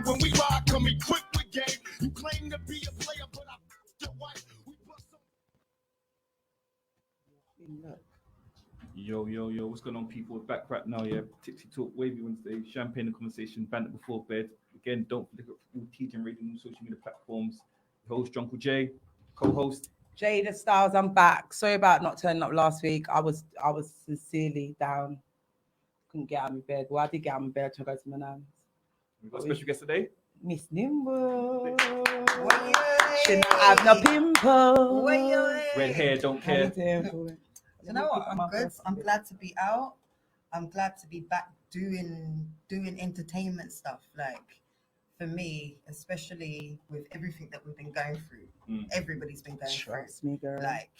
when we ride, come equipped with game. You claim to be a player, but I your wife. We bust some. Yo, what's going on, people? We're back right now, yeah. Tipsy Talk, Wavy Wednesday, champagne and conversation, banter before bed. Again, don't forget all TJ and radio on social media platforms. Host, Uncle Jay, co-host. Jada Styles, I'm back. Sorry about not turning up last week. I was sincerely down. Couldn't get out of my bed. Well, I did get out of my bed to go to my nan's. We've got a special guest today. Miss Nims. Should not have no pimple. Red hair, don't care. You know what? I'm good. I'm glad to be out. I'm glad to be back doing entertainment stuff. Like, for me, especially with everything that we've been going through, everybody's been going Trust through. me, girl. Like,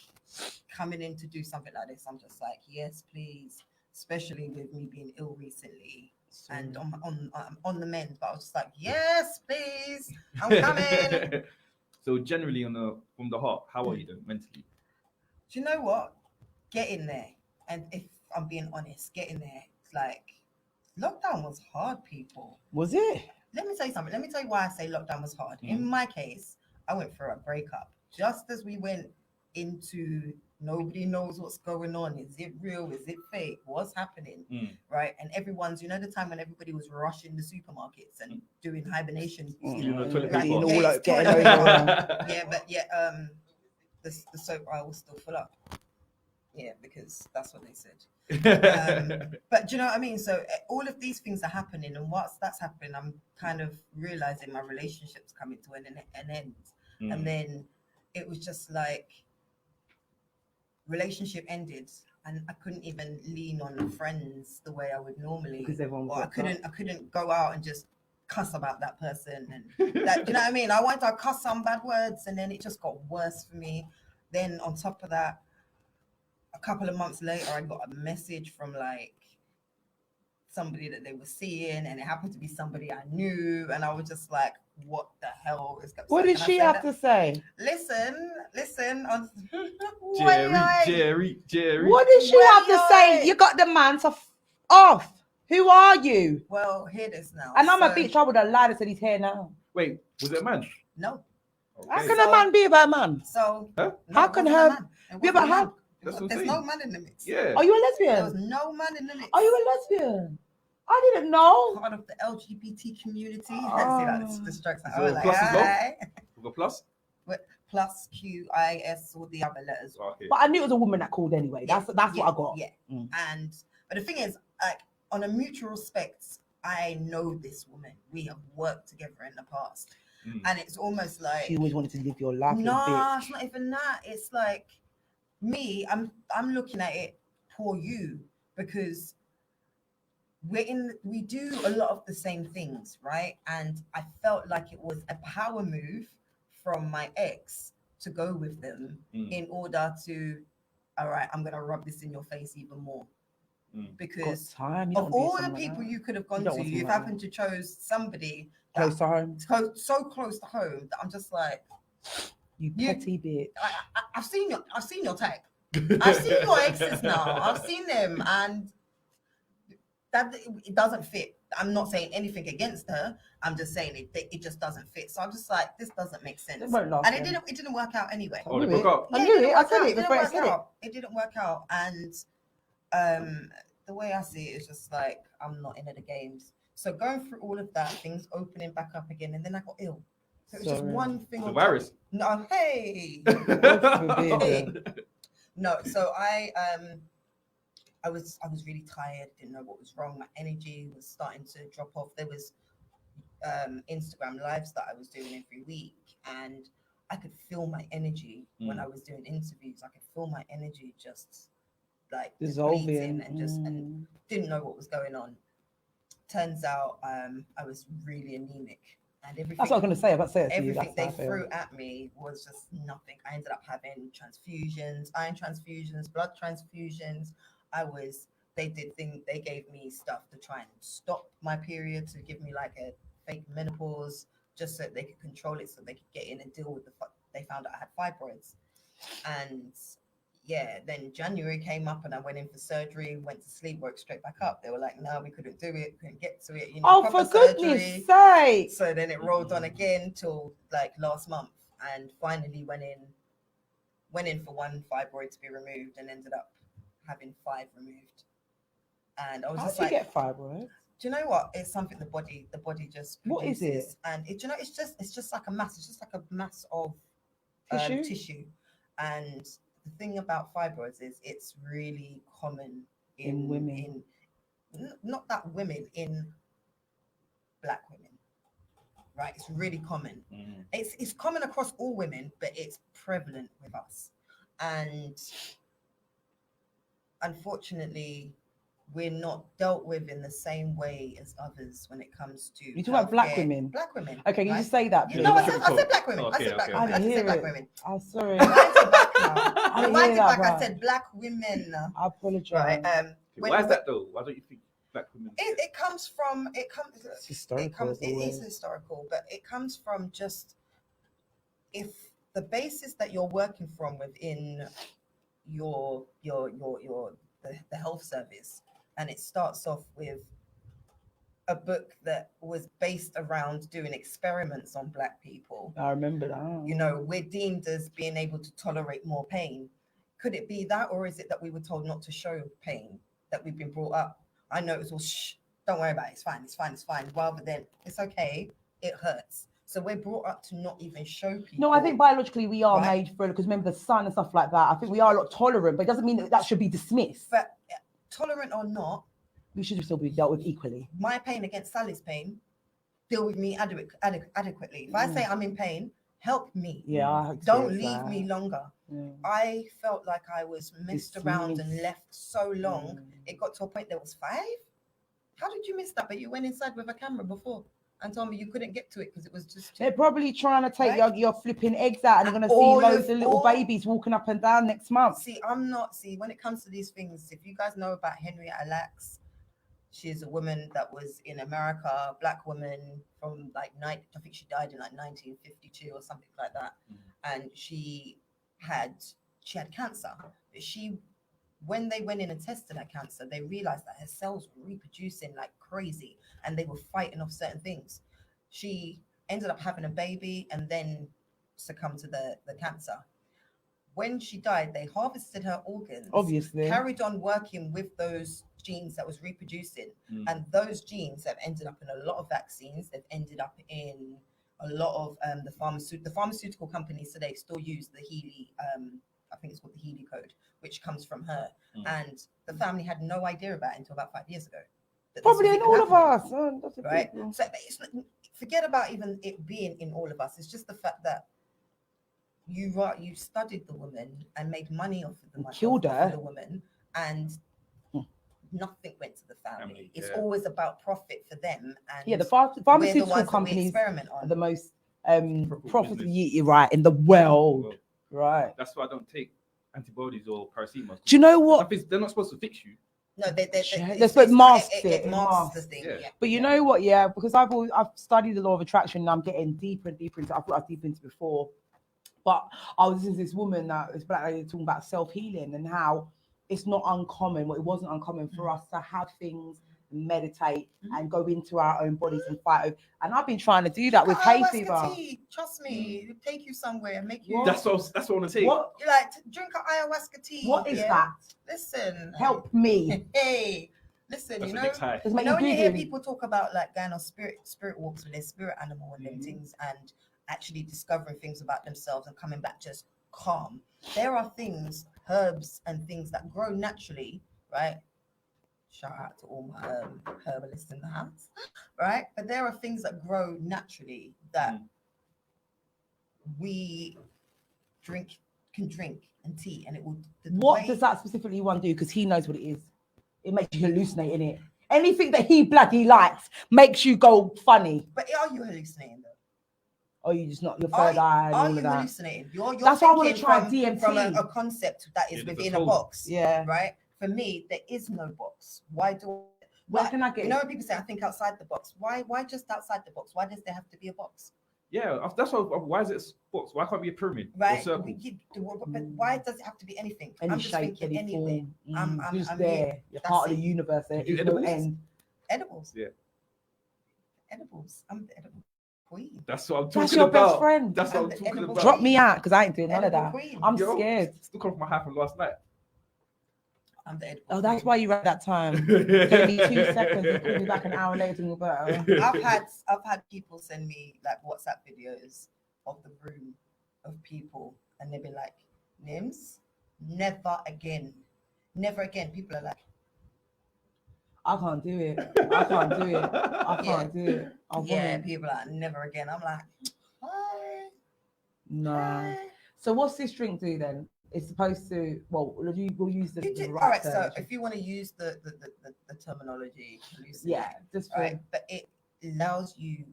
coming in to do something like this, I'm just like, yes, please. Especially with me being ill recently and on the mend, but I was just like, yes, please, I'm coming. So generally, from the heart, how are you doing mentally? Do you know what? Getting there. And if I'm being honest, getting there. It's like, lockdown was hard, people. Was it? Let me tell you something. Let me tell you why I say lockdown was hard. In my case, I went through a breakup. Just as we went into nobody knows what's going on. Is it real? Is it fake? What's happening? Right? And everyone's, the time when everybody was rushing the supermarkets and doing hibernation. Toilet like, paper. The soap aisle was still full up. Yeah, because that's what they said. But do you know what I mean? So all of these things are happening, and whilst that's happening, I'm kind of realizing my relationship's coming to an end. And then it was just like, relationship ended, and I couldn't even lean on friends the way I would normally. Because everyone was I couldn't go out and just cuss about that person, and that, do you know what I mean? I wanted to cuss some bad words, and then it just got worse for me. Then on top of that, a couple of months later, I got a message from like somebody that they were seeing, and it happened to be somebody I knew, and I was just like, what the hell is going on? What did she have to say? Listen. Jerry. What did she have to say? You got the man off. Who are you? Well, hear this now. And I'm a bitch. I would have lied and said he's here now. Wait, was it a man? No. Okay. How can a man be about a man? So huh? No, how can her be about her? There's no man in the mix. Yeah. Are you a lesbian? There was no man in the mix. Are you a lesbian? I didn't know. Part of the LGBT community. Oh. See, that distracts. So I was like, plus as well? With a plus? Plus QIS, all the other letters. Okay. But I knew it was a woman that called anyway. That's what I got. Yeah. But the thing is, like, on a mutual respect, I know this woman. We have worked together in the past. And it's almost like she always wanted to live your life. No, it's not even that. It's like me, I'm looking at it, poor you, because we do a lot of the same things, right? And I felt like it was a power move from my ex to go with them in order to, all right, I'm gonna rub this in your face even more. Because of all the people you could have gone to, you've happened to chose somebody close to home, so close to home that I'm just like, you petty bitch. I've seen your type. I've seen your exes now. I've seen them, and that it doesn't fit. I'm not saying anything against her. I'm just saying it just doesn't fit. So I'm just like, this doesn't make sense. And it didn't work out anyway. Oh, they broke up. I knew it. I said it before I said it. It didn't work out, and the way I see it is just like, I'm not into the games. So going through all of that, things opening back up again, and then I got ill. So it was just one thing. The virus. No, hey. No, so I was really tired, didn't know what was wrong. My energy was starting to drop off. There was Instagram lives that I was doing every week, and I could feel my energy when I was doing interviews. I could feel my energy just like dissolving and didn't know what was going on. Turns out I was really anemic, and everything. That's what I was going to say. Everything they threw at me was just nothing. I ended up having transfusions, iron transfusions, blood transfusions. They gave me stuff to try and stop my period, to give me like a fake menopause, just so they could control it, so they could get in and deal with they found out I had fibroids. And yeah, then January came up and I went in for surgery, went to sleep, woke straight back up. They were like, no, we couldn't do it, couldn't get to it. You need Oh, proper for goodness surgery. sake. So then it rolled on again till like last month, and finally went in for one fibroid to be removed, and ended up having 5 removed. And I was How just do you like, get fibroids? do you know what? It's something the body just What is produces. it? And it, you know, it's just like a mass. It's just like a mass of tissue. And the thing about fibroids is it's really common In women. Not that women, in black women, right? It's really common. It's common across all women, but it's prevalent with us. And unfortunately, we're not dealt with in the same way as others when it comes to You talk about black healthcare. women? Black women. Okay, can you right? just say that? You please? know, Yeah, I said black women. I Okay, said black okay, women. I I didn't just said hear black it. women. I'm sorry. Rewind it back now. I didn't Rewind hear it that back. I part. said black women. I apologize. Right. Why is that though? Why don't you think black women? It comes from It's historical. it is historical, but it comes from just, if the basis that you're working from within the health service, and it starts off with a book that was based around doing experiments on black people. I remember that. You know, we're deemed as being able to tolerate more pain. Could it be that, or is it that we were told not to show pain, that we've been brought up? I know it was all shh, don't worry about it, it's fine, it's fine, it's fine. Rather than it's okay, it hurts. So we're brought up to not even show people. No, I think biologically we are Right. made for it, because remember the sun and stuff like that. I think we are a lot tolerant, but it doesn't mean that that should be dismissed. But tolerant or not, We should still be dealt with equally. my pain against Sally's pain, deal with me adequately. If I say I'm in pain, help me. Yeah, I Don't experienced leave that. me longer. Yeah. I felt like I was messed around and Dismissed. left so long. Mm. It got to a point there was 5. How did you miss that? But you went inside with a camera before and told me you couldn't get to it because it was just They're probably trying to take Right. your flipping eggs out, and you're going to All see loads of- of little all- babies walking up and down next month. See, when it comes to these things, if you guys know about Henrietta Lacks, she is a woman that was in America, black woman from like I think she died in like 1952 or something like that. And she had cancer. But when they went in and tested her cancer, they realized that her cells were reproducing like crazy, and they were fighting off certain things. She ended up having a baby and then succumbed to the cancer. When she died, they harvested her organs, Obviously. carried on working with those genes that was reproducing, and those genes have ended up in a lot of vaccines. They've ended up in a lot of the pharmaceutical companies today still use the Healy, I think it's called the Healy code, which comes from her. And the family had no idea about it until about 5 years ago. that this Probably was in even all of happening, us. Oh, that's a right? big one. So it's not, forget about even it being in all of us. It's just the fact that you studied the woman and made money off of the money, Killed off her. of the woman, and nothing went to the family. It's yeah. always about profit for them. And Yeah, the we're the pharmaceutical ones that we companies experiment are on. the most Profitable profitable, business. you're right, in the world. Well, Right. that's why I don't take antibodies or paracetamol. Do you know what? They're not supposed to fix you. No, Yeah, it's- but it's- masks it it, it masks the masks. thing. Yeah. Yeah. But you know what? Yeah, because I've studied the law of attraction, and I'm getting deeper and deeper into. I thought I was deep into it before, but I was listening to this woman that was black lady talking about self healing and how it's not uncommon. Well, it wasn't uncommon for us to have things, meditate, and go into our own bodies and fight. And I've been trying to do that with hay Ayahuasca fever. tea, trust me, it'll take you somewhere and make you. What? That's what I want to take. What? You like to drink a ayahuasca tea. What is yeah? that? Listen. Help me. Hey, listen. That's you the know. next high. It's You making know when you hear googling. people talk about like going on spirit walks with their spirit animal and them things, and actually discovering things about themselves and coming back just calm. There are things, herbs and things that grow naturally, right? Shout out to all my herbalists in the house, right? But there are things that grow naturally that we can drink and tea, and it will. What does that specifically one do? Because he knows what it is. It makes you hallucinate in it. Anything that he bloody likes makes you go funny. But are you hallucinating though? Or you just not your third eye and Are all you of that. hallucinating? You're That's why I wanna thinking try from DMT. a concept that is Yeah, that's within a a tool. box, Yeah. right? For me, there is no box. Why do? Where Like, can I get you know it? when people say I think outside the box? Why just outside the box? Why does there have to be a box? Yeah, that's why is it spots? Why can't it be a pyramid or Right? circle? But why does it have to be anything? Any I'm just shape, thinking any anything. form. I'm Just here. there. You're That's part of the it. universe. There You do is no edibles? end. Edibles. Yeah. Edibles. I'm the edible queen. That's what I'm talking That's your about. best friend. That's what I'm I'm the talking edible about. Drop me out because I ain't doing none of Edible that. queen. I'm Yo, scared. Still coming from my house from last night. I'm the edible Oh, that's queen. why you read that time. Gave me 2 seconds and called me back an hour later and you're better. I've had people send me like WhatsApp videos of the room of people, and they'll be like, "Nims, never again, never again." People are like, I can't do it. I can't do it. I can't do it. I "Yeah," won't. people are like, "Never again." I'm like, "Hi, Nah. hi." So what's this drink do then? It's supposed to, well, we'll use the You do, right all right. So terminology. if you want to use the terminology, hallucinate, Yeah, just for, right, but it allows you,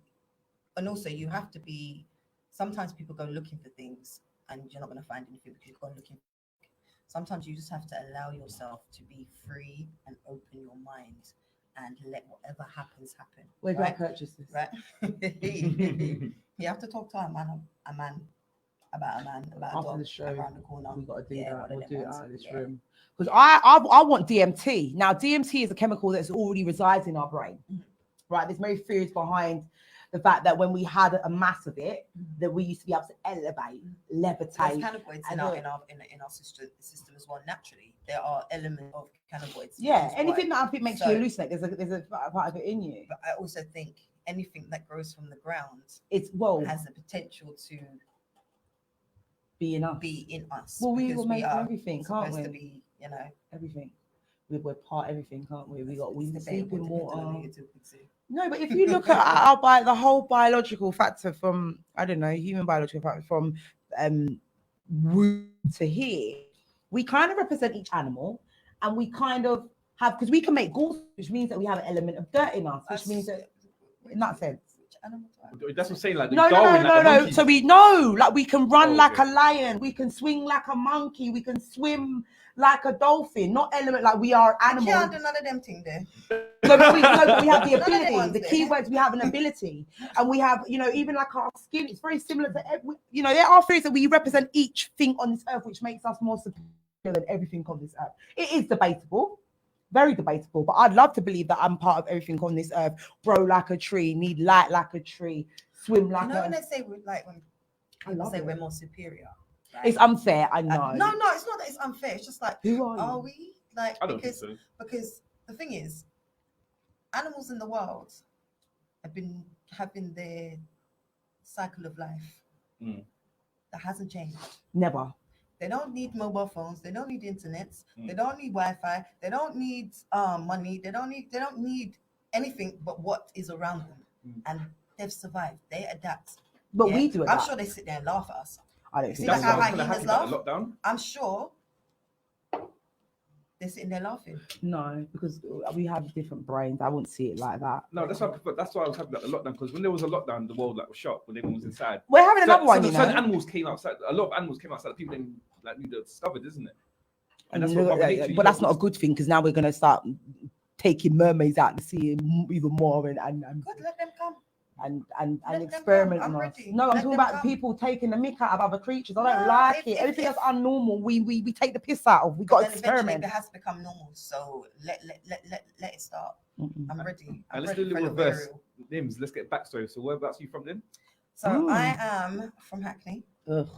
and also you have to be. Sometimes people go looking for things, and you're not going to find anything because you've gone looking. Sometimes you just have to allow yourself to be free and open your mind, and let whatever happens happen. where do I right? purchase this? Right? You have to talk to a man about a After dog the show, around the corner. we got to do Yeah, that. one of We'll them do it ones. out of this Yeah. room. Because I want DMT. Now, DMT is a chemical that's already resides in our brain, right? There's no theories behind the fact that when we had a mass of it, that we used to be able to elevate, There's levitate. cannabinoids and in our system as well. Naturally, there are elements of cannabinoids. Yeah, which is anything why- that I think makes So- you hallucinate, there's a part of it in you. But I also think anything that grows from the ground It's, well, has the potential to be enough. be in us. Well, we because will make are everything, can't supposed we? to be, Everything. We're part everything, can't we? We it's sleep debatable, in depends on who water. you're talking to. No, but if you look at the whole biological factor from, I don't know, human biological factor from womb to here, we kind of represent each animal, and we kind of have, because we can make gauze, which means that we have an element of dirt in us, which means that in that sense. Which animal do I- That's what I'm saying. Like No. Darwin, like the monkeys. So we know, like we can run Oh, like okay. a lion, we can swing like a monkey, we can swim like a dolphin. Not element like we are I can't animals. do none of them things there. No, but we have the None of them ability. ones The there. key words, we have an ability, and we have, even like our skin. It's very similar to every. There are things that we represent each thing on this earth, which makes us more superior than everything on this earth. It is debatable. Very debatable, but I'd love to believe that I'm part of everything on this earth. Grow like a tree, need light like a tree, swim like When a. they say when people love say it. we're more superior, right? It's unfair, I know. No, it's not that it's unfair. It's just like, Who are you? are we like I don't think because so. the thing is, animals in the wild have their cycle of life Mm. that hasn't changed. Never. They don't need mobile phones. They don't need internet. Mm. They don't need Wi-Fi. They don't need money. They don't need anything but what is around them, Mm. and they've survived. They adapt. But Yeah? we do it. I'm sure they sit there and laugh at us. I don't See, think like That's how why I'm kind of hyenas happy about the lockdown. I'm sure they're sitting there laughing. No, because we have different brains. I wouldn't see it like that. No, that's why I was happy about the lockdown, because when there was a lockdown, the world was shocked when everyone was inside. We're having another one, Certain animals came outside. A lot of animals came outside. People didn't knew they discovered, isn't it? And that's what Mother Nature but that's uses. not a good thing, because now we're going to start taking mermaids out to sea even more Good, let them come. and Let them experiment come. on I'm us. ready. No, I'm Let talking them about come. people taking the mick out of other creatures. I don't No, like if- it. Everything if- that's unnormal, we take the piss out of. We But got to then eventually experiment. it has to become normal. So let it start. Mm-mm. I'm ready. I'm And let's ready do a for little the reverse. burial. Nims, let's get backstory. So whereabouts are you from then? So Mm. I am from Hackney. Ugh,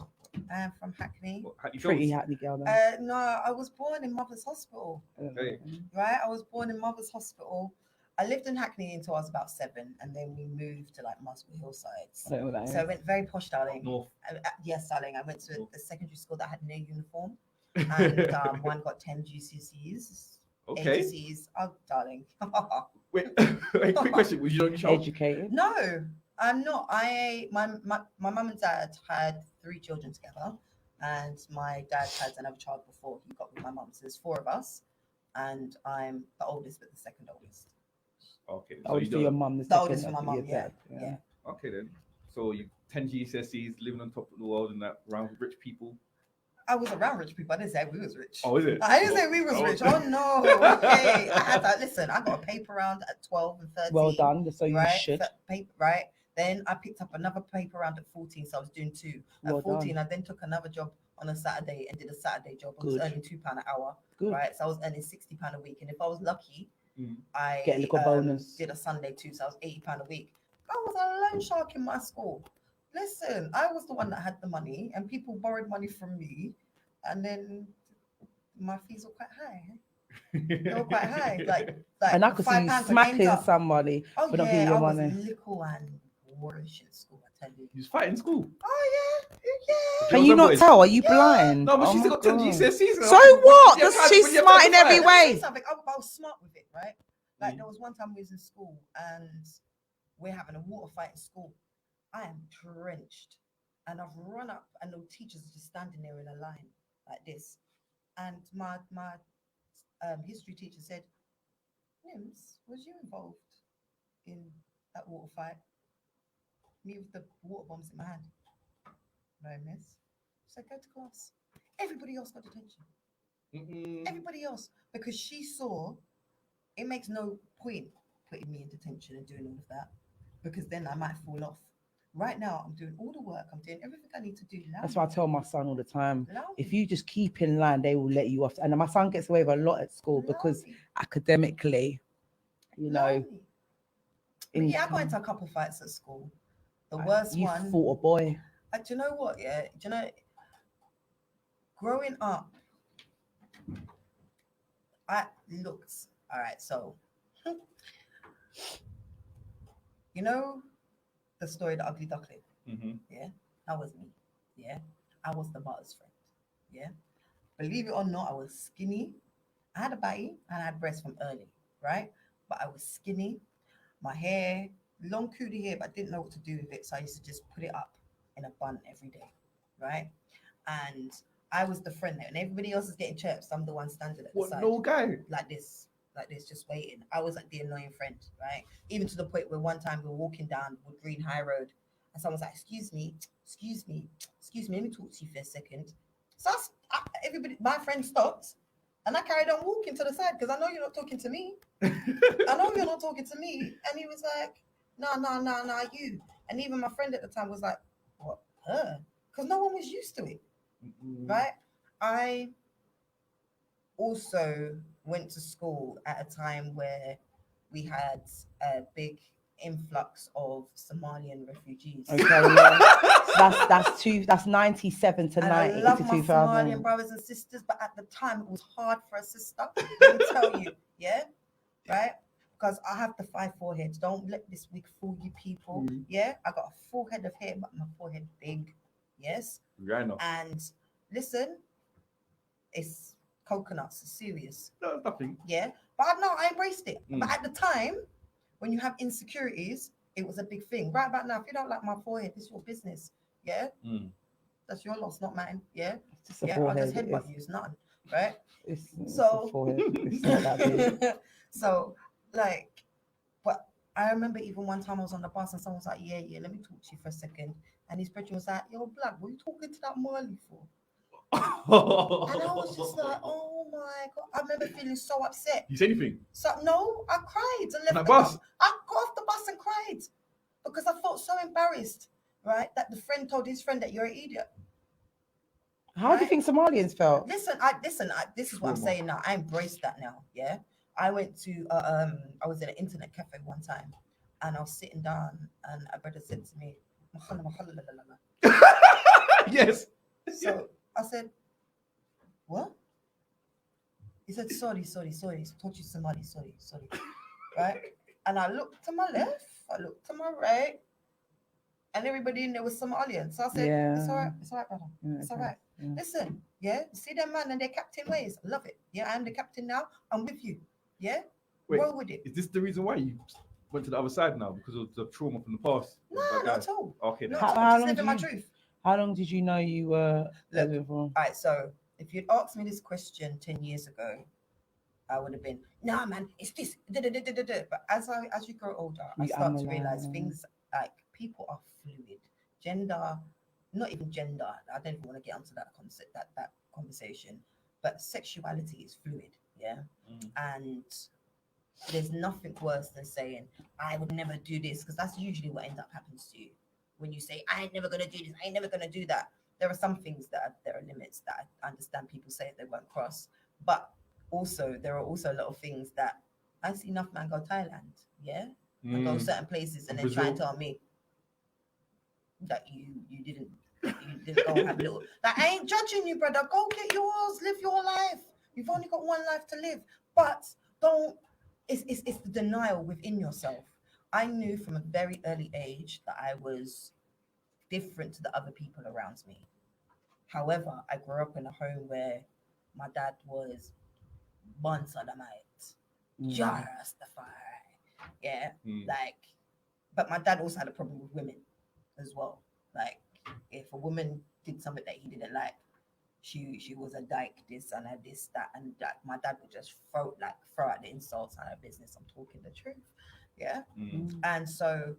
I am from Hackney. What, Hackney pretty Fields? happy girl. Though. No, I was born in Mother's Hospital. Hey. Right, I was born in Mother's Hospital. I lived in Hackney until I was about 7, and then we moved to like Muswell Hillsides. I don't know what that So I is. went very posh, darling. North. Yes, darling. I went to North. a secondary school that had no uniform, and one got 10 GCSEs, 8 Okay. GCSEs. Oh, darling. Wait, wait, quick question. Was you on your show? Educated. No, I'm not. My mum and dad had 3 children together, and my dad had another child before he got with my mum. So there's 4 of us, and I'm the oldest, but the second oldest. Okay. I would you for your don't- mum. The The oldest second for my after mum, your yeah, dad, yeah. Okay then. So you 10 GCSEs, living on top of the world and that around with rich people. I was around rich people. I didn't say we was rich. Oh, is it? I didn't say we was Oh. rich. Oh no. Okay. I had to listen. I got a paper round at 12 and 13. Well done. So you right? should. Paper, right? Then I picked up another paper round at 14, so I was doing 2. Well At 14, done. I then took another job on a Saturday and did a Saturday job. I was Good. earning £2 an hour, Good. right? So I was earning £60 a week, and if I was lucky, I Get a little bonus. did a Sunday too, so I was £80 a week. I was a loan shark in my school. Listen, I was the one that had the money, and people borrowed money from me, and then my fees were quite high. They were quite high, like And I could see you £5 smacking somebody Oh for not yeah, giving I your was money. little and boorish in school. I tell you. You was fighting in school. Oh yeah. Can you not boys. tell? Are you blind? No, but Oh she's my got 10 God. GCSEs. So what? She's smart in every Let me way. say something. I was smart with it, right? Like there was one time we was in school and we're having a water fight in school. I am drenched, and I've run up, and the teachers are just standing there in a line like this. And my history teacher said, "Nims, was you involved in that water fight?" Me with the water bombs in my hand. No, miss. She said, "Go to class." Everybody else got detention. Everybody else, because she saw it makes no point putting me in detention and doing all of that, because then I might fall off. Right now, I'm doing all the work. I'm doing everything I need to do. That's why I tell my son all the time. Allow If me. you just keep in line, they will let you off. And my son gets away with a lot at school Allow because me. academically, you Allow know, me. But yeah, I got into a couple fights at school. The worst you one. fought a boy. Do you know what? Yeah, do you know? Growing up, I looked. All right, so you know the story, the ugly duckling. Yeah, that was me. Yeah, I was the butter's friend. Yeah, believe it or not, I was skinny. I had a body and I had breasts from early, right? But I was skinny. My hair, long cootie hair, but I didn't know what to do with it, so I used to just put it up in a bun every day, right? And I was the friend there, and everybody else is getting chirps. I'm the one standing at the What, side, no guy? like this, just waiting. I was like the annoying friend, right? Even to the point where one time we were walking down Wood Green High Road, and someone's like, "Excuse me, let me talk to you for a second." So everybody, my friend stopped, and I carried on walking to the side because I know you're not talking to me. I know you're not talking to me. And he was like, "No, you." And even my friend at the time was like, "What, her?" Because no one was used to it, right? I also went to school at a time where we had a big influx of Somalian refugees. Okay, yeah. That's 97 to And I 90 love to my 2000. Somalian brothers and sisters, but at the time it was hard for a sister. Let me tell you, yeah, right? Because I have the 5 foreheads. Don't let this wig fool you, people. Yeah, I got a full head of hair, but my forehead big. Yes. Right now. And listen, it's coconuts. It's serious. No, nothing. Yeah, but I embraced it. But at the time, when you have insecurities, it was a big thing. Right about now, if you don't like my forehead, it's your business. Yeah, that's your loss, not mine. Yeah, It's just a yeah, forehead. I'll just headbutt you. It's nothing, right? It's So- a forehead. It's not that big. So, like, but I remember even one time I was on the bus and someone was like, yeah, let me talk to you for a second. And his brother was like, "Yo, Black, what are you talking to that Marley for?" And I was just like, "Oh my God." I remember feeling so upset. You say anything? So no, I cried and left On that the bus? I got off the bus and cried because I felt so embarrassed, right? That the friend told his friend that you're an idiot. How do you think Somalians felt? Listen, this is what I'm Trauma. saying now. I embrace that now. Yeah, I went to I was in an internet cafe one time, and I was sitting down, and a brother said to me, Yes. so I said, "What?" He said, sorry, taught you Somali, sorry, right? And I looked to my left, I looked to my right, and everybody in there was Somalian. So I said, it's all right, brother. It's all right. Yeah. Listen, yeah, see them man and their captain ways. I love it. Yeah, I am the captain now. I'm with you. Yeah, Wait, roll with it. is this the reason why you went to the other side now? Because of the trauma from the past? No, not at all. Okay, then. Not at all. How Just long living do my you- truth. How long did you know you were Look, living for? All right, so if you'd asked me this question 10 years ago, I would have been, nah, man, it's this. But as you grow older, I You start to realize analyze. things like people are fluid. Gender, not even gender. I don't even want to get onto that concept, that conversation. But sexuality is fluid, yeah. And there's nothing worse than saying, I would never do this, because that's usually what ends up happens to you. When you say, I ain't never going to do this, I ain't never going to do that. There are some things there are limits that I understand people say they won't cross. But also, there are also a lot of things that I see enough man go Thailand, yeah? And go certain places and then try and Brazil. tell me that you didn't go and have a little. Like, I ain't judging you, brother. Go get yours, live your life. You've only got one life to live. But don't. It's the denial within yourself. I knew from a very early age that I was different to the other people around me. However, I grew up in a home where my dad was one sodomite, just the fire. Yeah, like, but my dad also had a problem with women as well. Like, if a woman did something that he didn't like, she was a dyke, this and a this, that, and that. My dad would just throw out the insults and her business. I'm talking the truth. Yeah. And so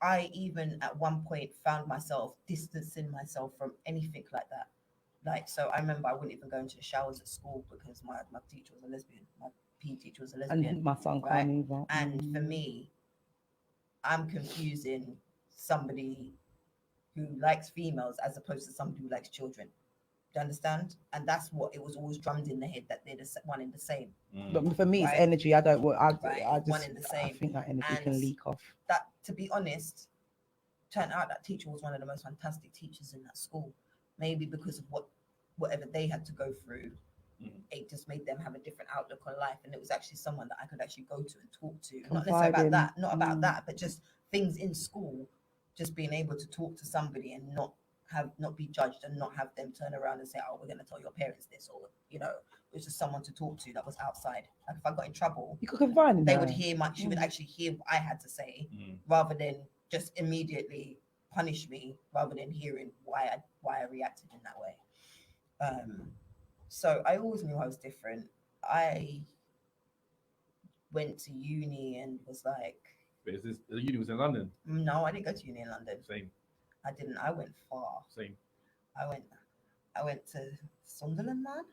I even at one point found myself distancing myself from anything like that. Like, so I remember I wouldn't even go into the showers at school because my teacher was a lesbian. My PE teacher was a lesbian. And my son right? can't either. And for me, I'm confusing somebody who likes females as opposed to somebody who likes children. Do you understand? And that's what it was always drummed in the head, that they're one in the same. But for me, Right. it's energy. I don't want. Right. I just One in the I same. think that energy And can leak off. that, to be honest, turned out that teacher was one of the most fantastic teachers in that school. Maybe because of whatever they had to go through, it just made them have a different outlook on life. And it was actually someone that I could actually go to and talk to. Not necessarily about that, not about that, but just things in school, just being able to talk to somebody and not be judged and not have them turn around and say, oh, we're going to tell your parents this, or, it was just someone to talk to that was outside. Like, if I got in trouble, You could confide in they her. would hear she would actually hear what I had to say, rather than just immediately punish me, rather than hearing why I reacted in that way. So I always knew I was different. I went to uni and was like, But is this the uni was in London? no, I didn't go to uni in London. Same. I didn't. I went far. Same. I went to Sunderland, man.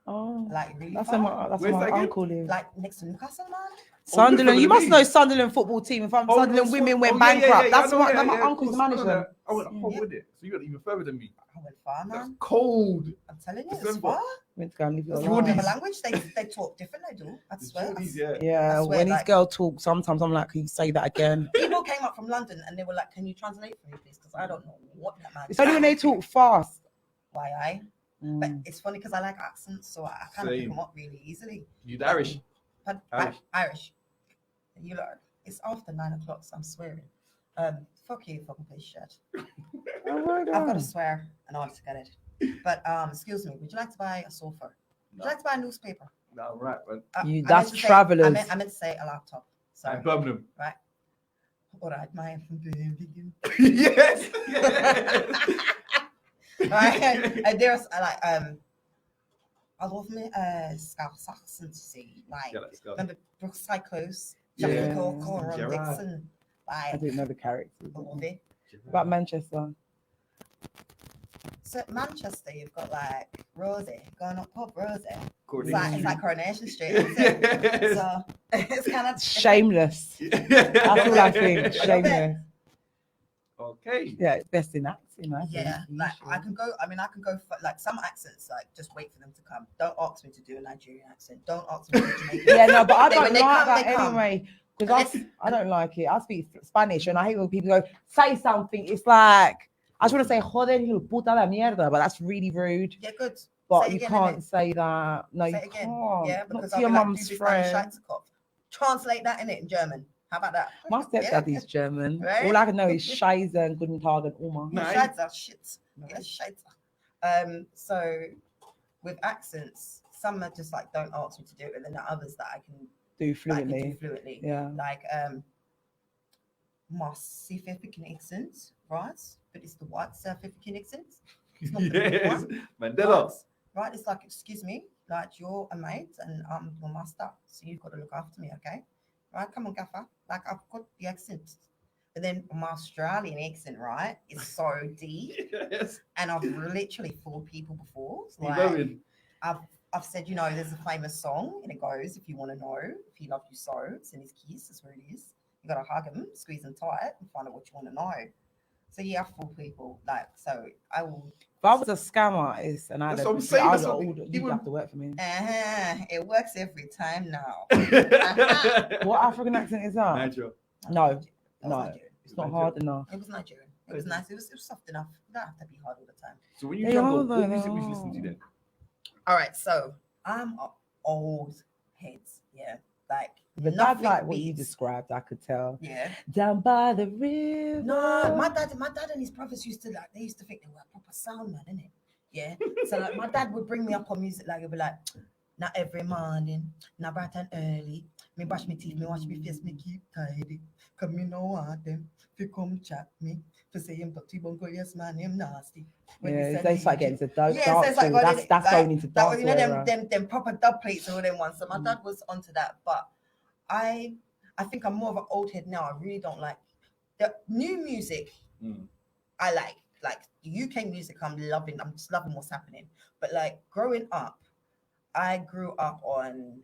Oh, Like, really that's far. my Where's that again? uncle lives. Like next to Newcastle, man. Sunderland. You good for must the know league. Sunderland football team. If Sunderland women went bankrupt, that's what my uncle's managed them. I went home with it. So you got even further than me. I went far, That's man. cold. I'm telling you, it's December. far. Went to go and live your It's life. another language. They talk different. They do. I The swear. Geordies, yeah. Yeah, I swear, when his like- girl talks, sometimes I'm like, can you say that again? People came up from London and they were like, "Can you translate for me, please?" Because I don't know what that man. It's only when they talk fast. Why I? But it's funny because I like accents, so I kind of pick Same. them up really easily. You Irish. But Irish. Irish. You look. It's after 9 o'clock, so I'm swearing. Fuck you, fucking piece of shit. Oh my I've got to God. swear and I'll have to get it. But excuse me, would you like to buy a sofa? Would you like to buy a newspaper? No, right, man. I You- meant that's to say- travellers. I meant to say a laptop. Sorry. And Birmingham. Right. All right, my Birmingham. Yes. Yes. Right. And there's I love me Scouse accent, see, like Yeah, let's go. remember Brooks Close, Yeah. Jackie Coram Gerard. Dixon, I like didn't know the characters. I love it. About Manchester. So Manchester, you've got like Rosie going up pub Rosie. It's Coronation like, Street. Coronation Street. Isn't it? Yes. So it's kind of Shameless. That's all I think. Shameless. Okay. Yeah, best in acting, I think. Yeah, like I usually. can go. I mean, I can go for like some accents. Like just wait for them to come. Don't ask me to do a Nigerian accent. Don't ask me to do Jamaican. Yeah, no, but I They- don't when like they come, that they come. anyway. Because I don't like it. I speak Spanish and I hate when people go, say something. It's like, I just want to say, joder, hijo de puta la mierda, but that's really rude. Yeah, good. But Say it you again, can't innit? say that. No, Say you it again. can't. Yeah, Not because to I'll your be like, mum's "Du bist ein friend. Scheizkopf." Translate that in it in German. How about that? My stepdad is German. Right? All I can know is Scheiße and Guten Tag and Oma. No. Nice. Scheiße, shit. Yeah, Scheiße. So with accents, some are just like don't ask me to do it, and then there are others that I can Do do fluently. fluently. Yeah. Like massific accent, right? But it's the white certificate accent. It's not the big Yes. one. Mandela. Right? It's like, excuse me, like you're a mate and I'm your master, so you've got to look after me, okay? Right? Come on, gaffer. Like I've got the accent. But then my Australian accent, right, is so deep. Yes. And I've literally fooled people before. You Like, going? I've I've said, you know, there's a famous song, and it goes, if you want to know, if he loved you so, it's in his kiss, that's where it is. You got to hug him, squeeze him tight, and find out what you want to know. So yeah, I fool people. Like, so I will. If I was a scam artist and I had That's a, what I'm saying, I that's would what- order, he you'd would- have to work for me. It works every time now. What African accent is that? Nigeria. No, That was no, Nigerian. it's not hard enough. It was Nigerian. It was nice. It was soft enough. You don't have to be hard all the time. So when you They were younger, are, what though, music they was you are. listening to then? All right, so I'm old heads. Yeah, like But that's nothing like what you beats- described, I could tell. Yeah. Down by the river. No, my dad and his brothers used to like. They used to think they were a proper sound man, innit? Yeah. So like, my dad would bring me up on music. Like he'd be like, not every morning, not bright and early. Me brush me teeth, me wash me face, me keep tidy. Come me no want them. If you come chat me, for say him dirty bungo, yes man, him nasty. When Yeah, said they start he- getting to dark. Yeah, so it's like, That's going into that was, dance. you know, them proper dub plates or them ones. So my dad was onto that, but I think I'm more of an old head now. I really don't like the new music. Mm. I like the UK music. I'm just loving what's happening. But like growing up, I grew up on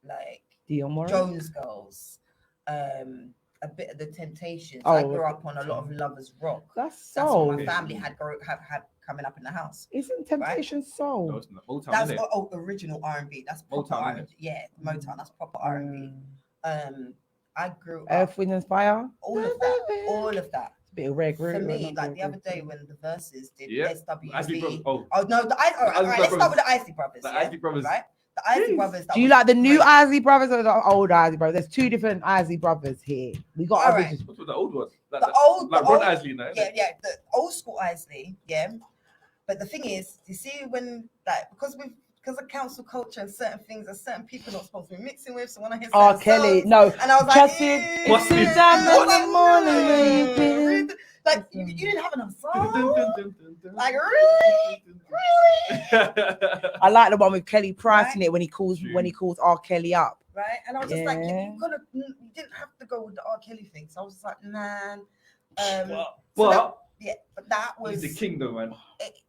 like Dion Jones Girls, a bit of the Temptations. Oh, I grew up on a lot of Lovers Rock. That's That's soul. what my family had coming up in the house. Isn't Temptation No, soul? it's not. Motown, That's innit? original R&B. That's proper Motown, R&B. Yeah, Motown. That's proper R&B. I grew up Earth, Wind and Fire. all of that. All of that. Bit of Red For Root. me, like the other day when the Verses did Yeah. SWV. Isley Brothers. Oh, Oh no, all right, let's start with the Isley Brothers. the yeah? Isley Brothers. Right? The Isley Jeez. Brothers. that Do you was like the new great. Isley Brothers or the old Isley Brothers? There's two different Isley Brothers here. We got All right. original. What's with the old ones? Like, The old, like the Rod old, Isley, no? yeah, the old school Isley, yeah. But the thing is, you see, when like because of council culture and certain things and certain people not supposed to be mixing with, so when I hear Oh, certain Kelly, songs, no. and I was Just like, it. What's It's this? down I was in like, the morning, baby. like you didn't have enough songs. Like, really? I like the one with Kelly Price Right. in it when he calls R. Kelly up. Right? And I was just like, Yeah. you didn't have to go with the R. Kelly thing. So I was just like, man. But But that was he's the king, though, man.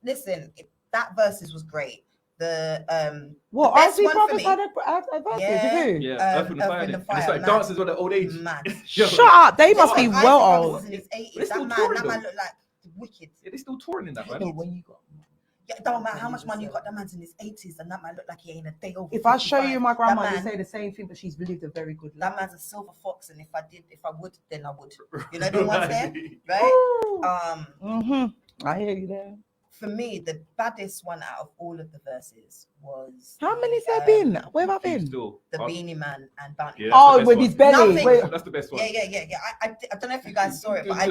listen, that Versus was great. The What? best Isley one for Brothers me- had a versus Yeah. with who? Yeah, Um, Earth, Wind, and Fire. Earth, Wind, and And it's Fire, like man. dances on the old age. man. Yo. Shut up. They must Listen, be Isley well Brothers old. was in his 80s. They're still That touring, man though. looked like wicked. Yeah, they're still touring in that, man. No, when you got- Yeah, it don't matter how much money you got. That man's in his 80s, and that man looked like he ain't a day over. If I show you 55. my grandma, that you man, say the same thing, but she's lived a very good that life. man's a silver fox, and if I would, then I would. You know the ones there, right? I hear you there. For me, the baddest one out of all of the verses was How many's there been? Where have I been? Still. the Beanie Man and Bounty. Yeah. Oh, That's the with best his one. belly. Nothing. Wait, That's the best one. Yeah. I don't know if you guys saw it, but I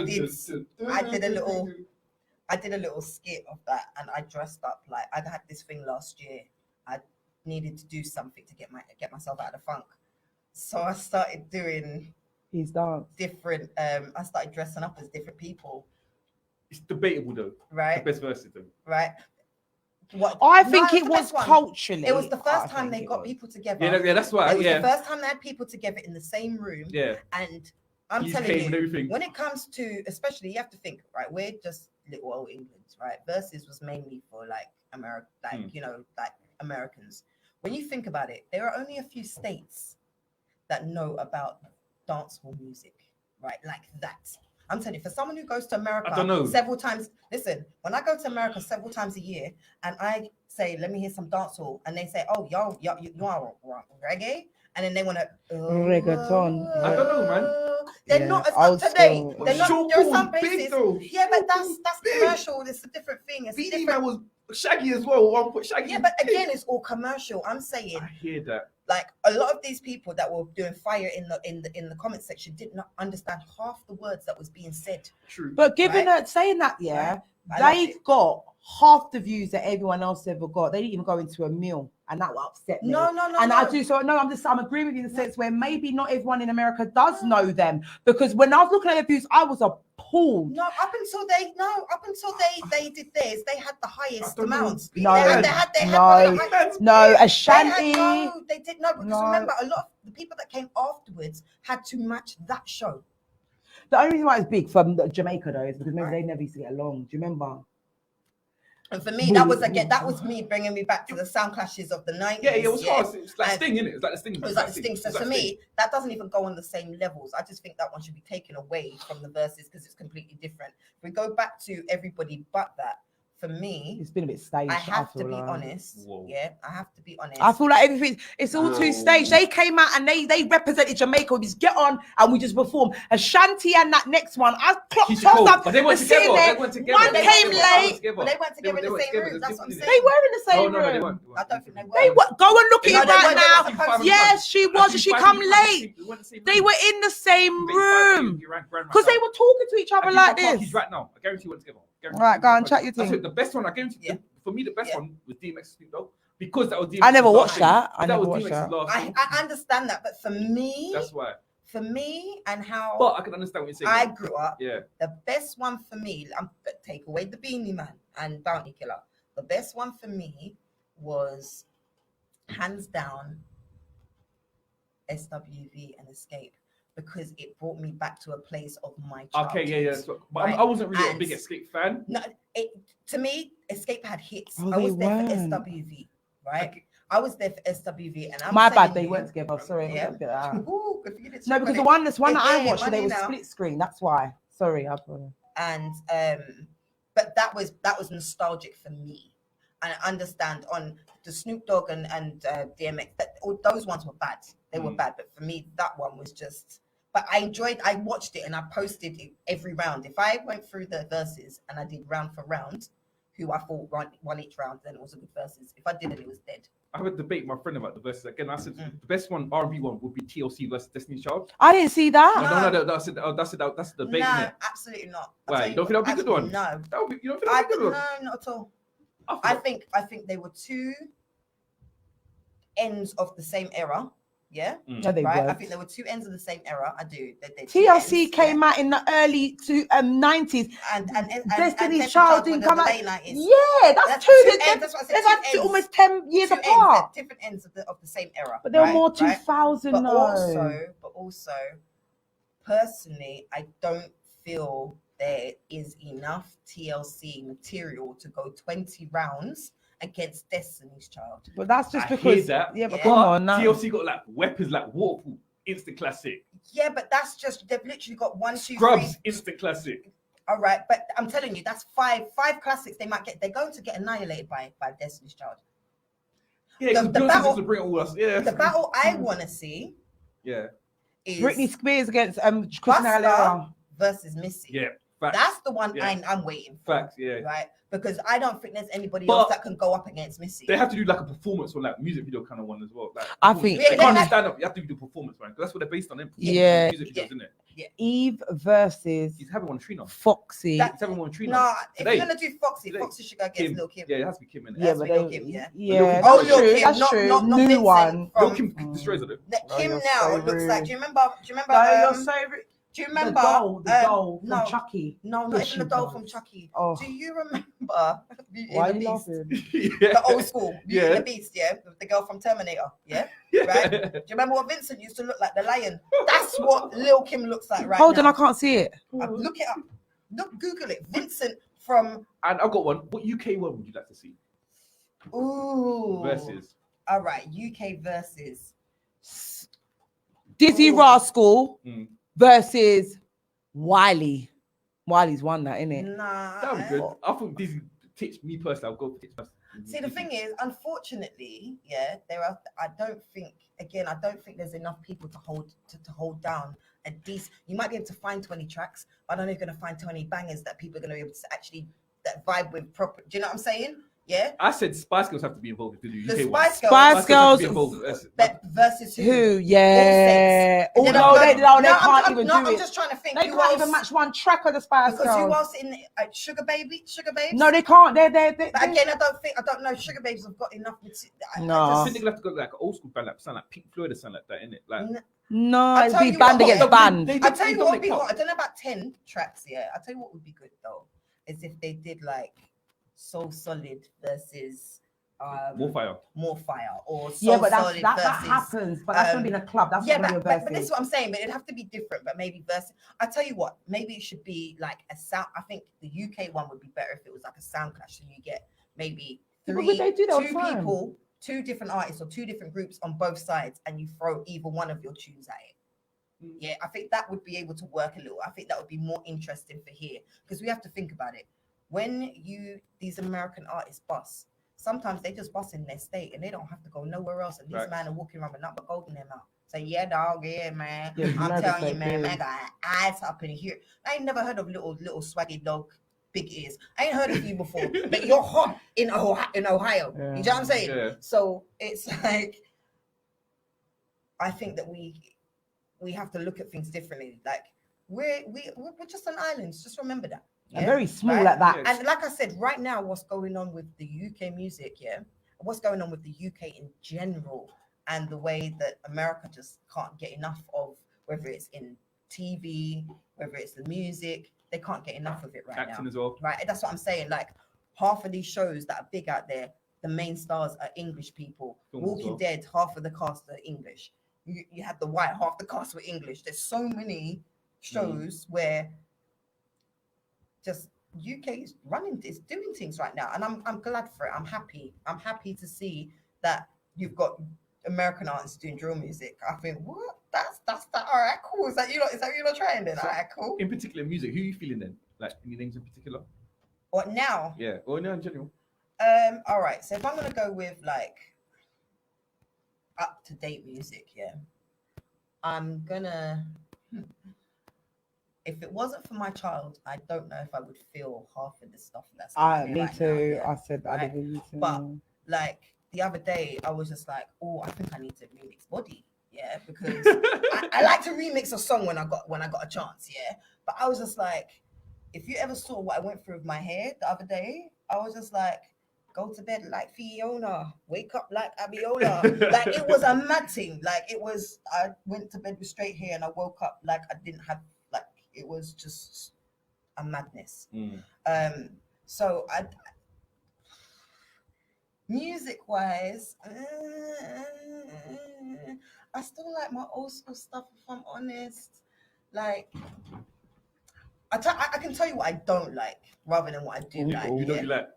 did a little skit of that, and I dressed up like I had this thing last year. I needed to do something to get myself out of the funk, so I started doing he's done. different. I started dressing up as different people, It's debatable, though. The right? best verses, though. Right. What I no, think it's it the was best one. culturally. It was the I first time think they it got was. people together. Yeah, that's why. It was Yeah. the first time they had people together in the same room, Yeah. and I'm He's telling came you, and everything. when it comes to, especially, you have to think, right? We're just little old England, right? Versus was mainly for like America, like like Americans. When you think about it, there are only a few states that know about dancehall music, right? Like that. I'm telling you, for someone who goes to America I don't know. several times, listen, when I go to America several times a year and I say, let me hear some dancehall, and they say, oh, you are reggae, and then they want to Reggaeton. I don't know, man. They're Yeah, not as old up to date. school. They're not. Sean There are Paul some was big, places. though. Yeah, but that's Big. commercial. It's a different thing. It's Beanie different. Man was Shaggy as well. One put Shaggy. Yeah, but again, it's all commercial. I'm saying, I hear that. like a lot of these people that were doing fire in the comment section did not understand half the words that was being said. True. But given Right? that, saying that, yeah, I loved they've it. got half the views that everyone else ever got. They didn't even go into a meal, and that will upset me. No. And I do so. No, I'm agreeing with you in the sense where maybe not everyone in America does know them, because when I was looking at their views, I was appalled. No, up until they did theirs, they had the highest I don't know. amounts. No, they had no, one of the highest- No, They Ashanti. they did no, because No. remember, a lot of the people that came afterwards had to match that show. The only reason why it's big from Jamaica though is because maybe Right. they never used to get along. Do you remember? And for me, that was me bringing me back to the sound clashes of the 90s. Yeah, it was hard. It's like Sting, innit? It's like the Sting. It was like the Sting. So for me, that doesn't even go on the same levels. I just think that one should be taken away from the verses because it's completely different. If we go back to Everybody But That, for me, It's been a bit staged. I have to feel be like. honest. Whoa. Yeah, I have to be honest. I feel like everything, it's all too staged. They came out and they represented Jamaica with this get on and we just performed. Ashanti and that next one, I clocked Keisha off Cole. that. But they weren't together. They weren't together. One They came weren't late. together. But they weren't together in the weren't same together. room. That's what I'm saying. They were in the same No, they room. weren't. I don't think they were. They were. Go and look at No, it they right weren't. now. They were Yes, she was. She come late. They were in the same room because they were talking to each other like this. Right now, I guarantee you went together. All right, go and chat your That's thing. it. The best one, I guarantee. Yeah. For me, the best one was DMX Snoop Dogg because that was DMX. I never watched that. I never watched DMX's that. last song. I understand that, but for me, That's why. for me and how But I can understand what you're I saying. grew up, Yeah. the best one for me, take away the Beanie Man and Bounty Killer. The best one for me was hands down SWV and Escape because it brought me back to a place of my childhood. Okay, yeah. So, but Right. I wasn't really a And- big Escape fan. No, to me, Escape had hits. Oh, I was they there for weren't. SWV, right? I was there for SWV, and I'm My bad, telling they you- weren't together. Sorry. Yeah. Get that out. Ooh, good for you to No, check because on the it. one that I Yeah, watched, they money were now. split screen. That's why. Sorry, I thought. And but that was nostalgic for me, and I understand on the Snoop Dogg and DMX that those ones were bad. They were bad, but for me that one was just. But I watched it and I posted it every round. If I went through the verses and I did round for round, who I thought won each round, then it was a good verses. If I didn't, it was dead. I had a debate with my friend about the verses again. I said the best one, R&B one, would be TLC versus Destiny's Child. I didn't see that. No. That's the debate. No, Innit? absolutely not. Why? You don't think that would be a good one? No, That would be. You don't think that would be a good one? no, not at all. I I think they were two ends of the same era. Yeah, No, they right. I weren't. think there were two ends of the same era. I do. They're two TLC ends, came out in the early 90s. and Destiny's Child didn't come out. late 90s. Yeah, that's That's two. two They've ends, that's what I said, they've two had ends. almost 10 years Two ends, apart. they're different ends of the same era. But they were right, more right? 2000 But though. also, personally, I don't feel there is enough TLC material to go 20 rounds against Destiny's Child. But that's just I because. hear that. Yeah, but Yeah. come on now. TLC got like weapons like Waterproof, instant classic. Yeah, but that's just they've literally got 1, 2, 3. Scrubs, instant classic. All right, but I'm telling you, that's five classics. They're going to get annihilated by Destiny's Child. Yeah, The because Beyonce battle- used to bring all us. Yeah. The battle I want to see Yeah. is Britney Spears against Christina Aguilera. Busta versus Missy. Yeah. Facts. That's the one Yeah. I'm waiting for. Facts. Yeah. Right? Because I don't think there's anybody But- else that can go up against Missy. They have to do like a performance or like music video kind of one as well. Like, I think- they Yeah, can't they just have- stand up. You have to do the performance, right? Because that's what they're based on. Them Yeah. music videos, isn't it? Eve versus He's having one with Trina. Foxy. That- He's having one with Trina. No, if Today. you're gonna do Foxy, Today. Foxy should go against Kim. Lil Kim. Yeah, it has to be Kim in it. Yeah, That's but Lil they, Kim, yeah. yeah, Oh, that's Lil true. Kim, That's not- true. not New Vincent one. from- Lil Kim destroys it. That Oh, Kim you're now so looks rude. like. Do you remember? No, you're so rude. Do you The remember doll from no, Chucky. No, not Yes, even the she doll does. from Chucky. Oh. Do you remember Beauty Why are and the you Beast? laughing? Yeah. The old school Beauty Yeah. and the Beast, yeah, with the girl from Terminator, yeah. Yeah. Right? Do you remember what Vincent used to look like? The lion. That's what Lil Kim looks like right Hold now. on, I can't see it. Look it up. Look, Google it. Vincent from. And I've got one. What UK one would you like to see? Ooh. Versus. All right, UK versus. Dizzy Ooh. Rascal Mm. versus Wiley. Wiley's won that, innit? Nah. That would be good. I think Disney Tits, me personally, I'll go for Tits first. See, the thing is, unfortunately, yeah, I don't think there's enough people to hold down a decent. You might be able to find 20 tracks, but I don't know if you're gonna find 20 bangers that people are gonna be able to actually that vibe with proper. Do you know what I'm saying? Yeah. I said Spice Girls have to be involved to do The UK one. Spice Girls. Spice have to Girls be involved. Versus who? Who? Yeah. All Oh, six. no, they can't I'm, even no, do I'm it. just trying to think. They who can't else, even match one track of the Spice because who Girls. else in Sugar Babes? No, they can't. They're But again, I don't know. Sugar Babes have got enough. No. I think they'll have to go like an old school band, like sound like Pink Floyd or something like that, innit? Like, No, I'll it'd tell be you band what, against they- band. they- I tell you what would Dominic be Pop. hot. I don't know about 10 tracks. Yeah, I tell you what would be good though, is if they did like Soul Solid versus More fire. More Fire or Yeah, So but Solid that versus. happens. But that's gonna be in a club. That's Yeah, not gonna be a but this is versus. what I'm saying. But it'd have to be different. But maybe versus. I tell you what, maybe it should be like a sound. I think the UK one would be better if it was like a sound clash. So you get maybe Yeah, but they do that all the two time. people, two different artists or two different groups on both sides, and you throw either one of your tunes at it. Yeah, I think that would be able to work a little. I think that would be more interesting for here because we have to think about it. When these American artists bust, sometimes they just bust in their state and they don't have to go nowhere else. And these Right. men are walking around with nothing but gold in their mouth. Say, yeah, dog, yeah, man. Yeah, I'm America's telling you, so man, big. man got eyes up in here. I ain't never heard of little swaggy dog, big ears. I ain't heard of you before, but you're hot in Ohio. Yeah. You know what I'm saying? Yeah. So it's like, I think that we have to look at things differently. Like we're just an island. Just remember that. And very small Right? at that. Yeah. And like I said, right now, what's going on with the UK music, what's going on with the UK in general, and the way that America just can't get enough of, whether it's in TV, whether it's the music, they can't get enough of it right Acting now. as well. Right? That's what I'm saying. Like half of these shows that are big out there, the main stars are English people. Film as Walking well. Dead, half of the cast are English. You have The White, half the cast were English. There's so many shows where just UK is doing things right now, and I'm glad for it. I'm happy. I'm happy to see that you've got American artists doing drill music. I think what that's that. All right, cool. Is that you lot trying then? So- All right, cool. In particular, music. Who are you feeling then? Like any names in particular? What now? Yeah. Or no, in general. All right. So if I'm gonna go with like up to date music, I'm gonna. If it wasn't for my child, I don't know if I would feel half of the stuff that's happening Me right too. now, I said that. Right. Me too. But like the other day, I was just like, oh, I think I need to remix Body, because I like to remix a song when I got a chance, But I was just like, if you ever saw what I went through with my hair the other day, I was just like, go to bed like Fiona, wake up like Abiola. Like it was a mad thing. Like it was, I went to bed with straight hair and I woke up like I didn't have, like it was just a madness. So music wise, I still like my old school stuff if I'm honest. Like I can tell you what I don't like rather than what I do like. You know you like.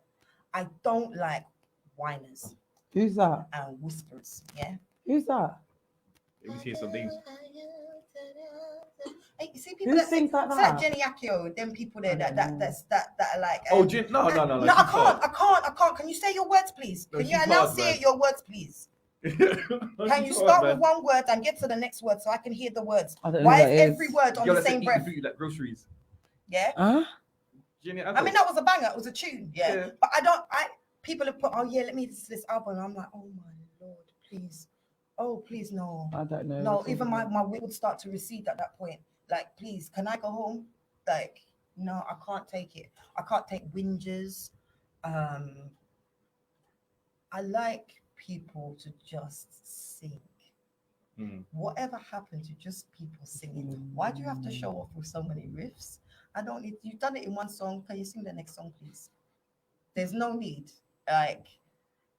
I don't like whiners Who's that? and whispers. Who's that? Let me see some names. Hey, you see people Who that sings like it's that? like Jenny Akio, them people there that are like. Oh, no. No, I can't. Can you say your words, please? No, Can you she's enunciate hard, man. your words, please? Can you start with one word and get to the next word so I can hear the words? I don't know Why who is that every is. word on the same breath? Like groceries. Yeah. Huh? Jenny, I mean, that was a banger. It was a tune. Yeah. But people have put, oh yeah, let me listen to this album. And I'm like, oh my Lord, please. Oh, please, no. I don't know. No, even my wit would start to recede at that point. Like, please, can I go home? Like, no, I can't take it. I can't take whinges. I like people to just sing. Whatever happened to just people singing? Why do you have to show off with so many riffs? I don't need. You've done it in one song. Can you sing the next song, please? There's no need. Like,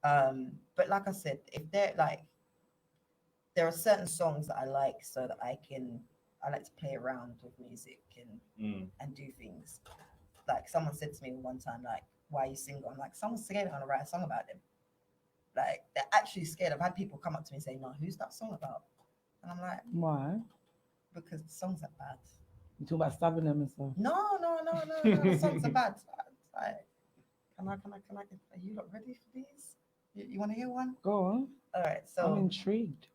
but like I said, if they're like, there are certain songs that I like so that I like to play around with music and do things. Like someone said to me one time, like, why are you single? I'm like, someone's scared I'm gonna write a song about them. Like they're actually scared. I've had people come up to me and say, no, who's that song about? And I'm like, Why? because the songs are bad. You talk about stabbing them and stuff. No, the songs are bad. Like, can I, are you not ready for these? You want to hear one? Go on. All right, I'm so intrigued.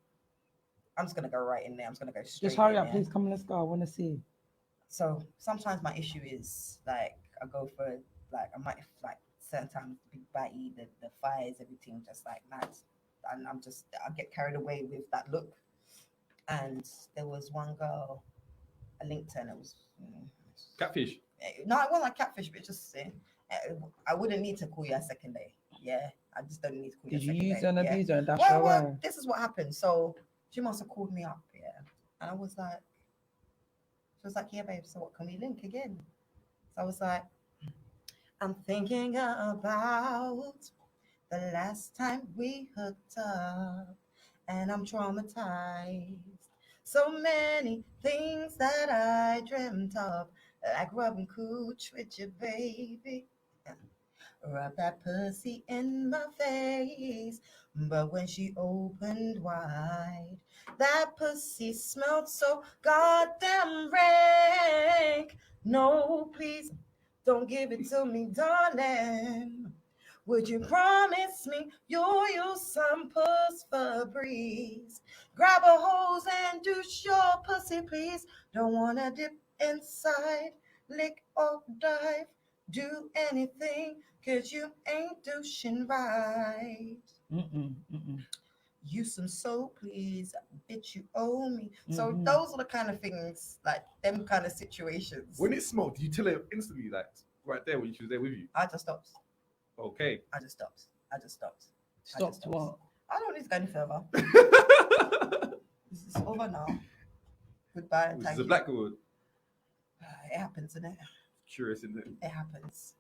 I'm just gonna go right in there. I'm just gonna go straight. Just hurry in up, there. please. Come on, let's go. I want to see. So sometimes my issue is like I go for like I might like certain times big batty, the fires, everything just like mad, and I get carried away with that look. And there was one girl, I linked her, and it was Catfish. no, it wasn't like catfish, but just I wouldn't need to call you a second day. Yeah, I just don't need to call you. Did a you second use day. and Yeah. abuse her and dash her away? Well, this is what happened. So she must have called me up, and I was like, she was like, yeah, babe. So what? Can we link again? So I was like, I'm thinking about the last time we hooked up, and I'm traumatized. So many things that I dreamt of, like rubbing cooch with your baby. Rub that pussy in my face. But when she opened wide, that pussy smelled so goddamn rank. No, please don't give it to me, darling. Would you promise me you'll use some puss for breeze? Grab a hose and douche your pussy, please. Don't wanna dip inside, lick or dive, do anything, 'cause you ain't douching right. Use some soap, please. Bitch, you owe me. So those are the kind of things, like them kind of situations. When it smelled, did you tell her instantly, like right there when she was there with you? I just stopped. Okay. I just stopped. Stopped what? I don't need to go any further. This is over now. Goodbye. This Thank is a you. black wood. It happens, isn't it? Curious, isn't it? It happens.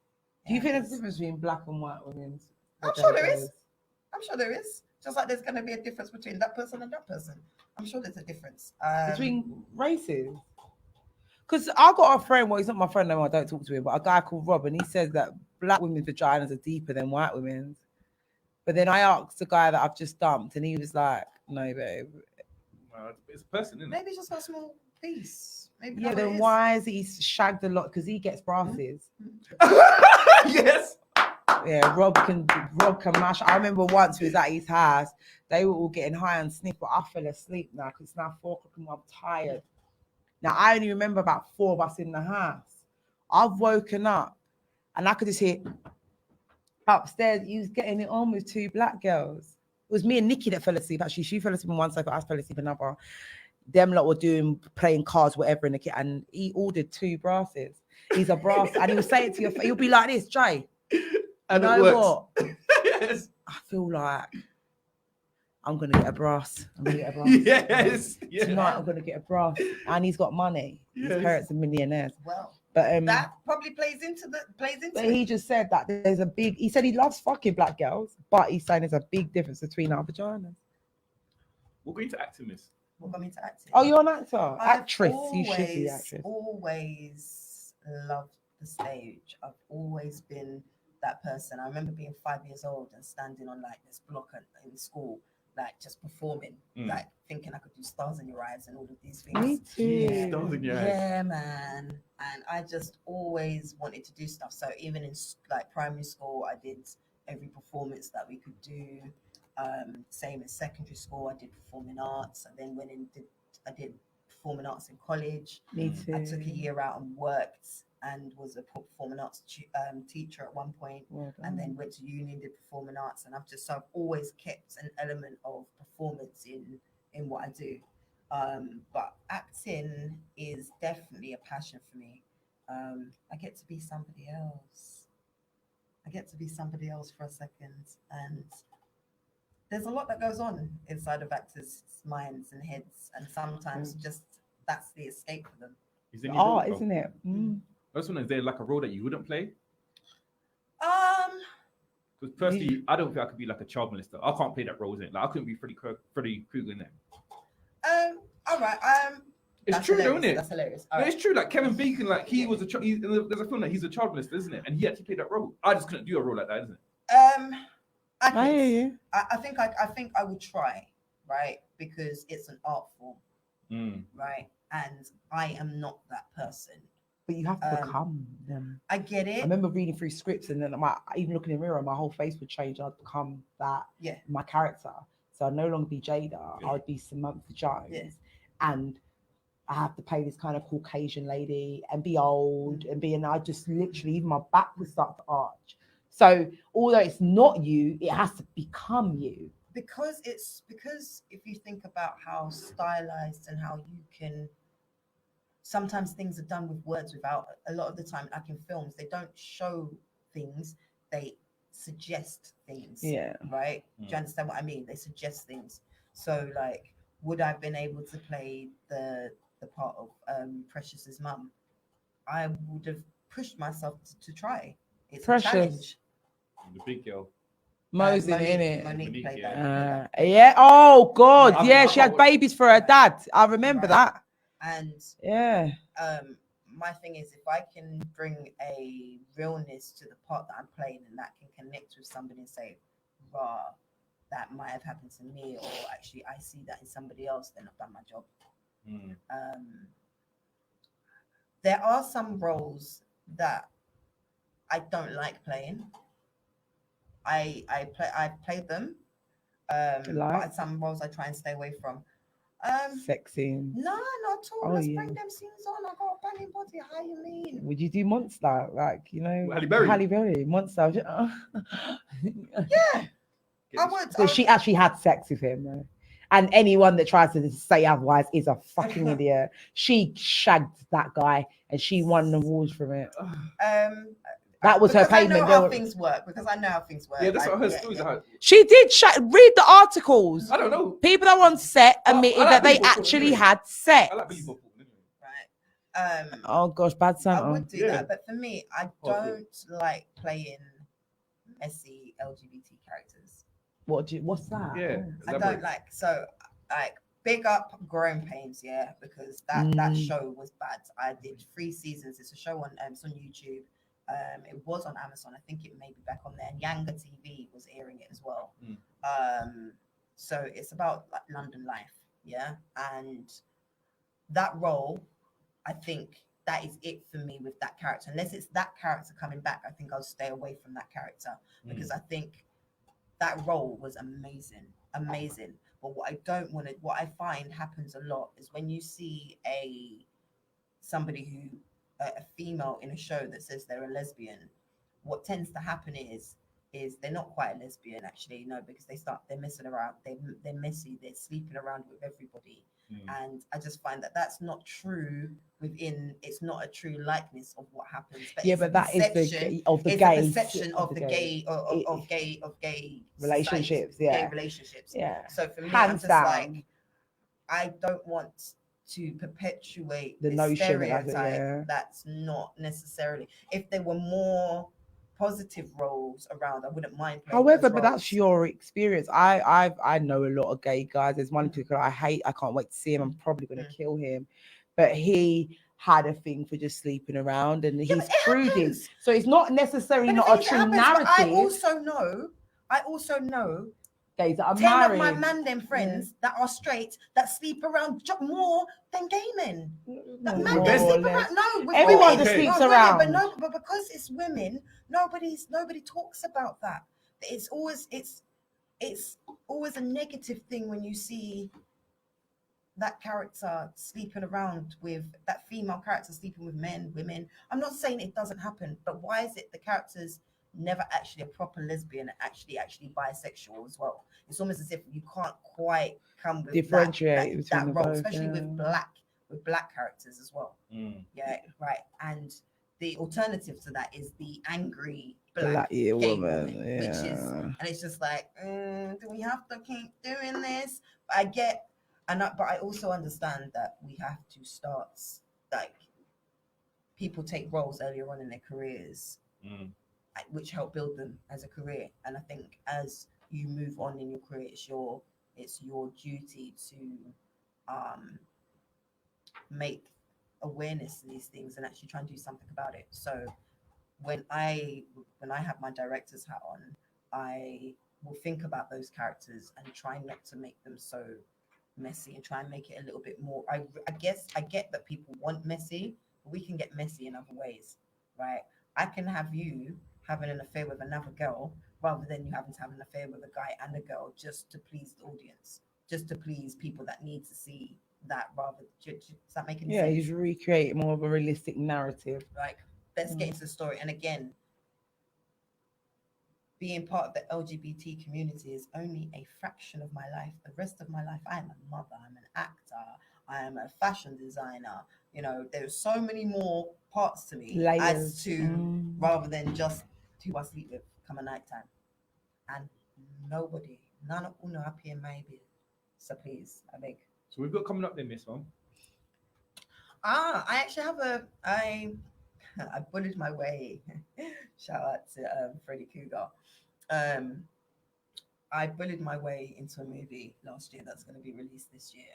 Do you think there's a difference between black and white women? I'm sure there is. I'm sure there is. Just like there's going to be a difference between that person and that person. I'm sure there's a difference. Between races? Because I got a friend, well, he's not my friend no more, I don't talk to him, but a guy called Rob, and he says that black women's vaginas are deeper than white women's. But then I asked the guy that I've just dumped, and he was like, no, babe. It's a person, isn't it? Maybe just got a small piece. Maybe Yeah, then why is he shagged a lot? Because he gets brasses. Yes. Yeah, Rob can mash. I remember once we was at his house, they were all getting high on sniff, but I fell asleep now because it's now 4 o'clock and I'm tired. Now I only remember about 4 of us in the house. I've woken up and I could just hear upstairs, he was getting it on with 2 black girls. It was me and Nikki that fell asleep. Actually, she fell asleep on one sofa, I fell asleep on another. Them lot were playing cards, whatever, in the kit, and he ordered 2 brasses. He's a brass, and he'll say it to your face. He'll be like this, Jay. And you it know works. what? Yes. I feel like I'm gonna get a brass. Yes. Yeah. Tonight I'm gonna get a brass, and he's got money. Yes. His parents are millionaires. Well, But that probably plays into But it. he just said that there's a big. He said he loves fucking black girls, but he's saying there's a big difference between our vaginas. We'll go into acting, miss. We'll come into acting. Oh, you're an actor, I've actress. You should be actress. Always loved the stage. I've always been that person. I remember being 5 years old and standing on like this block in school, like just performing, like thinking I could do Stars in Your Eyes and all of these things. Me too. Stars in Your Eyes. Yeah, man. And I just always wanted to do stuff. So even in like primary school, I did every performance that we could do. Same as secondary school, I did performing arts. And then I did performing arts in college. Me too. I took a year out and worked and was a performing arts teacher at one point, and then went to uni and did performing arts. And I've always kept an element of performance in what I do. But acting is definitely a passion for me. I get to be somebody else. For a second, and there's a lot that goes on inside of actors' minds and heads, and sometimes just that's the escape for them. Isn't it? I just wonder, is there like a role that you wouldn't play? Because personally, I don't think I could be like a child molester. I can't play that role, isn't it? Like I couldn't be Freddy Krueger in there. All right. It's true, though, isn't it? That's hilarious. No, it's true. Like Kevin Bacon, like he was there's a film that he's a child molester, isn't it? And he actually played that role. I just couldn't do a role like that, isn't it? I hear you. I think I would try, right? Because it's an art form, right? And I am not that person. But you have to become them. I get it. I remember reading through scripts, and then even looking in the mirror, my whole face would change. I'd become that. Yeah. My character. So I'd no longer be Jada. Yeah. I would be Samantha Jones. Yeah. And I have to play this kind of Caucasian lady and be old and I just literally, even my back would start to arch. So although it's not you, it has to become you. Because if you think about how stylized and how you can, sometimes things are done with words without, a lot of the time, like in films, they don't show things, they suggest things. Yeah. Right? Do you understand what I mean? They suggest things. So like, would I have been able to play the part of Precious's mum? I would have pushed myself to try. It's Precious. a challenge. The big girl. Mo's in it. Monique Monique, played yeah. that. Yeah. Oh God. I Yeah. can't She had watch- babies for her dad. I remember Right. that. And Yeah. my thing is, if I can bring a realness to the part that I'm playing and that can connect with somebody and say, rah, that might have happened to me, or actually I see that in somebody else, then I've done my job. Mm. There are some roles that I don't like playing. I've played them. Like? But some roles I try and stay away from. Sexy. No, not at all. Oh, Let's yeah. bring them scenes on. I got a banging body. How you mean? Would you do Monster? Like, you know, Halle Berry? Halle Berry, Monster. Yeah, I would. So she actually had sex with him, though. And anyone that tries to say otherwise is a fucking idiot. She shagged that guy and she won an award from it. That was her because payment. I know how things work. Because I know how things work. Yeah, that's what her Yeah, stories yeah. are. She did read the articles. I don't know. People that were on set I admitted like that they Billy Bob Thornton actually anyway. had sex. I like Billy Bob Thornton anyway. Right. Oh gosh, bad I Santa. would do Yeah. that, but for me, I Oh, yeah. don't like playing messy LGBT characters. What's that? Yeah. Oh. I don't elaborate. like like big up Growing Pains, yeah, because that show was bad. I did 3 seasons. It's a show on it's on YouTube. It was on Amazon. I think it may be back on there. And Yanga TV was airing it as well. So it's about like London life, yeah. And that role, I think that is it for me with that character. Unless it's that character coming back, I think I'll stay away from that character because I think that role was amazing. But what I find happens a lot is when you see a female in a show that says they're a lesbian, what tends to happen is they're not quite a lesbian actually, no, because they're messing around, they're messy, they're sleeping around with everybody. And I just find that that's not true it's not a true likeness of what happens. But Yeah, it's but a that is perception- the it's gay a perception of the gay relationships. society, Yeah, gay relationships. yeah. So for me, I'm Hands just down. like, I don't want to perpetuate The this notion that stereotype that's not necessarily. If there were more positive roles around, I wouldn't mind playing However, those but roles. that's your experience. I know a lot of gay guys. There's one particular I hate. I can't wait to see him. I'm probably going to kill him. But he had a thing for just sleeping around, and he's proved it. So it's not necessarily But not the a thing true happens, but narrative. I also know Gays that are 10 married. of my man them friends that are straight that sleep around more than gay men. That No, man more them or sleep less. around. No, with Everyone women. just sleeps No, women, around. but because it's women, nobody talks about that. It's always a negative thing when you see that character sleeping around with that female character sleeping with men, women. I'm not saying it doesn't happen, but why is it the character's never actually a proper lesbian, actually bisexual as well? It's almost as if you can't quite come with Differentiate that between role, both, especially yeah. with black characters as well. Yeah, right. And the alternative to that is the angry black gay woman, which is, and it's just like, do we have to keep doing this? But I also understand that we have to start, like, people take roles earlier on in their careers, which help build them as a career. And I think as you move on in your career, it's your duty to make awareness of these things and actually try and do something about it. So when I have my director's hat on, I will think about those characters and try not to make them so messy and try and make it a little bit more. I guess I get that people want messy, but we can get messy in other ways, right? I can have you having an affair with another girl rather than you having to have an affair with a guy and a girl just to please the audience, just to please people that need to see that. Rather, does that make any sense? Yeah, he's recreating more of a realistic narrative. Like, let's get into the story. And again, being part of the LGBT community is only a fraction of my life. The rest of my life, I am a mother, I'm an actor, I am a fashion designer. You know, there's so many more parts to me as to rather than just who I sleep with come a nighttime. And none of uno happy in my bed. So please, I beg. So we've got coming up then, Miss Mom. I actually have I bullied my way. Shout out to Freddie Cougar. I bullied my way into a movie last year that's going to be released this year.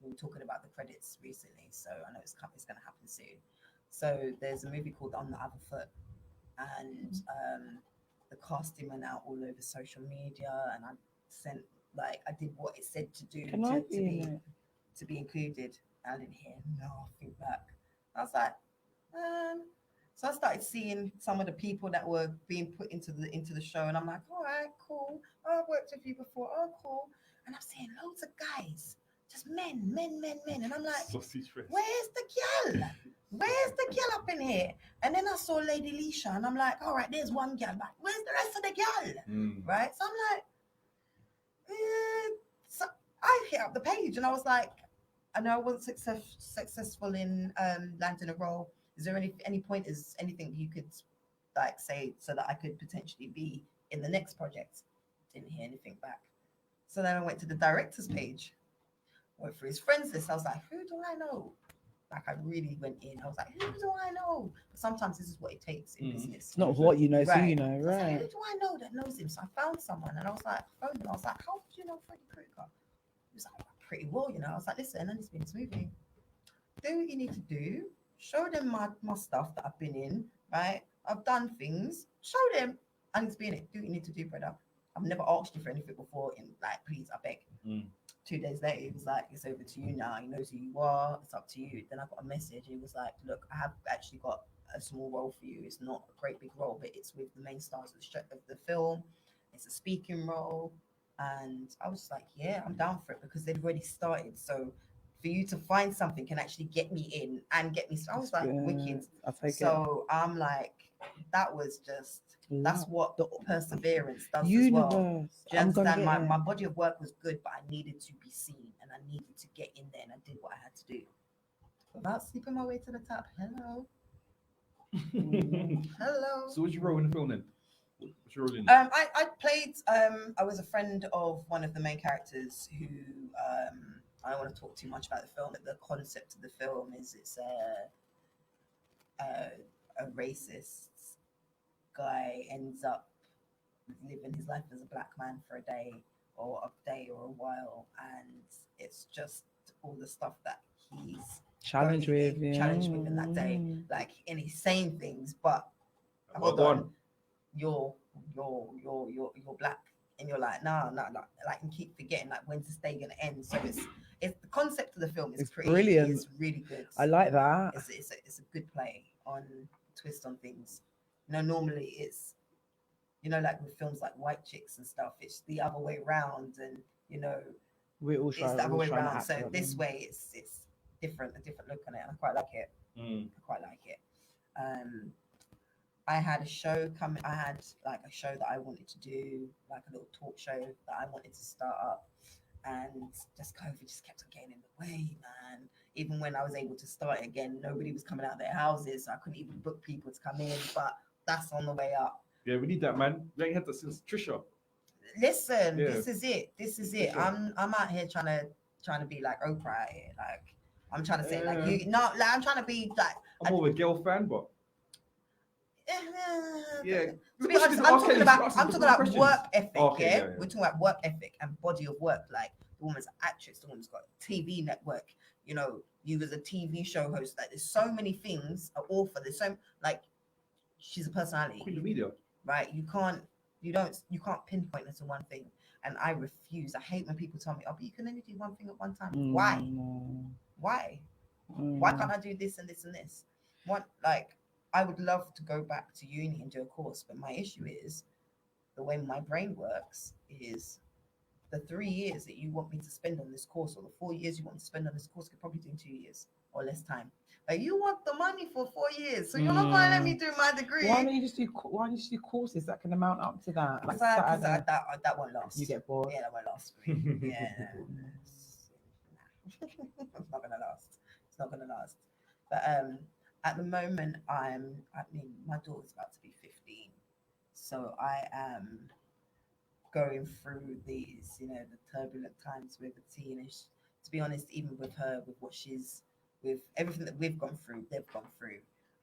We were talking about the credits recently, so I know it's going to happen soon. So there's a movie called On the Other Foot, and the casting went out all over social media, and I did what it said to do Can I to be in be it? to be included. I didn't hear nothing back. I was like, so I started seeing some of the people that were being put into the show, and I'm like, all right, cool. Oh, I've worked with you before. Oh, cool. And I'm seeing loads of guys, just men, and I'm like, Sausage fest. where's the girl? Where's the girl up in here? And then I saw Lady Leisha, and I'm like, all right, there's one girl, but where's the rest of the girl? Right? So I'm like, so I hit up the page, and I was like, I know I wasn't successful in landing a role. Is there any pointers, anything you could like say so that I could potentially be in the next project? Didn't hear anything back. So then I went to the director's page, went through his friends list. I was like, who do I know? Like I really went in. I was like, who do I know? But sometimes this is what it takes in business. It's not what you know, it's who Right. you know, So I was like, right? who do I know that knows him? So I found someone, and I was like, phoned him. I was like, how do you know Freddie Krueger? He was like, pretty well, you know. I was like, listen, I need to be in this movie. Do what you need to do. Show them my stuff that I've been in, right? I've done things. Show them I need to be in it. Do what you need to do, brother. I've never asked you for anything before. In like, please, I beg. 2 days later, he was like, it's over to you now. He knows who you are. It's up to you. Then I got a message. He was like, look, I have actually got a small role for you. It's not a great big role, but it's with the main stars of the film. It's a speaking role. And I was like, yeah, I'm down for it because they'd already started. So for you to find something can actually get me in and get me. So I was like, wicked. I take So I'm like, that was just, that's what the perseverance does as universe. well. Do you I'm gonna understand? get My body of work was good, but I needed to be seen and I needed to get in there, and I did what I had to do. Without sleeping my way to the top. Hello. Hello. So what's your role in the film then? What's your role in it? I played I was a friend of one of the main characters who I don't want to talk too much about the film, but the concept of the film is it's a racist guy ends up living his life as a black man for a day or a while, and it's just all the stuff that he's challenged with in that day, like, and he's saying things, but Well, go on. you're black, and you're like, no, like, and keep forgetting, like, when's this day gonna end? So it's the concept of the film is It's pretty brilliant. It's really good. I like that. It's a good play on twist on things. You know, normally it's, you know, like with films like White Chicks and stuff, it's the other way around, and you know, We're all it's trying. the other way to around. act So like this them. way, it's different, a different look on it. I quite like it. I quite like it. I had a show coming. I had like a show that I wanted to do, like a little talk show that I wanted to start up, and just COVID just kept on getting in the way, man. Even when I was able to start it again, nobody was coming out of their houses, so I couldn't even book people to come in. But that's on the way up. Yeah, we need that, man. We ain't had that since Trisha. Listen, Yeah. this is it. This is it. Sure. I'm out here trying to be like Oprah out here. Like, I'm trying to say, like, Yeah. you, no, like, I'm trying to be like, I'm more of a girl fan, but yeah. To be honest, I'm talking about work ethic. Okay, yeah. We're talking about work ethic and body of work. Like, the woman's an actress, the woman's got a TV network. You know, you as a TV show host. Like, there's so many things. An author. There's so, like, she's a personality. Queen of media. Right? You can't pinpoint it to one thing. And I refuse. I hate when people tell me, "Oh, but you can only do one thing at one time." Why? Why? Why can't I do this and this and this? What, like, I would love to go back to uni and do a course, but my issue is the way my brain works is the 3 years that you want me to spend on this course, or the 4 years you want to spend on this course, could probably do in 2 years or less time. But you want the money for 4 years, so you're not going to let me do my degree. Why don't you just do courses that can amount up to that? Like Because Saturday, that won't last. you get bored. Yeah, that won't last for me. Yeah. It's not gonna last. It's not gonna last. But at the moment, I mean, my daughter's about to be 15, so I am going through these, you know, the turbulent times with a teenage. To be honest, even with her, with what with everything that we've gone through, they've gone through,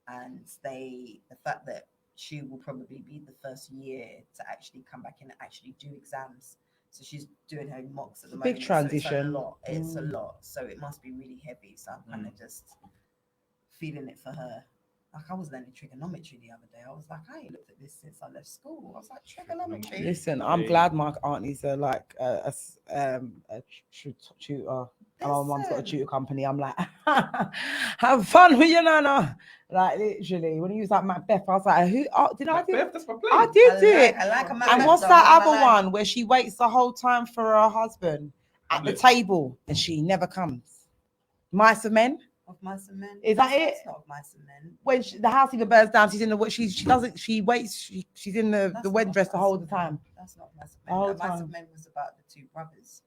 and the fact that she will probably be the first year to actually come back and actually do exams. So she's doing her mocks at the Big moment. transition. So it's a Mm. lot. So it must be really heavy. So I'm kind of just feeling it for her. Like I was learning trigonometry the other day. I was like, I ain't looked at this since I left school. I was like, trigonometry. Listen, I'm glad my aunties are like a tutor. And my mum's got a Listen. tutor company. I'm like, have fun with your nana. Like literally, when he was like Macbeth, I was like, who? Oh, did I do? Macbeth, that's my play. I did I do like- it. I like a And Macbeth, what's though, that I'm not other gonna lie. one where she waits the whole time for her husband at the Hamlet. table and she never comes? Mice and Men. Of Mice and Men. Is that it? It's not of Mice and Men. When the house even burns down, she's in the she doesn't she waits she's in the That's wedding not dress the Mice whole and Men. time. That's not Mice The and whole Men. Mice time. and Men was about the two brothers.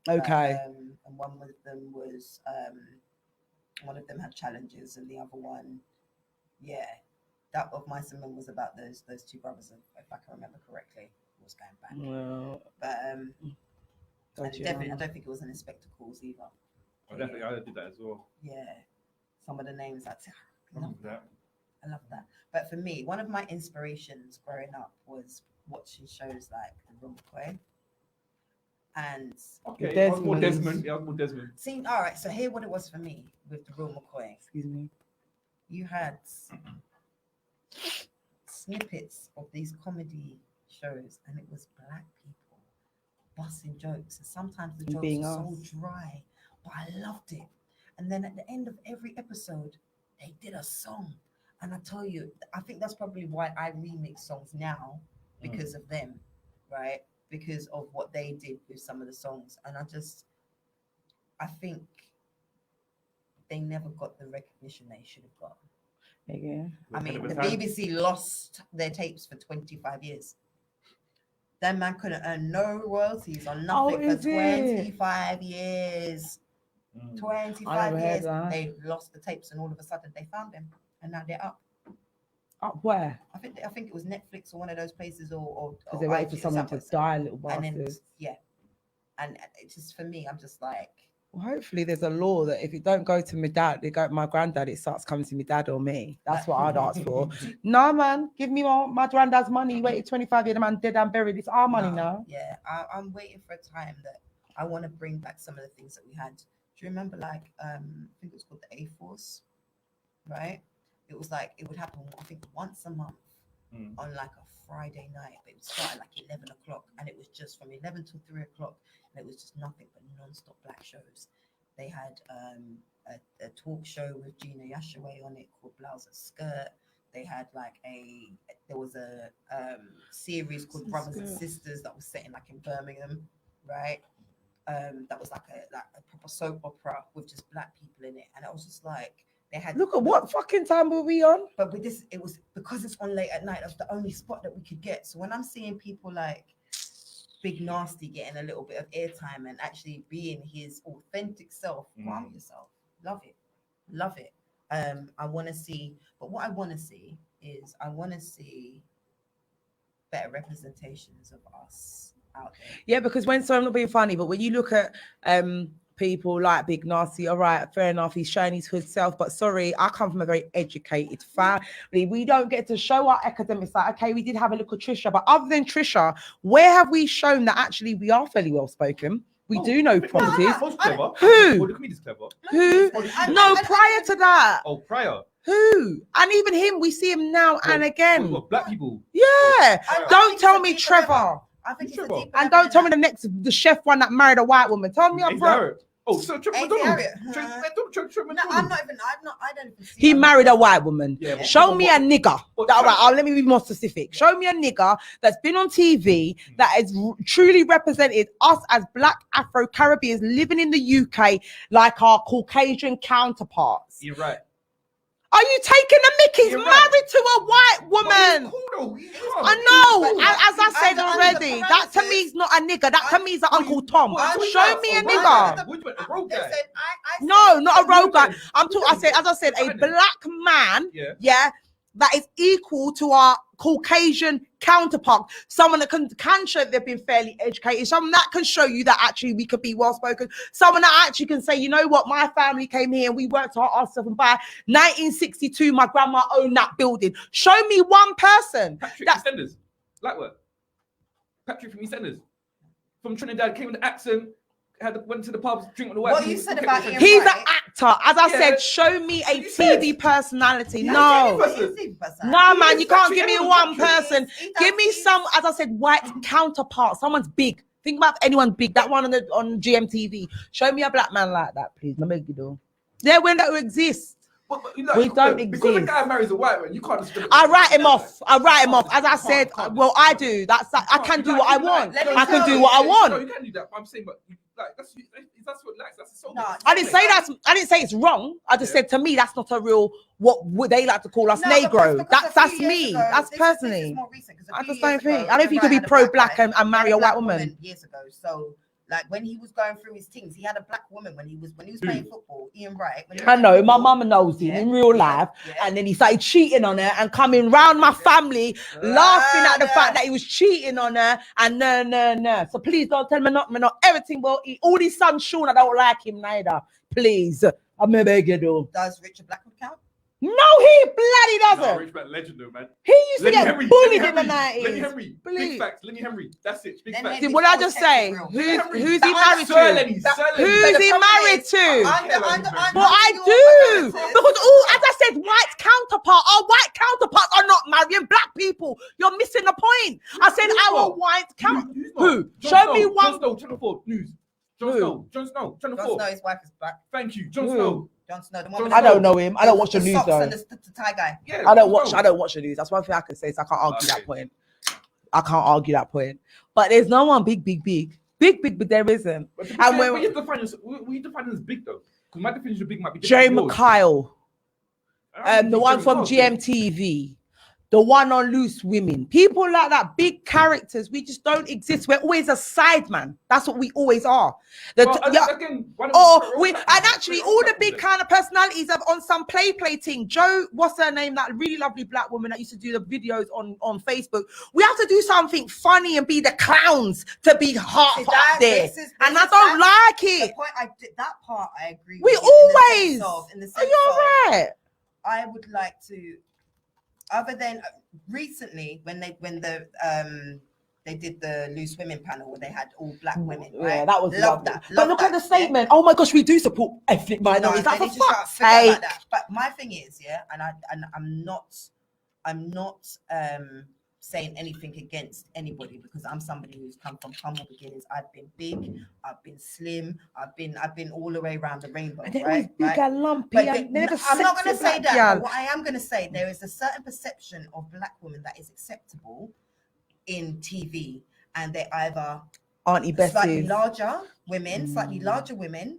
Okay. And one of them was one of them had challenges, and the other one, yeah, that of Mice and Men was about those two brothers, if I can remember correctly. It was going back, Well, but don't you definitely, I know? don't think it was in Spectacles either. I definitely I did that as well. Yeah, some of the names I I love love that. I love that. But for me, one of my inspirations growing up was watching shows like The Room Quay. And Okay, I was more Desmond's. Desmond. Yeah, I was more Desmond. seeing, all right, so here what it was for me with The Real McCoy. Excuse me. You had snippets of these comedy shows, and it was black people busting jokes. And sometimes the And jokes being were so us. dry, but I loved it. And then at the end of every episode, they did a song. And I tell you, I think that's probably why I remix songs now, because of them, right? Because of what they did with some of the songs. And I think they never got the recognition they should have got. Yeah. I mean, Ahead the of time. BBC lost their tapes for 25 years. That man couldn't earn no royalties on nothing for is it? 25 years. Mm. 25 never heard years. that. They lost the tapes, and all of a sudden they found them, and now they're up. Up where? I think it was Netflix or one of those places, or Because they're waiting for IG or someone to something. die, little And bastards. then yeah, and it's just for me, I'm just like, Well, hopefully there's a law that if it don't go to my dad, they go to my granddad, it starts coming to my dad or me. That's what I'd ask for. No, man, give me my granddad's money. He waited 25 years, the man dead and buried. It's our money no, now. Yeah, I'm waiting for a time that I want to bring back some of the things that we had. Do you remember, like, I think it was called the A-Force, right? It was like, it would happen, I think, once a month on like a Friday night, but it would start at like 11 o'clock, and it was just from 11 till 3 o'clock, and it was just nothing but non-stop black shows. They had a talk show with Gina Yashaway on it called Blouse and Skirt. They had like there was a series called Brothers and Sisters that was set in like in Birmingham, right? That was like a proper soap opera with just black people in it, and I was just like, they had, Look at what fucking time were we on? but with this, it was because it's on late at night. That's the only spot that we could get. So when I'm seeing people like Big Nasty getting a little bit of airtime and actually being his authentic self, calm yourself, love it. I want to see, but what I want to see is I want to see better representations of us out there. Yeah, because so I'm not being funny, but when you look at people like Big Nasty, all right, fair enough, he's showing his hood self, but sorry, I come from a very educated family. We don't get to show our academics like, okay, we did have a look at Trisha, but other than Trisha, where have we shown that actually we are fairly well spoken? We do know properties. Who's clever? Who? Oh, the comedian's clever. Who? No, prior to that. Oh, prior. Who? And even him, we see him now and again. What, black people? Yeah. I Don't think tell it's a me deeper Trevor. level. I think it's a Trevor. deeper And level don't tell me than the chef one that married a white woman. Tell me up Ain't front. Harriet. Oh, so Trevor Ain't McDonald. Harriet. Trevor that. No, McDonald. I don't even see He it. married a white woman. Yeah, but- Show me a nigger. But- All right, let me be more specific. Show me a nigger that's been on TV that has truly represented us as black Afro-Caribbeans living in the UK like our Caucasian counterparts. You're right. Are you taking the mick? He's You're right. married to a white But woman. he's cool though. He's I calm. know. But As I said under already, the that to me premises- is not a nigger. That to me is an Uncle Tom. What, what, Show me a what, nigger. What, what, a road They guy. said, I No, not a rogue guy. Who I'm talking. I said, as I said, a Who black man. Yeah. Yeah, that is equal to our Caucasian counterpart, someone that can show they've been fairly educated, someone that can show you that actually we could be well spoken, someone that actually can say, you know what, my family came here and we worked hard ourselves, and by 1962 my grandma owned that building. Show me one person. Patrick from EastEnders, black work. Patrick from EastEnders, from Trinidad, came with the accent, went to the pubs, drink with the white What people, you said kept about it Ian He's Right. an actor. As I Yeah. said, show me a You said. TV personality. Yeah, No. TV No, man, is you can't actually give me everyone's one Patrick. person. He Give me does. some, as I said, white counterpart. Someone's big. Think about anyone big. That one on GMTV. Show me a black man like that, please. No make you do. There will not exist. But We don't because the exist. guy marries a white man, you can't just. I write him off. I write him off. As I You said, can't. well, I do. That's that. I can do what I want. I can do what I No, want. you can't do that. But I'm saying, but like that's what likes. That's so. No, I didn't say that. I didn't say it's wrong. I just said to me that's not a real what would they like to call us No, Negro. because That's a few years me. ago, That's this personally. is more recent, 'cause a I few just don't years think. ago, I don't think you Ian can be Wright had a pro-black guy, and he had marry a white woman. Years ago, so like when he was going through his things, he had a black woman when he was playing football. Ian Wright. When he was I know playing my football. mama knows him Yeah, in real yeah, life, yeah. and then he started cheating on her and coming round my family, laughing at the fact that he was cheating on her. And no. So please don't tell me not everything will eat. All these sons Sean, I don't like him neither. Please, I'm a beg you do. Does Richard Blackwood count? No, he bloody No, doesn't. Rich man, legend though, man. He used to Lenny get Henry, bullied Lenny in the Henry, Lenny 90s. Henry, Please. big facts. Lenny Henry, that's it. Big Lenny facts. Henry. See, what I just say? Real. Who's he married Sir to? Lenny, Sir Lenny. Who's But the he problem married is, to? Well, I do. Because as I said, white counterpart. Our white counterparts are not marrying black people. You're missing the point. I said Who's our not? white counterpart. Who's Who? not? Jon Show me Snow, one. Jon Snow, Channel 4 News. Jon Who? Snow, Channel Jon 4. Snow, his wife is black. Thank you, Jon Who? Snow. Jon Snow, the Jon one with I Snow. don't know him. I don't watch the news socks though. and the tie guy. Yeah, I don't Jon watch. Snow. I don't watch the news. That's one thing I can say. So I can't argue Okay. that point. I can't argue that point. But there's no one big. But there isn't. But And we when have to define this. We define this big though, because my definition of big might be Jerry different to yours. McKyle, I don't the think one Jerry from McKyle. GMTV, the one on Loose Women, people like that, big characters, we just don't exist. We're always a sideman. That's what we always are. Well, again, why don't Or we- and actually all the big kind of personalities have on some play thing. Joe, what's her name? That really lovely black woman that used to do the videos on Facebook. We have to do something funny and be the clowns to be half See, up that- there. this is- And this I is- don't like The it. point I did, that part I agree We with. always. In the sense Are you all of, right? I would like to, other than recently when they did the Loose Women panel where they had all black women. Right? Yeah, that was love lovely. that. But love look at the that, yeah. statement. Oh my gosh, we do support ethnic No, minorities. they That's for need to start fuck's forget about sake. that. But my thing is, yeah, and I'm not saying anything against anybody because I'm somebody who's come from humble beginnings. I've been big, I've been slim, I've been all the way around the rainbow. And it was right? big Right? and lumpy. But And never I'm not going to sexy say black that. girl. But what I am going to say, there is a certain perception of black women that is acceptable in TV, and they either Auntie slightly Bessie. larger women,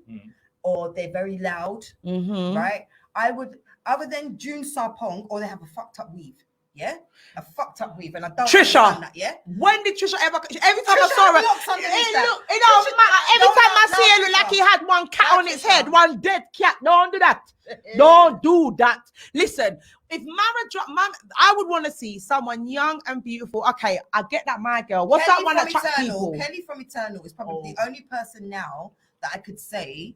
or they're very loud, Mm-hmm. right? I would, other than June Sarpong, or they have a fucked up weave. Yeah, a fucked up weave, and I don't Trisha. understand that. Yeah, When did Trisha ever? Every time I Trisha saw her, looks underneath that. it don't Trisha- matter. Every don't time I know see her, look like Trisha. he had one cat Know on his Trisha. head, one dead cat. Don't do that. Don't do that. Listen, if Mama, I would want to see someone young and beautiful. Okay, I get that, my girl. What's Kelly that one from that attracts Eternal, people? Kelly from Eternal is probably the only person now that I could say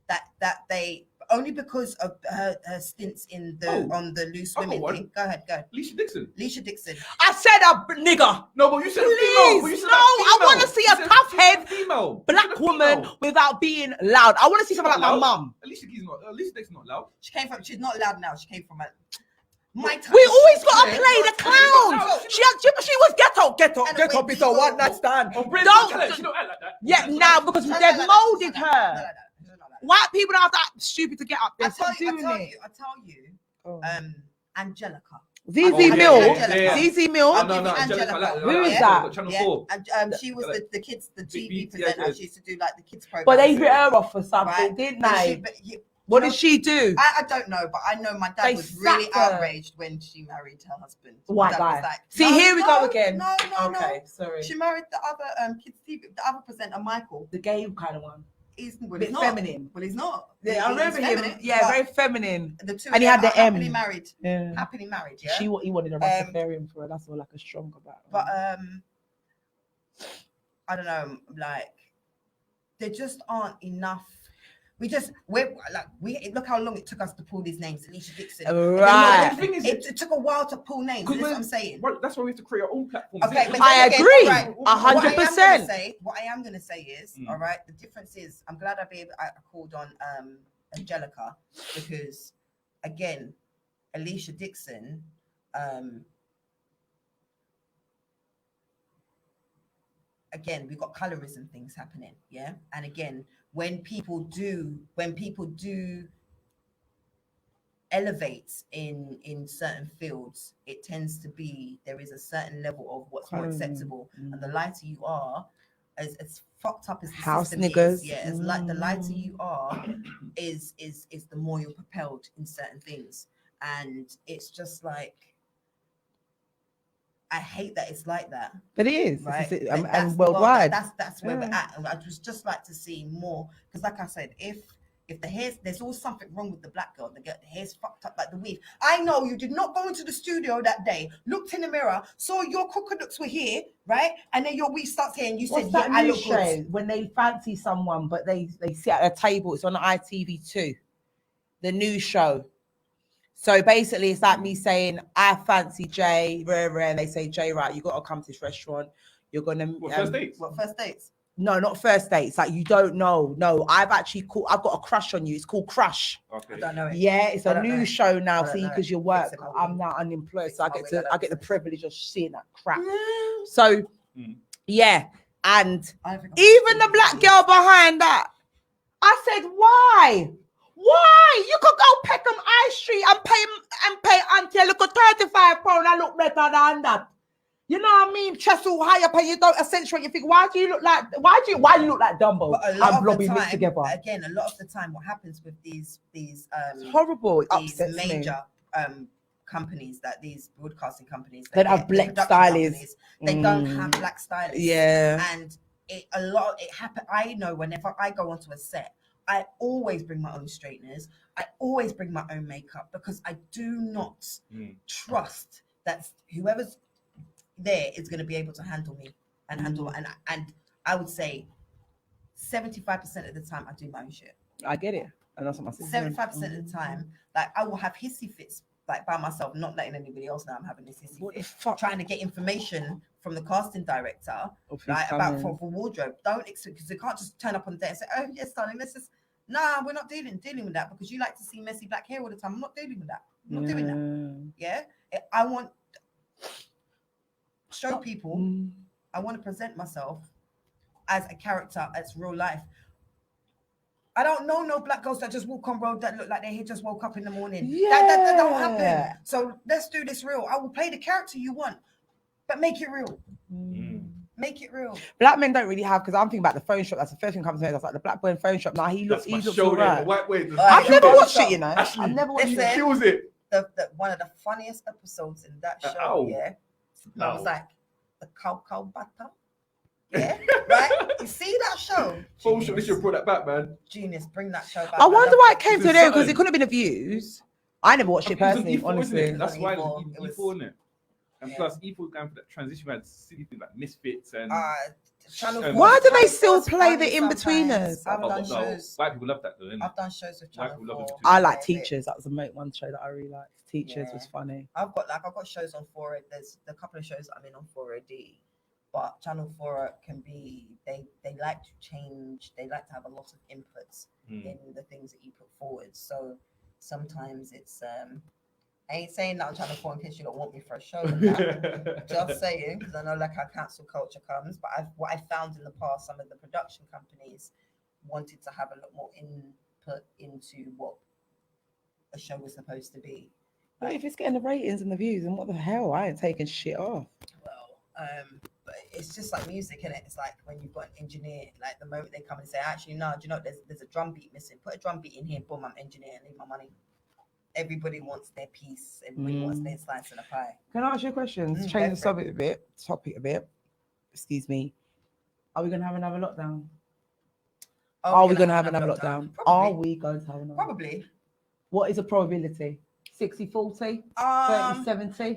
that they only because of her stints in the on the Loose I got Women one. thing. Go ahead. Alicia Dixon. Alicia Dixon. I said a nigger. No, but you said Please, female. But you said no, I female. wanna see You a said tough head female. Black You said woman female. without being loud. I want to see someone like my Loud. mum. Alicia Dixon's not loud. She's not loud now. She came from a my time. We always gotta Yeah. play the clown. She was ghetto, And bit of one night stand. On Britain's Don't- Got Talent, she don't act like that. Yeah, now because She's not they've like that. molded She's not like her. that. She's not like that. White people don't have to act stupid to get up there. I tell Stop doing it. Angelica. ZZ Oh, yeah, Mills. yeah, yeah. ZZ Mills. I'll no, give no, you Angelica, Angelica. like that. Who is Yeah, that? Channel Yeah. 4. And she was the kids, the TV yeah, presenter. yeah. She used to do like the kids program. But they hit her off for something, Right. didn't But they? you What know, did she do? I don't know, but I know my dad They was really sacked her. outraged when she married her husband. White My dad guy. was like, See, no, here we go no, again. No. Okay, sorry. She married the other kids TV, the other presenter, Michael. The gay kind of one. he's Well, a he's bit not. feminine. Well, he's not. Yeah, I He's remember him. feminine, Yeah, but very feminine. the two And he of had them the are happily M. married. Yeah. Happily married, yeah. He wanted a Rastafarian for her. That's all like a strong about. But I don't know, like there just aren't enough. We look how long it took us to pull these names. Alicia Dixon. And then Right. The thing is, it took a while to pull names. That's what I'm saying. Well, that's why we have to create our own platforms. Okay, but I then again, agree. right, 100%. What I am gonna say is, all right, the difference is, I'm glad I called on Angelica, because again, Alicia Dixon, again, we've got colorism things happening, yeah. And again, when people do elevate in certain fields, it tends to be, there is a certain level of what's more acceptable, and the lighter you are, as fucked up as the House system niggas. is, yeah, as the lighter you are, is the more you're propelled in certain things. And it's just like, I hate that it's like that. But it is, Right? and That's the worldwide. world, that's where we're at. And I just like to see more, because like I said, if the hair's, there's always something wrong with the black girl. The hair's fucked up like the weave. I know you did not go into the studio that day, looked in the mirror, saw your coconuts were here, right? And then your weave starts here, and you What's said, that "Yeah, I new look show good." when they fancy someone, but they sit at a table? It's on ITV2, the new show. So basically, it's like me saying, "I fancy Jay," and they say, "Jay, right, you got to come to this restaurant. You're gonna First dates? What, first dates? No, not first dates. Like, you don't know. No, I've got a crush on you. It's called Crush. Okay. I don't know it. Yeah, it's I a don't know new it. show now. I don't See, know because it. you work, Fix it, my I'm wig. now unemployed, Fix so I my get wig, to I I get the don't privilege of seeing that crap. Mm. So Mm. yeah, and I think I'm even the stupid, black yeah. girl behind that, I said, why? Why? You could go Peckham High Street and pay auntie a little £35. I look better than that. You know what I mean? Chest all high up, and you don't accentuate. You think, why do you look like Dumbo? But a lot and of Blobby the mixed time, together. again, a lot of the time, what happens with these It's horrible. It these upsets me. major companies, that these broadcasting companies, They don't have get, black the production stylists. companies, they don't have black stylists. Yeah. And it happens. I know whenever I go onto a set, I always bring my own straighteners. I always bring my own makeup, because I do not trust that whoever's there is going to be able to handle me and handle, and I would say 75% of the time I do my own shit. I get it. And that's what my sister 75% of the time, like, I will have hissy fits, like, by myself, not letting anybody else know I'm having this hissy What the fit, fuck? trying to get information from the casting director, right, about for wardrobe. Don't expect, because they can't just turn up on the day and say, "Oh yes, darling, this is." Nah, we're not dealing with that, because you like to see messy black hair all the time. I'm not dealing with that. I'm not doing that. Yeah, I want show people. I want to present myself as a character, as real life. I don't know no black girls that just walk on road that look like they just woke up in the morning. That don't happen. So let's do this real. I will play the character you want, but make it real. Make it real. Black men don't really have, because I'm thinking about the phone shop. That's the first thing comes to my head. That's like the black boy in phone shop. Now he looks all right. The white way. I've never watched it, you know. Actually, I've never watched listen, it. kills it. The one of the funniest episodes in that show, yeah. I was like, the cow butter. Yeah, right? You see that show? Full shot. They should have brought that back, man. Genius, bring that show back. I wonder why it came It's to there, because something. it couldn't have been the views. I never watched it It was on personally, E4, isn't honestly. it? That's why it E4, was it was- E4, isn't it? And Yeah. plus, E4 going for that transition, we had silly things like Misfits and. Channel Why 4 Why do they Channel still 4's play the funny in-betweeners? sometimes. I've Oh, done no, shows. white people love that though, innit? I've done shows with White Channel people love 4. it too. I like Yeah, Teachers. That was one show that I really liked. Teachers was funny. I've got shows on 4. There's a couple of shows that I'm in on 4AD, but Channel 4 can be, they like to change. They like to have a lot of inputs in the things that you put forward. So sometimes it's I ain't saying that on Channel 4 in case you don't want me for a show. And that. Just saying, because I know like how cancel culture comes. But what I found in the past, some of the production companies wanted to have a lot more input into what a show was supposed to be. But if it's getting the ratings and the views, then what the hell? I ain't taking shit off. Well, but it's just like music, innit? It's like when you've got an engineer, like the moment they come and say, actually, no, do you know there's a drum beat missing? Put a drum beat in here, boom, I'm engineer, and leave my money. Everybody wants their piece. Everybody wants their slice of the pie. Can I ask you a question? Change the topic a bit. Excuse me. Are we gonna have another lockdown? Are we going to have another lockdown? Are Probably. we going to have another? Probably. What is the probability? 60-40? 30-70?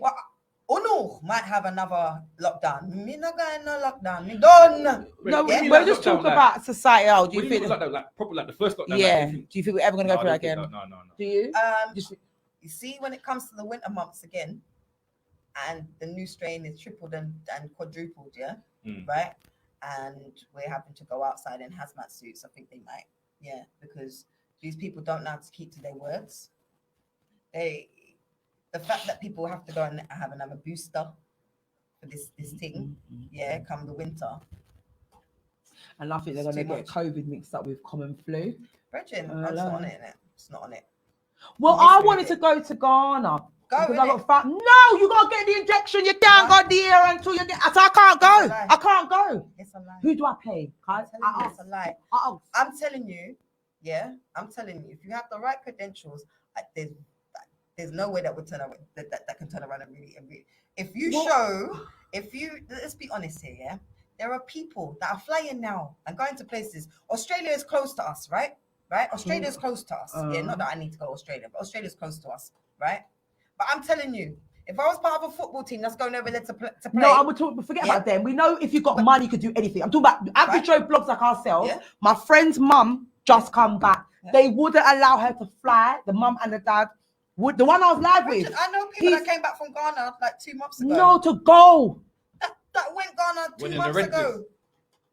Well, no, might have another lockdown. Me not going no lockdown. Me done. No, Wait, we're like just lockdown, talking like- about societal. Do What you do you think? mean lockdown? Like proper, like the first lockdown. Yeah. Like, Do you think we're ever going to go no, through I it don't think again? so. No. Do you? Just You see, when it comes to the winter months again, and the new strain is tripled and quadrupled, yeah, right? And we're having to go outside in hazmat suits. I think they might, yeah, because these people don't know how to keep to their words. The fact that people have to go and have another booster for this thing, yeah, come the winter. And I think they're going to Too get much. COVID mixed up with common flu. Brethren, I I'm know. not on it, innit? It's not on it. Well, Yes, I we wanted did. to go to Ghana. Go, Because I innit? got found. No, you got to get the injection. You can't No. go there until you get. I said, I can't It's a go. lie. I can't go. It's a lie. Who do I pay? I'm telling you, it's a lie. I'm telling you, yeah, I'm telling you, if you have the right credentials, there's no way that would turn around that can turn around and really. If you let's be honest here, yeah, there are people that are flying now and going to places. Australia is close to us, right? Australia is close to us. Yeah, not that I need to go to Australia, but Australia is close to us, right? But I'm telling you, if I was part of a football team that's going over there to play, No, I would talk. Forget about them. We know if you got money, you could do anything. I'm talking about average Joe blogs like ourselves. Yeah. My friend's mum just come back. Yeah. They wouldn't allow her to fly. The mum and the dad would. The one I was live with. Richard, I know people that came back from Ghana like 2 months ago. No, to go. That went Ghana When 2 in the months red ago.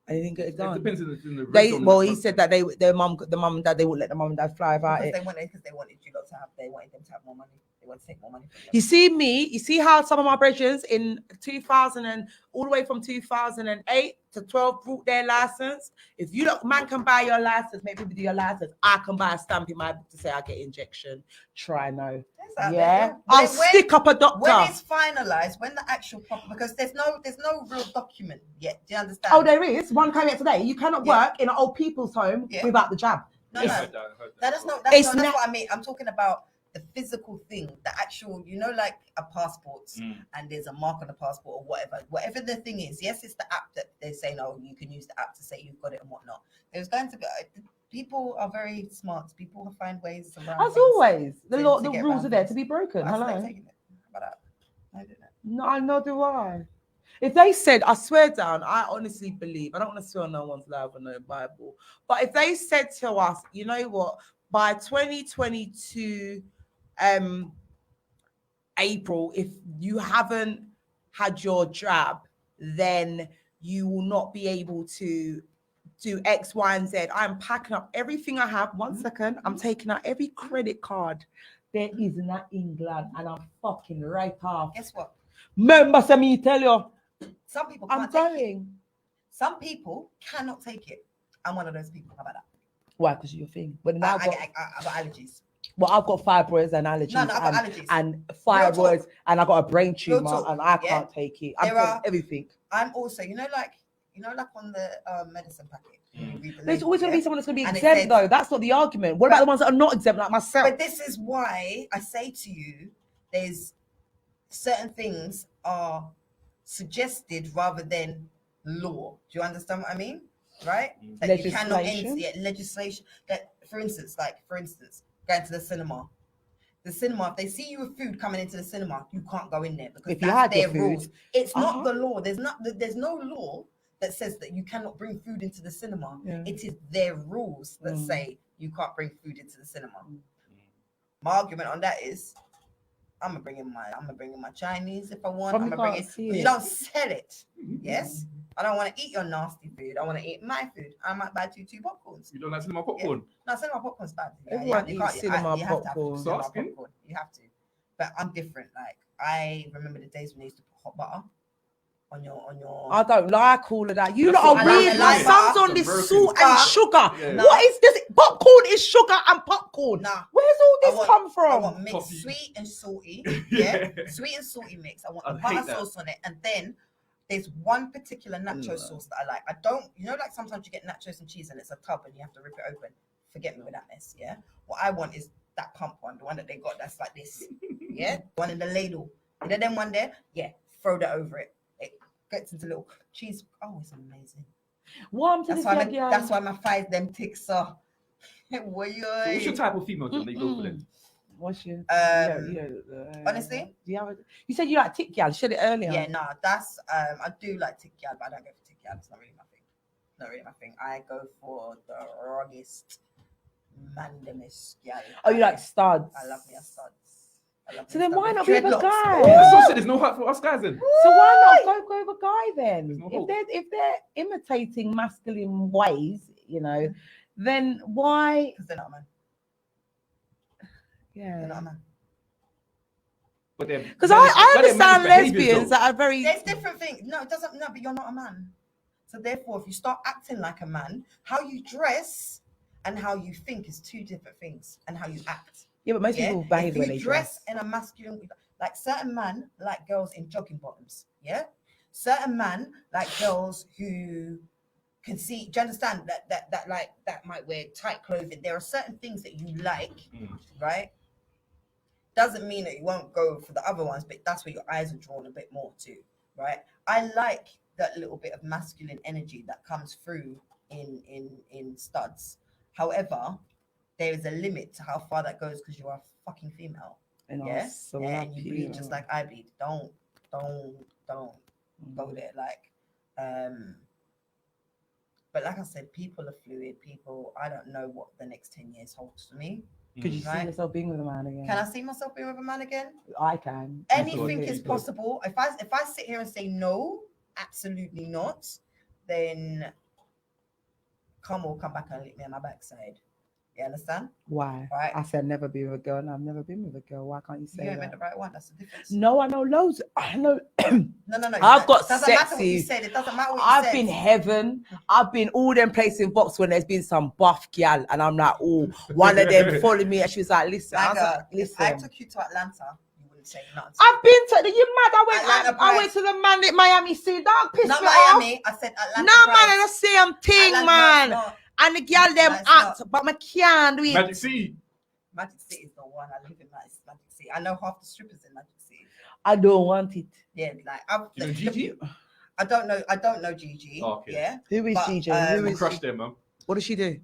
I didn't get it It done. depends on the They red zone well, and he stuff. said that the mum and dad, they wouldn't let the mum and dad fly about Because it. they wanted you lot to have, they wanted them to have more money. They wanted to take more money from them. You see me, you see how some of my brethren in 2000 and all the way from 2008 to 12 brought their license. If you look, man can buy your license, make people do your license. I can buy a stamp in my book to say I get injection. Try no. That's out there, Yeah. yeah. I'll When- stick up a doctor. When it's finalized, when the actual proper, because there's no real document yet. Do you understand? Oh, there is. One came out today. You cannot Yeah. work in an old people's home Yeah. without the jab. No, Yeah, no. I heard that. That's It's that's not- what I mean. I'm talking about the physical thing, the actual, like a passport, and there's a mark on the passport or whatever the thing is. Yes, it's the app that they're saying, oh, you can use the app to say you've got it and whatnot. There's going to be people are very smart. People will find ways around. As things always, the to law, the get rules around are there things. to be broken. But I feel like Hello. taking it. How about that? I didn't. No, nor do I. If they said, I swear down, I honestly believe, I don't want to swear on no one's life or no Bible, but if they said to us, you know what, by 2022 April, if you haven't had your jab, then you will not be able to do X, Y, and Z. I'm packing up everything I have. 1 second, I'm taking out every credit card there is in that England, and I'm fucking right off. Guess what? Remember, so me tell you, Some people I'm can't take it. going. Some people cannot take it. I'm one of those people. How about that? Why? Because of your thing. But now I got allergies. well, I've got fibroids and allergies, No, I've got allergies. and Real fibroids, talk. and I got a brain Real tumor, talk, and I yeah? can't take it. I've There got are- everything. I'm also, like on the medicine packet. when you read the There's label, always going to yeah? be someone that's going to be And it exempt, said- though. That's not the argument. What about the ones that are not exempt, like myself? But this is why I say to you, there's certain things are suggested rather than law. Do you understand what I mean? Right? That you cannot Legislation? legislation. That, for instance, going to the cinema. The cinema, if they see you with food coming into the cinema, you can't go in there because If you that's had your their food. rules. It's Uh-huh. not the law. There's no law that says that you cannot bring food into the cinema. Yeah. It is their rules that Mm. say you can't bring food into the cinema. My argument on that is, I'm gonna bring in my Chinese if I want. From I'm you gonna bring can't it. see You it. don't sell it. Yes. I don't want to eat your nasty food. I want to eat my food. I might buy two popcorns. You don't like cinema popcorn? No, cinema popcorn's bad. Everyone you eats can't- cinema you have to have popcorn. cinema Asking? popcorn. You have to. But I'm different. Like, I remember the days when they used to put hot butter on your. I don't like all of that. You That's lot what are weird. American My is. son's on That's this American. salt and sugar. Yeah. What is this? Popcorn is sugar and popcorn. Nah. Where's all I this want- come I from? want mixed Coffee. sweet and salty. Yeah. Yeah, sweet and salty mix. I want I the hate butter that. sauce on it, and then there's one particular nacho sauce that I like. I don't, like sometimes you get nachos and cheese and it's a tub and you have to rip it open. Forget me with that mess. Yeah, what I want is that pump one, the one that they got that's like this. Yeah, one in the ladle. You know them one there? Yeah, throw that over it. It gets into little cheese. Oh, it's amazing. Warm to That's this why girl. that's why my thighs them ticks are. So what's your type of female John, that you go for then? What's your Honestly? do you have a, you said you like tick gal, said it earlier. Yeah, nah, that's I do like tick gal, but I don't go for tick gal. It's not really my thing. Not really my thing. I go for the rawest, mandemus gal. Oh, you like studs. I love me a studs. I love So me then studs why with not be with a dreadlocks. guy? That's what I said. There's no heart for us guys then. So why not go with a guy then? There's no hope. If they're imitating masculine ways, you know, then why? Because they're not a man. They're not Yeah. a man. But they're Because managed- I but they're understand managed behaviours, lesbians though. that are very. There's different things. No, it doesn't. No, but you're not a man. So therefore, if you start acting like a man, how you dress and how you think is two different things, and how you act. Yeah, but most Yeah? people behave If when you they dress dress. in a masculine, like certain men like girls in jogging bottoms. Yeah, certain men like girls who can see. Do you understand that might wear tight clothing? There are certain things that you like, right? Doesn't mean that you won't go for the other ones, but that's where your eyes are drawn a bit more to, right? I like that little bit of masculine energy that comes through in studs. However, there is a limit to how far that goes because you are a fucking female. And I Yeah, so and you happy, bleed just like I bleed. Don't go there. But like I said, people are fluid. People, I don't know what the next 10 years holds for me. Could you see Right. yourself being with a man again? Can I see myself being with a man again? I can. Anything Absolutely. is possible. If I sit here and say no, absolutely not, then come back and lick me on my backside. You understand? Why? Right. I said never be with a girl, and I've never been with a girl. Why can't you say You ain't met that? the right one. That's the difference. No, I know loads. I know. No. I've got It doesn't matter what you sexy. said. It doesn't matter what you I've said. been heaven. I've been all them places in box when there's been some buff gal, and I'm like, oh, one of them followed me, and she was like, listen, I was like, If I listen. took you to Atlanta, you wouldn't say nothing. I've been to the. You mad? Atlanta I went to the man at Miami. See, don't piss Not me off. Miami. I said Atlanta. No Pride. man, I don't say I'm thing, Atlanta, man. no. And the girl them No, it's act, but I can't do it. Magic City. Magic City is the one. I live in Magic City. I know half the strippers in Magic City. I don't want it. Yeah, like You know Gigi? I don't know Gigi. Oh, okay. Yeah, Who is But, DJ? um, Who is Crush she? them, man. What does she do?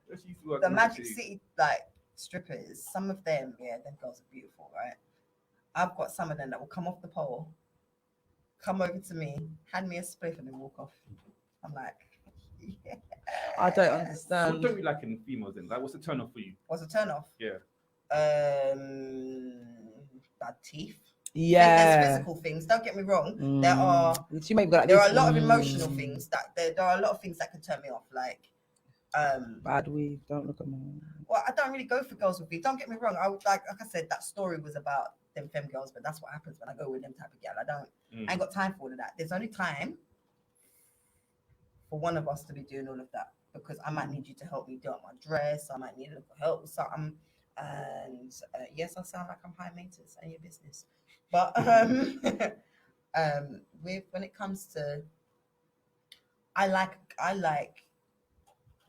She used to work the in Magic City like strippers. Some of them, yeah, them girls are beautiful, right? I've got some of them that will come off the pole, come over to me, hand me a spliff, and then walk off. I'm like, yeah. I don't What understand. don't you like in females then? Like, what's the turn off for you? What's a turn off? Yeah. Bad teeth. There's Yeah. physical things. Don't get me wrong. There are She may be like there this. are a lot of emotional things that there are a lot of things that can turn me off. Like, Bad weave. Don't look at me. well, I don't really go for girls with me. Don't get me wrong. I would like I said, that story was about them femme girls, but that's what happens when I go with them type of girl. I ain't got time for all of that. There's only time for one of us to be doing all of that because I might need you to help me do up my dress. I might need a little help with something. And yes, I sound like I'm high maintenance and your business, but with when it comes to, I like a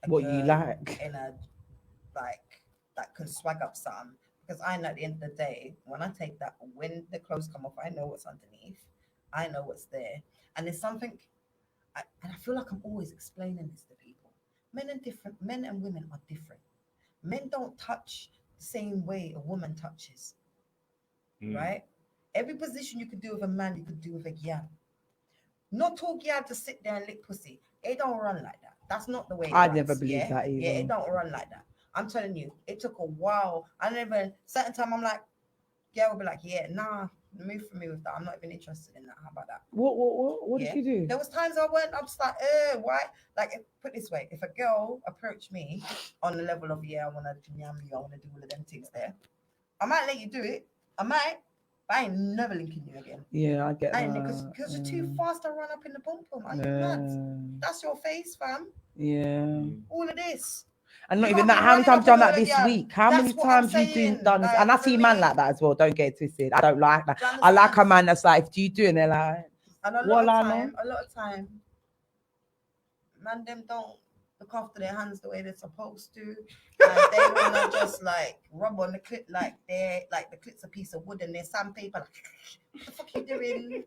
What you girl like. in a like that can swag up something because I know at the end of the day when I take that when the clothes come off I know what's underneath, I know what's there, and there's something and I feel like I'm always explaining this to people. Men and women are different. Men don't touch the same way a woman touches, right? Every position you could do with a man, you could do with a gal. Not all gal to sit there and lick pussy. It don't run like that. That's not the way it I runs, never believed that either. Yeah, it don't run like that. I'm telling you, it took a while. I never, certain time I'm like, girl will be like, yeah, nah, move for me with that. I'm not even interested in that. How about that? What did Yeah. she do? There was times I went, I'm just like, why? Like, put it this way, if a girl approached me on the level of, yeah, I want to yam you, I want to do all of them things there, I might let you do it. I might, but I ain't never linking you again. Yeah, I get that. Because you're too fast to run up in the bum bum. Are you mad? That's your face, fam. Yeah. All of this. And not You even can't that. be How many running times up done on that her, this yeah. week? How That's many what I'm times you saying, done this? like, And I for see man me- like that as well. Don't get it twisted. I don't like that. Do you I like a understand? man that's like, do you do? And they're like, And a Well, lot I of time, man, them don't look after their hands the way they're supposed to. And they wanna just like rub on the clit like the clit's a piece of wood and they're sandpaper. Like, what the fuck you doing?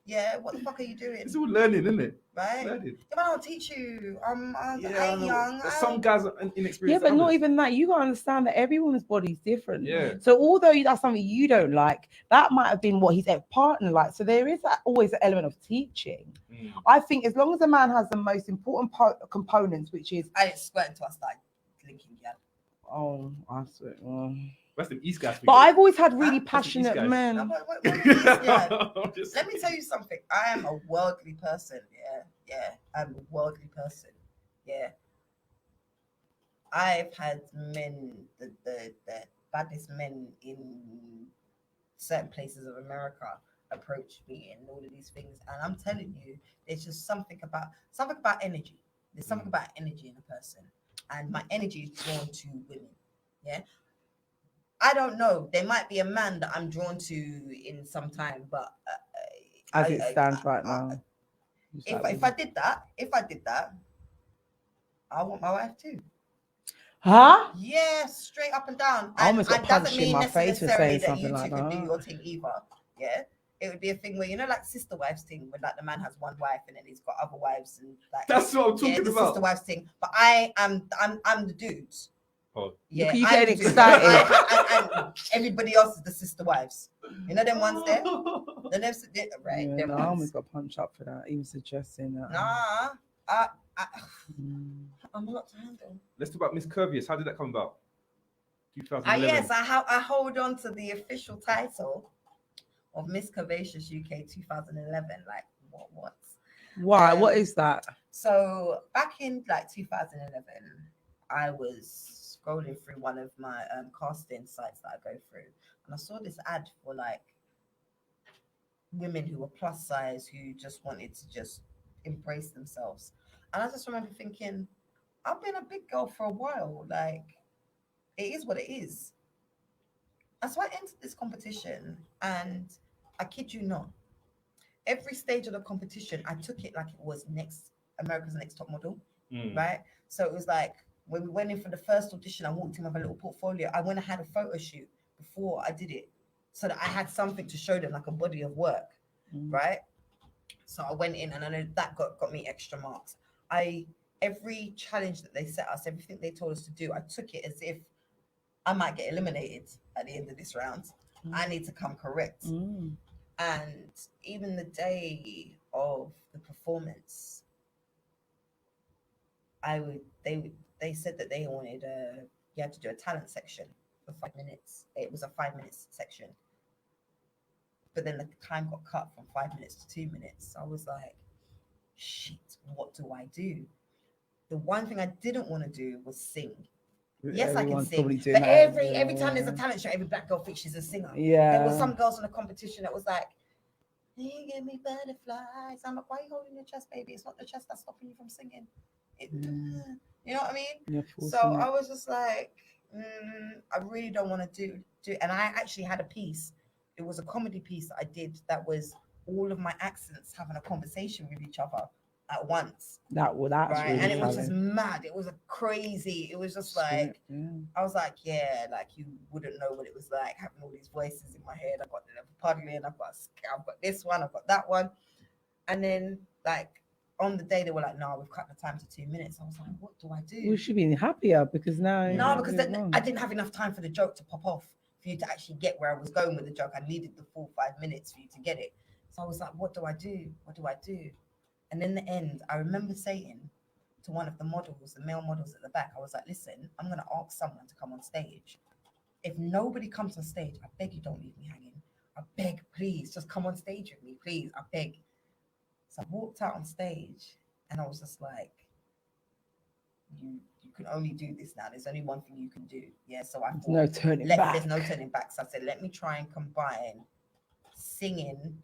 Yeah, what the fuck are you doing? It's all learning, isn't it? Right? Learning. If I don't teach you, I'm I ain't know. young. Some guys are inexperienced. Yeah, but than not others. even that. You gotta understand that everyone's body's different. Yeah. So although that's something you don't like, that might have been what his ex-partner liked. So there is always an element of teaching. Mm. I think as long as a man has the most important components, which is I didn't swear until I started linking, yeah. I swear. That's the East guys. But I've always had really Huh? passionate guys. men. No, but what is this, yeah? I'm just Let me tell you something. I am a worldly person. Yeah. I'm a worldly person. Yeah. I've had men, the baddest men in certain places of America approach me and all of these things. And I'm telling you, there's just something about energy. There's something about energy in a person. And my energy is drawn to women. Yeah. I don't know. There might be a man that I'm drawn to in some time, but As it stands right now. if I did that, I want my wife too. Huh? Yeah, straight up and down. I almost got and punched doesn't in mean my face for necessarily saying that something you two like can do that. your thing either. Yeah, it would be a thing where like sister wives thing, where like the man has one wife and then he's got other wives and like That's what I'm talking the about. sister wives thing. But I'm the dude. Oh. Yeah, Look at you I'm getting the dude. excited. And everybody else is the sister wives. You know them ones there. The names, right? Yeah, them no, I ones. almost got punched up for that, even suggesting that. Nah, I'm not to handle. Let's talk about Miss Curvious. How did that come about? 2011. Yes, I hold on to the official title of Miss Curvaceous UK 2011. Like what? Why? What is that? So back in like 2011, I was scrolling through one of my casting sites that I go through, and I saw this ad for like women who were plus size who just wanted to just embrace themselves. And I just remember thinking, I've been a big girl for a while. Like, it is what it is. And so I entered this competition, and I kid you not, every stage of the competition, I took it like it was America's Next Top Model, right? So it was like when we went in for the first audition, I walked in with a little portfolio. I went and had a photo shoot before I did it, so that I had something to show them, like a body of work, right? So I went in, and I know that got me extra marks. Every challenge that they set us, everything they told us to do, I took it as if I might get eliminated at the end of this round. I need to come correct. And even the day of the performance, they said that they wanted you had to do a talent section for 5 minutes. It was a 5 minutes section, but then the time got cut from 5 minutes to 2 minutes. So I was like, shit, what do I do? The one thing I didn't want to do was sing. Yes, Everyone's I can probably sing. doing But that. every time there's a talent show, every black girl thinks she's a singer. Yeah. There was some girls in the competition that was like, you give me butterflies. I'm like, why are you holding your chest, baby? It's not the chest that's stopping you from singing. You know what I mean? Yeah, So I was just like, I really don't want to do. And I actually had a piece. It was a comedy piece that I did that was all of my accents having a conversation with each other at once. That's right, really and it was challenging. just mad. It was a crazy. It was just like I was like, yeah, like you wouldn't know what it was like having all these voices in my head. I've got the Napoleon, I've got this one, I've got that one, and then like on the day they were like, no, we've cut the time to 2 minutes. I was like, what do I do? We should be happier because now. No, because then I didn't have enough time for the joke to pop off for you to actually get where I was going with the joke. I needed the full 5 minutes for you to get it. So I was like, what do I do? What do I do? And in the end, I remember saying to one of the models, the male models at the back, I was like, listen, I'm going to ask someone to come on stage. If nobody comes on stage, I beg you don't leave me hanging. I beg, please, just come on stage with me, please. I beg. So I walked out on stage and I was just like, you can only do this now. There's only one thing you can do. Yeah, so I thought, no turning back. There's no turning back. So I said, let me try and combine singing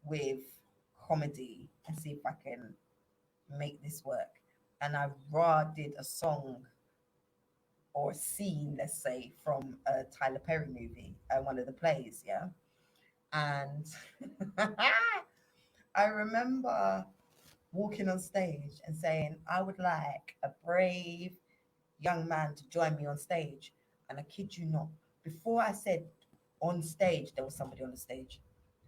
with comedy and see if I can make this work. And I did a song or a scene, let's say, from a Tyler Perry movie, one of the plays, yeah. And I remember walking on stage and saying, I would like a brave young man to join me on stage. And I kid you not, before I said on stage, there was somebody on the stage.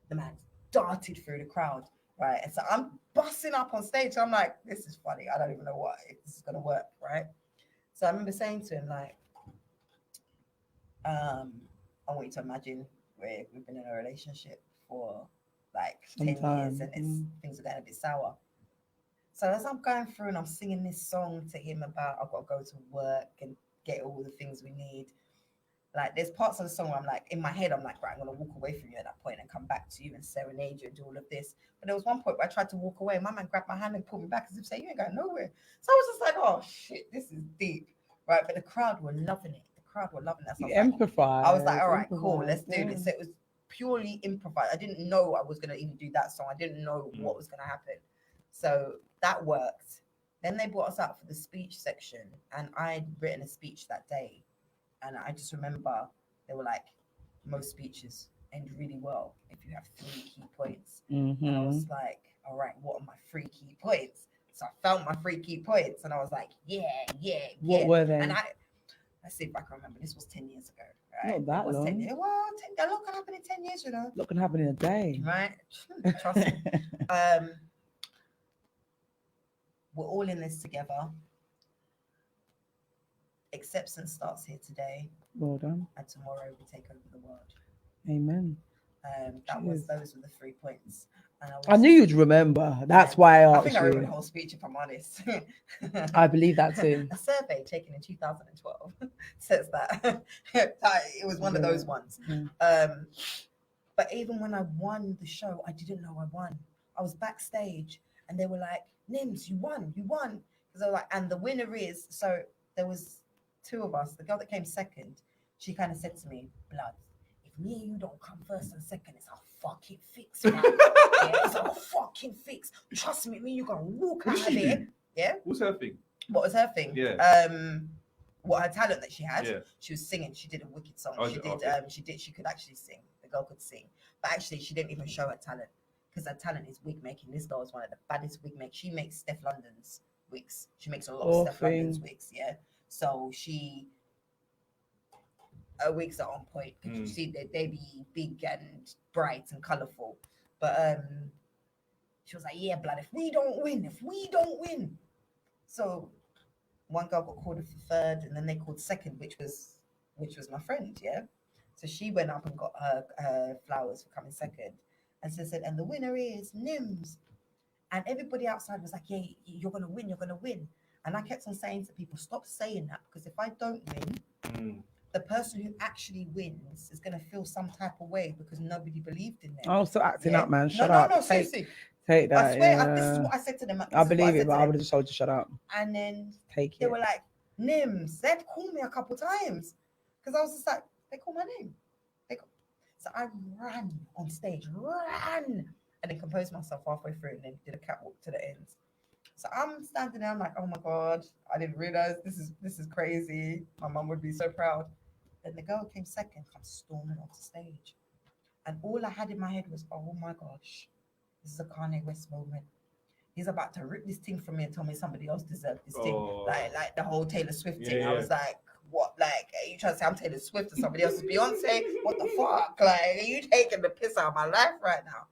The man darted through the crowd, right? And so I'm busting up on stage. I'm like, this is funny. I don't even know if this is gonna work, right? So I remember saying to him, like, I want you to imagine we've been in a relationship for like Some 10 years time, and things are getting a bit sour. So as I'm going through and I'm singing this song to him about I've got to go to work and get all the things we need, like there's parts of the song where I'm like, in my head, I'm like, right, I'm going to walk away from you at that point and come back to you and serenade you and do all of this. But there was one point where I tried to walk away. My man grabbed my hand and pulled me back as if saying, you ain't going nowhere. So I was just like, oh shit, this is deep, right? But the crowd were loving it. The crowd were loving that. So You I was like, empathize. I was like, all right, cool, empathize, let's do this. So it was purely improvised. I didn't know I was going to even do that song. I didn't know what was going to happen. So that worked. Then they brought us out for the speech section, and I'd written a speech that day. And I just remember they were like, most speeches end really well if you have 3 key points. And I was like, all right, what are my 3 key points? So I found my 3 key points, and I was like, yeah. What were they? And let's see if I can remember. This was 10 years ago, right? Not that It was long. 10 years. Well, a lot can happen in 10 years, you know. What can happen in a day? Right? Trust me. We're all in this together. Acceptance starts here today, Well done. and tomorrow we take over the world. Amen. Those were the 3 points. And I knew you'd remember. That's why I I think asked I wrote the you. whole speech, if I'm honest. I believe that too. A survey taken in 2012 says that. It was one of those ones. But even when I won the show, I didn't know I won. I was backstage and they were like, Nims, you won. Because they were like, and the winner is, so there was 2 of us. The girl that came second, she kind of said to me, blood, if me and you don't come first and second, it's a fucking fix, man. It's a fucking fix. Trust me, you're gonna walk out of there. Yeah. What's her thing? What was her thing? Yeah. What her talent that she had. Yeah. She was singing. She did a wicked song. Oh, She did. okay. She could actually sing. The girl could sing, but actually she didn't even show her talent because her talent is wig making. This girl is one of the baddest wig makers. She makes Steph London's wigs. She makes a lot of Steph London's wigs. Yeah. So her wigs are on point. You see they be big and bright and colourful. But she was like, yeah, blood, if we don't win. So one girl got called for 3rd, and then they called 2nd, which was my friend, yeah. So she went up and got her flowers for coming 2nd, and so said, and the winner is Nims. And everybody outside was like, yeah, you're gonna win. And I kept on saying to people, stop saying that, because if I don't win, the person who actually wins is gonna feel some type of way because nobody believed in them. Oh, so acting up, man. Shut no, up. No, seriously. Take that. I swear, this is what I said to them. I believe it, but I would have just told you shut up. And then Take they it. were like, Nims. They'd called me a couple times because I was just like, they called my name. So I ran on stage, and then composed myself halfway through, and then did a catwalk to the end. So I'm standing there, I'm like, oh my God, I didn't realize this is crazy. My mum would be so proud. Then the girl came 2nd, comes storming onto stage. And all I had in my head was, oh my gosh, this is a Kanye West moment. He's about to rip this thing from me and tell me somebody else deserved this thing. Like the whole Taylor Swift thing. I was like, what? Like, are you trying to say I'm Taylor Swift or somebody else is Beyonce? What the fuck? Like, are you taking the piss out of my life right now?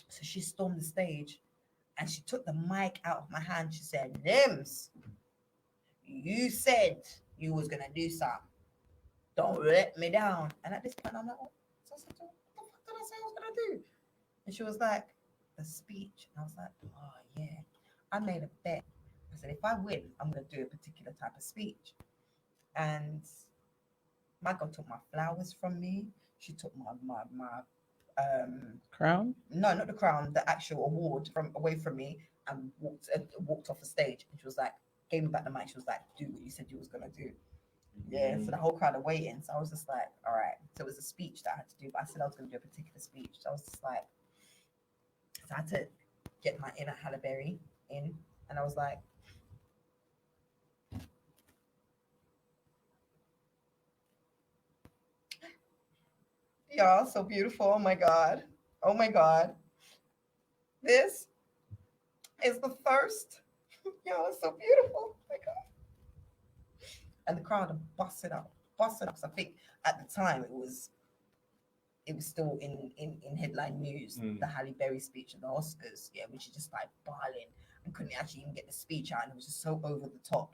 So she stormed the stage and she took the mic out of my hand. She said, Nims, you said you was going to do something. Don't let me down. And at this point, I'm like, oh. So I said, what the fuck did I say I was going to do? And she was like, the speech. And I was like, oh, yeah. I made a bet. I said, if I win, I'm going to do a particular type of speech. And my girl took my flowers from me. She took my crown? No, not the crown, the actual award away from me, and walked off the stage. And she was like, gave me back the mic. She was like, do what you said you was going to do. Yeah, so the whole crowd are waiting. So I was just like, all right. So it was a speech that I had to do, but I said I was going to do a particular speech. So I was just like, so I had to get my inner Halle Berry in, and I was like, y'all, so beautiful. Oh my God. Oh my God. This is the first. Y'all, it's so beautiful. Oh my God. And the crowd are busting up. So I think at the time it was still in headline news, the Halle Berry speech at the Oscars, yeah, when she just started bawling and couldn't actually even get the speech out, and it was just so over the top.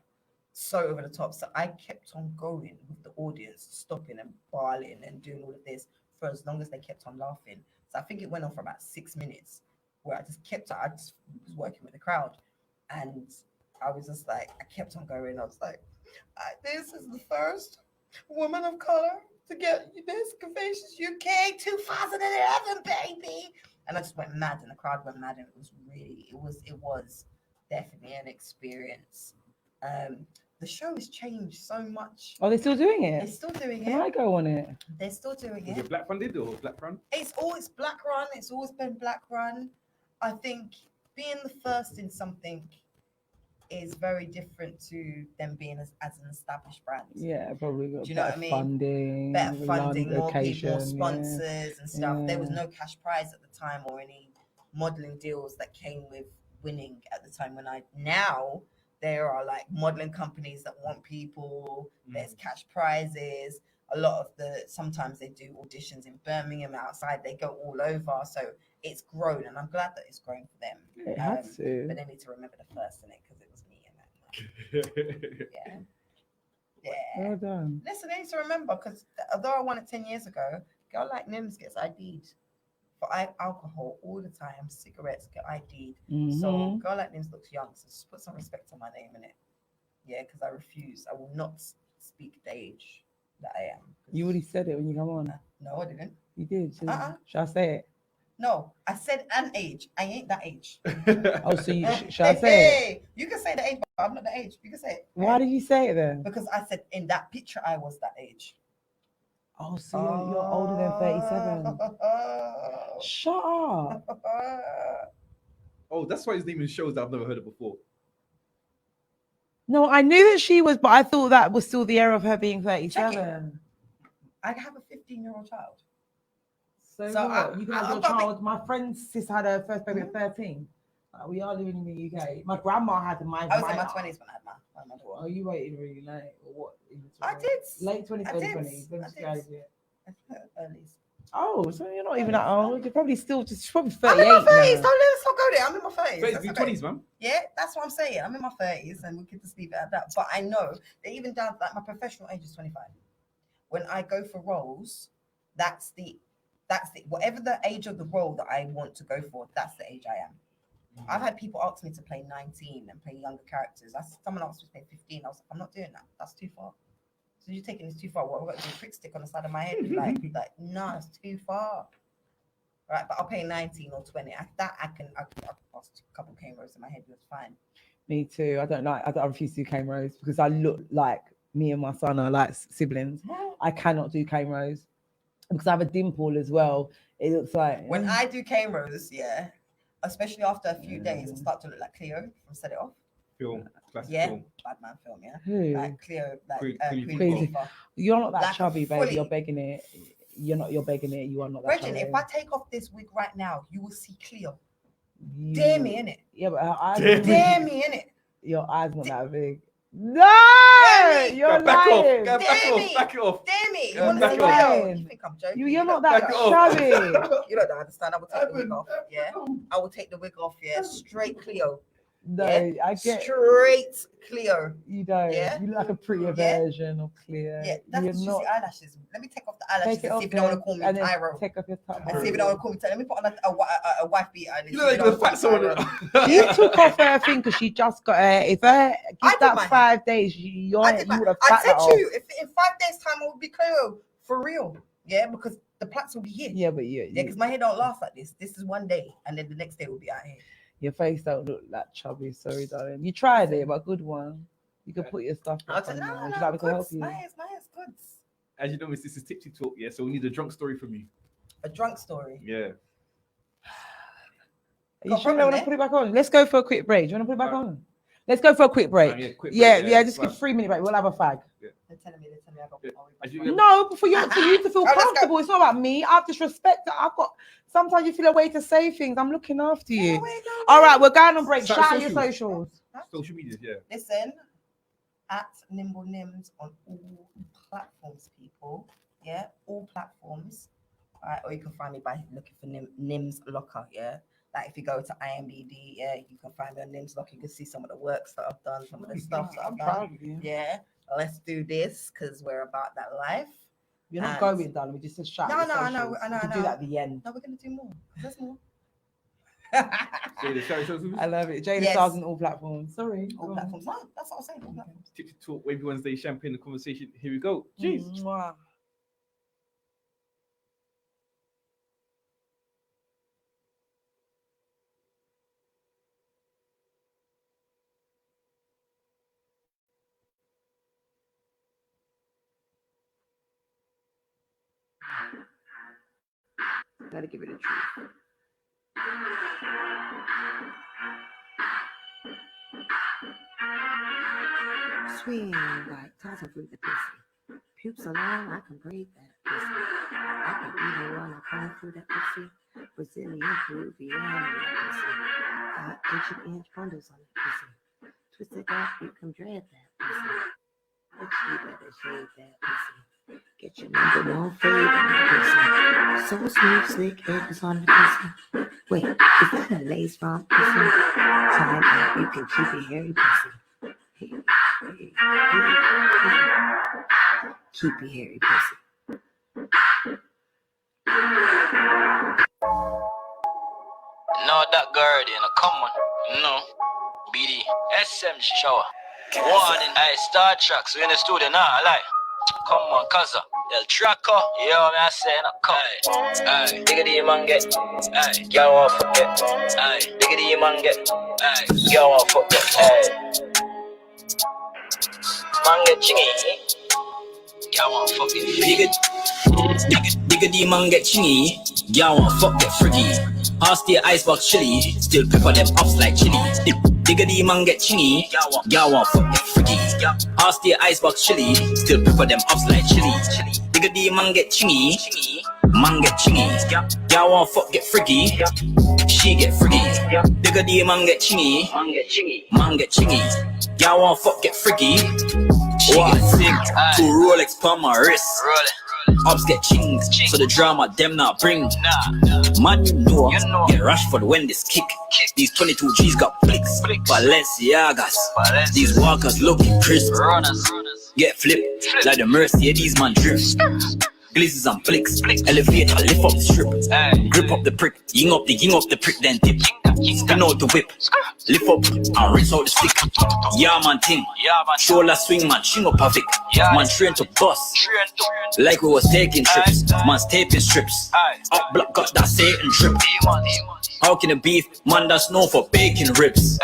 So over the top. So I kept on going with the audience, stopping and bawling and doing all of this for as long as they kept on laughing. So I think it went on for about 6 minutes where I just was working with the crowd, and I was just like, I kept on going. I was like, this is the first woman of color to get this Conventions UK 2011, baby. And I just went mad, and the crowd went mad, and it was definitely an experience. The show has changed so much. Are they still doing They're it? still doing Can I it. go on it? They're still doing Was it. it black funded or black run? It's always black run. It's always been black run. I think being the first in something is very different to them being as an established brand. Yeah, probably got Do you know better what I mean? funding, Better funding, more location, people, sponsors and stuff. There was Yeah. no cash prize at the time or any modeling deals that came with winning at the time. Now there are like modeling companies that want people. There's cash prizes. A lot of sometimes they do auditions in Birmingham outside. They go all over. So it's grown, and I'm glad that it's grown for them. It has to. But they need to remember the first in it because it was me and that. Yeah. Yeah. Well done. Listen, they need to remember because although I won it 10 years ago, girl like Nims gets ID'd for alcohol all the time. Cigarettes get ID'd. So Mhm. girl like Nims looks young. So just put some respect on my name in it. Yeah, because I refuse. I will not speak the age that I am. You already said it when you come on. No, I didn't. You did. Uh-uh. Should I say it? No, I said an age. I ain't that age. Oh, so you should I say it? Hey, you can say the age, but I'm not the age. You can say it. Why did you say it then? Because I said in that picture I was that age. Oh, so you're older than 37. Shut up. Oh, that's why his name in shows that I've never heard of before. No, I knew that she was, but I thought that was still the era of her being 37. I have a 15-year-old child. So So what? You can have I've your got child. My friend's sis had her first baby at 13. We are living in the UK. My grandma had my. I was in my 20s when I had my daughter. Oh, you waited really late, or what? I did. Late 20s, I early did. 20s. Let me I just did. guide you. Early. Oh, so you're not even that old. You're probably still just probably I'm 38 in my 30s. now. Let's not go there. I'm in my 30s. But That's it's okay. 20s, man. Yeah, that's what I'm saying. I'm in my 30s, and we could just leave it at that. But I know that even down like my professional age is 25. When I go for roles, that's the whatever the age of the role that I want to go for, that's the age I am. I've had people ask me to play 19 and play younger characters. Someone asked me to play 15. I was like, I'm not doing that. That's too far. So you're taking this too far. What, I've got to do a prick stick on the side of my head? like, no, it's too far. Right, but I'll pay 19 or 20. I can pass a couple cameras in my head. That's fine. Me too. I refuse to do cameras because I look like me and my son are like siblings. I cannot do cameras because I have a dimple as well. It looks like When I do cameras, yeah, especially after a few days, I start to look like Cleo from Set It Off. Film, classic Yeah, film. bad man film, yeah. who? Like Cleo, like Queen Queen Latifah. Latifah. You're not that Like chubby, baby. fully. You're begging it. You're begging it. You are not that Regin, chubby. if I take off this wig right now, you will see Cleo. You- Dare me in it. Yeah, but her eyes. Dare me in it. Your eyes not that big. No, Dare me. you're Back off. lying. Go back Dare off. me. Back it off. Dare me. You Yeah, want to see back off. Cleo? You think I'm joking? You're not that Back it off. chubby. You don't understand. I will take the wig off. Yeah, I will take the wig off. Yeah, straight Cleo. No, Yeah. I get Straight Cleo. you don't. Yeah. You look like a prettier Yeah. version of Clear. Yeah, that's You're just not. the eyelashes. Let me take off the eyelashes Take it and off see if you don't want to then, call me and then Tyro. take off your top. And see if you don't want to call me Tyro. Let me put on a wife beater. And You see look if like you the don't fat call me someone. Tyro. You took off her thing because she just got her. If her I give did that my 5 days, you I did would have I fat said that to off. you, if in 5 days' time I will be Cleo for real. Yeah, because the plaits will be here. Yeah, but Yeah, because my hair don't last like this. This is one day, and then the next day will be out here. your face don't look that chubby. Sorry, darling. You tried it, but good one. You could put your stuff I back said, on no, now. Would you like me to help goods. you? My hair's goods. As you know, this is Tipsy Talk, yeah. So we need a drunk story from you. A drunk story. Yeah. Are you Got a sure you problem want to there? put it back on? Let's go for a quick break. Do you want to put it back on? Let's go for a quick break. Yeah, quick break, Yeah, yeah, just fine. give 3 minute break. We'll have a fag. They're telling me I got. Yeah. I'll be As back you- on. No, for you to feel Oh, let's go. comfortable. It's not about me. I've disrespect. I've got. Sometimes you feel a way to say things. I'm looking after you. No, All right, we're going on break. So- Shout out your socials. socials. Social media, yeah. Listen, at Nimble Nims on all platforms, people. Yeah, all platforms. Alright, or you can find me by looking for Nims Locker, yeah. Like if you go to IMDb, yeah, you can find me on Nims Locker. You can see some of the works that I've done, some of the stuff that I'm I've proud done. of you. Yeah, let's do this because we're about that life. You're not And- going, darling. We just said shout. No, out the no, I know, socials. I know, We can I do know. that at the end. No, we're gonna do more. There's more. Say the show, show, I love it. Jada Yes. Stars on all platforms. Sorry. All go on. platforms. No, that's what I'm saying. All platforms. Tipsy Talk, Wavy Wednesday, Champagne the Conversation. Here we go. Jeez. Mwah. Gotta give it a truth. Sweet like toss fruit the pussy. Pupes alone, I can break that pussy. I can eat it while I climb through that pussy. Brazilian, Peruvian, that pussy. Got inch bundles on that pussy. Twist it up, you can dread that pussy. But you better shave that pussy. Get your number one fade on that pussy. So smooth, slick edges on the pussy. Wait, is that a lace front pussy? Time out, you can keep it hairy pussy. Keep your hairy pussy. No, that girl, you know, come on. No. BD. SM shower. Warning. Hey, Star Trek. So in the studio now, like. Come on, Kaza. El Tracker. Yo, me I say, no, come. Hey, diggity man get. Hey, y'all want forget. Hey, diggity man get. Hey, y'all want forget. Hey. Man get chingy. Y'all want forget. Diggity man get chingy. Y'all want fuck get freaky. Ask the icebox chili, still pepper them ups like chili. Diggity man get chingy, y'all want fuck get freaky. Ask the icebox chili, still pepper them ups like chili. Diggity man get chingy, man get chingy. Y'all want fuck get freaky, she get freaky. Diggity man get chingy, man get chingy. Y'all want fuck get freaky, she get sick. Two Rolex on my wrist. Ups get chings, so the drama them not bring. Man, you know, get rushed for the when this kick. These 22 G's got flicks, Balenciagas. These walkers looking crisp. Get flipped, like the mercy of these man drips. Glizzies and flicks, elevator, lift up the strip. Grip up the prick, ying up the prick, then dip. Spin out the whip, lift up and rinse out the stick. Yeah man ting, shoulder swing man, ching up a Vic. Man train to bust, like we was taking trips. Man's taping strips, up block got that Satan trip. How can it beef, man that's known for baking ribs?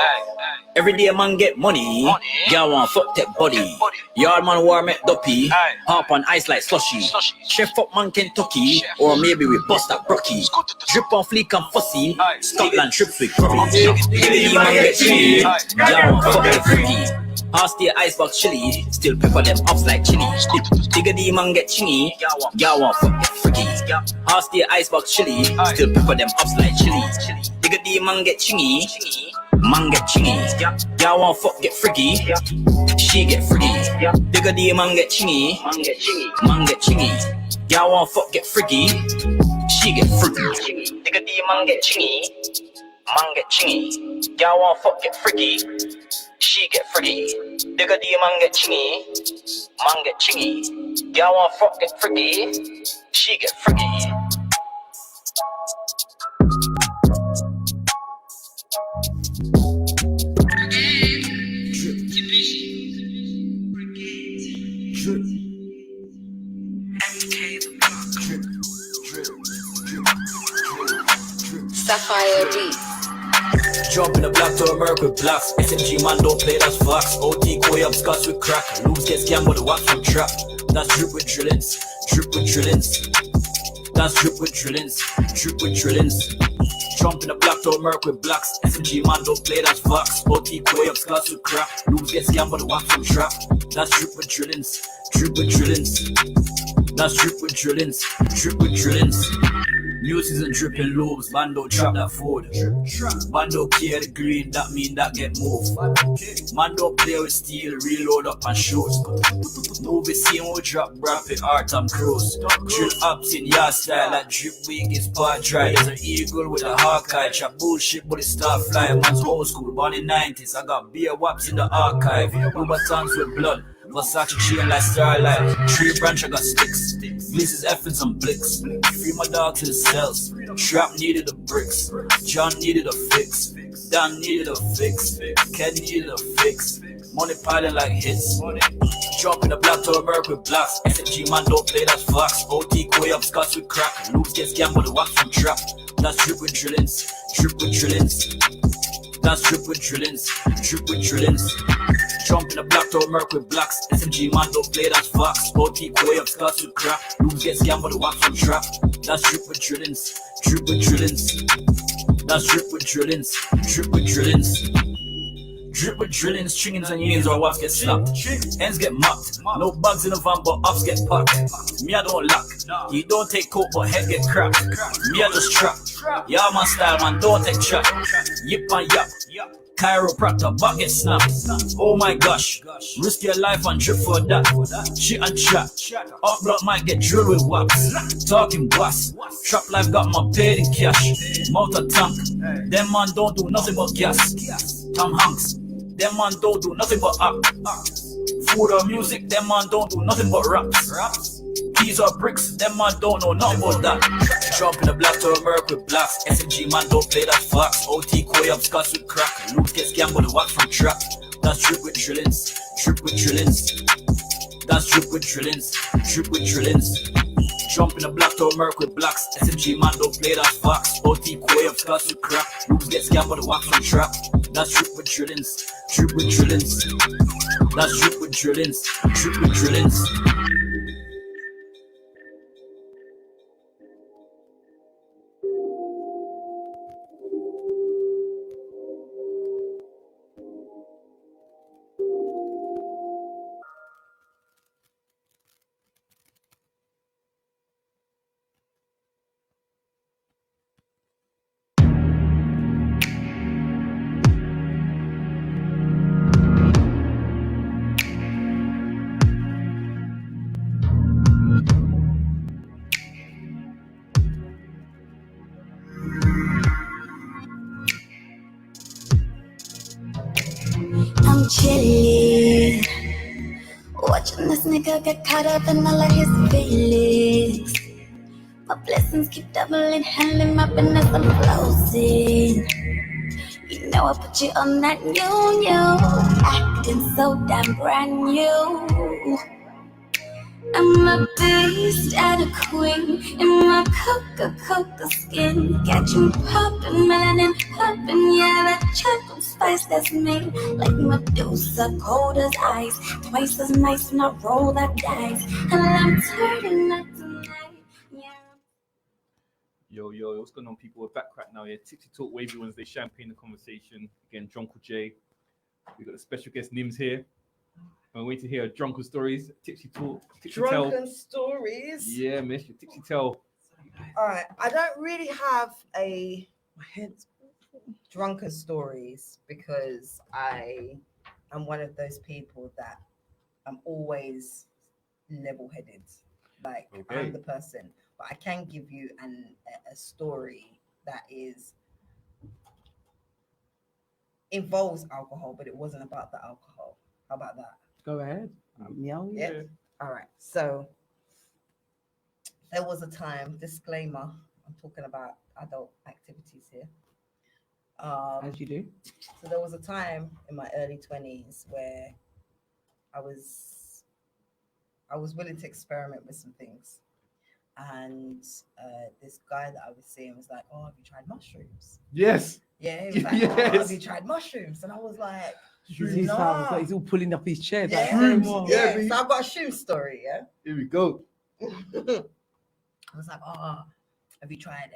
Every day man get money, y'all want fuck that body. Y'all man war make duppy, hop on ice like slushy. Chef up man Kentucky, or maybe we bust that brocky. Drip on fleek and fussy, Scotland trips with grubby. Every man get chili, y'all want fuck that freaky. Ask the icebox chili, still pepper them ups like chili. Diggity man get chingy, y'all want fuck that freaky. Ask the icebox chili, still pepper them ups like chili. Diggity man get chingy, man get chingy. Y'all want fuck get freaky, she get freaky. Diggity man get chingy, man get chingy. Y'all want fuck get freaky, she get freaky. Diggity man get chingy, man get chingy. Y'all want fuck get freaky, she get freaky. Diggity man get chingy, man get chingy. Y'all want fuck get freaky, she get freaky. Sapphire beat. Jump in the black to America with blacks. SMG man don't play, that's facts. OT koi up scotch with crack. Lose get scammed with the wax from trap. That's drip with drillings, drip with drillings. That's drip with drillings, drip with drillings. Jump in the black to America with blacks. SMG man don't play, that's facts. OT koi up scotch with crack. Lose get scammed with the wax from trap. That's drip with drillings, drip with drillings. That's drip with drillings, drip with drillings. News isn't dripping lobes, man don't trap that food. Man don't care the green, that mean that get moved. Man don't play with steel, reload up and shoot. Movie scene will drop rapid art and cruise. Drill ups in your style, like drip wing is part dry. There's an eagle with a Hawkeye, chat bullshit but it's star fly. Man's old school, born in 90s. I got beer waps in the archive. Louboutins with blood. Versace chain like Starlight. Tree branch, I got sticks. Blizz's effing some blicks. Free my dog to the cells. Trap needed the bricks. John needed a fix. Dan needed a fix. Ken needed a fix. Money piling like hits. Jump in the black to America with blacks. SMG man don't play that fox. OT koi up scotch with crack. Loops gets scammed with the wax from trap. That's drip with drillings. Drip with drillings. That's drip with drillings. Drip with drillings. Jump in the black to America with blacks. SMG man don't play that fox. OT koi up scotch with crack. Loops get scammed with the wax from trap. That's drip with drillings. Drip with drillings. That's drip with drillings. Drip with drillings. Drip with drillings, stringings and unions or waps get slapped. Ends get mocked. No bugs in the van but ups get packed. Me I don't lack. You don't take coke but head get cracked. Me I just trap. Yeah man style man don't take chat. Yip and yap. Chiropractor back get snapped. Oh my gosh. Risk your life and drip for that. Shit and chat. Up block might get drilled with waps. Talking boss. Trap life got my paid in cash. Motor tank. Them man don't do nothing but gas. Tom Hanks. Them man don't do nothing but act. Food or music, them man don't do nothing but raps. Keys or bricks, them man don't know nothing but that. Jump in the black to America with blacks. SMG man don't play that fox. OT koi up scotch with crack. Loops get scammed with the wax from trap. That's drip with drillings. Drip with drillings. That's drip with drillings. Drip with drillings. Jump in the black to America with blacks. SMG man don't play that fox. OT koi up scotch with crack. Loops get scammed with the wax from trap. That's drip with drillings. Drip with drillings. That's drip with drillings. Drip with drillings. I'm chilling, watching this nigga get caught up in all of his feelings. My blessings keep doubling, handling my business, I'm closing. You know I put you on that new, acting so damn brand new. I'm a beast and a queen in my Coca-Cola skin. Got you poppin', melanin poppin', yeah, that chocolate spice that's me. Like Medusa, cold as ice, twice as nice when I roll that dice. And I'm turning up tonight, yeah. Yo, what's going on, people? We're back right now. Yeah, Tipsy Talk, Wavy Wednesday, Champagne the Conversation. Again, Drunk J. We got a special guest, Nims, here. I'm waiting to hear drunken stories. Tipsy Talk, Tipsy Tell. Drunken stories. Yeah, miss your Tipsy Tell. All right, I don't really have my head's drunken stories because I am one of those people that I'm always level-headed. Like I'm the person, but I can give you a story that involves alcohol, but it wasn't about the alcohol. How about that? Go ahead. Yeah. All right. So there was a time, disclaimer, I'm talking about adult activities here. As you do. So there was a time in my early 20s where I was willing to experiment with some things. And this guy that I was seeing was like, "Oh, have you tried mushrooms?" Yes. Yeah, he was like, "Oh, have you tried mushrooms?" And I was like, He's all pulling up his chair. yeah, Like, yeah. So I've got a shroom story, yeah. Here we go. I was like, "Oh, have you tried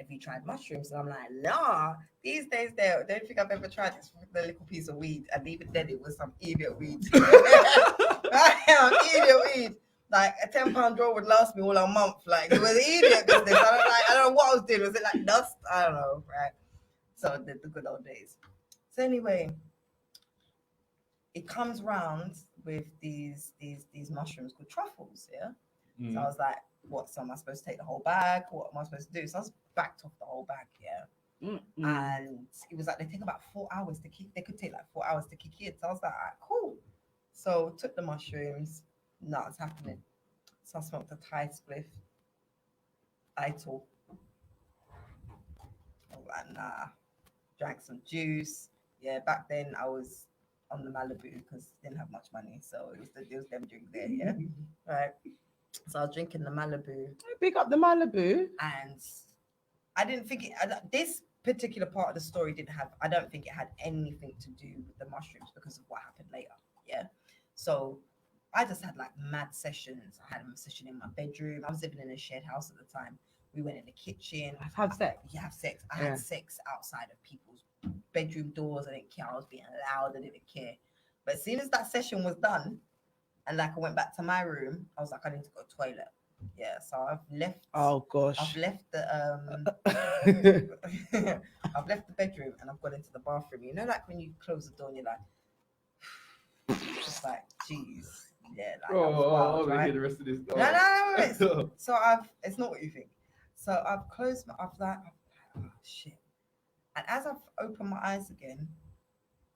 mushrooms?" And I'm like, "Nah, these days they don't think I've ever tried this with a little piece of weed, and even then it was some idiot weed." Idiot weed. Like a £10 drawer would last me all a month. Like it was idiot business. I don't know what I was doing. Was it like dust? I don't know, right? So the good old days. So anyway, it comes round with these mushrooms called truffles, yeah. So I was like, what? So am I supposed to take the whole bag? What am I supposed to do? So I was backed off the whole bag, yeah. And it was like they take about 4 hours to kick. They could take like 4 hours to kick in. So I was like, all right, cool. So took the mushrooms. Nothing's happening. So I smoked a Thai spliff. Idle. I was like, nah. Drank some juice. Yeah, back then I was on the Malibu because didn't have much money, so it was them drink there, yeah. Right. So I was drinking the Malibu, Pick up the Malibu. and I didn't think this particular part of the story I don't think it had anything to do with the mushrooms because of what happened later. Yeah. So I just had like mad sessions. I had a session in my bedroom. I was living in a shared house at the time. We went in the kitchen. Have sex. You have sex. I Yeah. had sex outside of people's bedroom doors. I didn't care. I was being loud. I didn't care. But as soon as that session was done, and like I went back to my room, I was like, I need to go to the toilet. Yeah, so I've left. Oh gosh. I've left the I've left the bedroom and I've gone into the bathroom. You know, like when you close the door and you're like, just like, jeez, yeah. Like, that was wild, I want to right? hear the rest of this. No. So it's not what you think. So I've closed my, oh shit. And as I've opened my eyes again,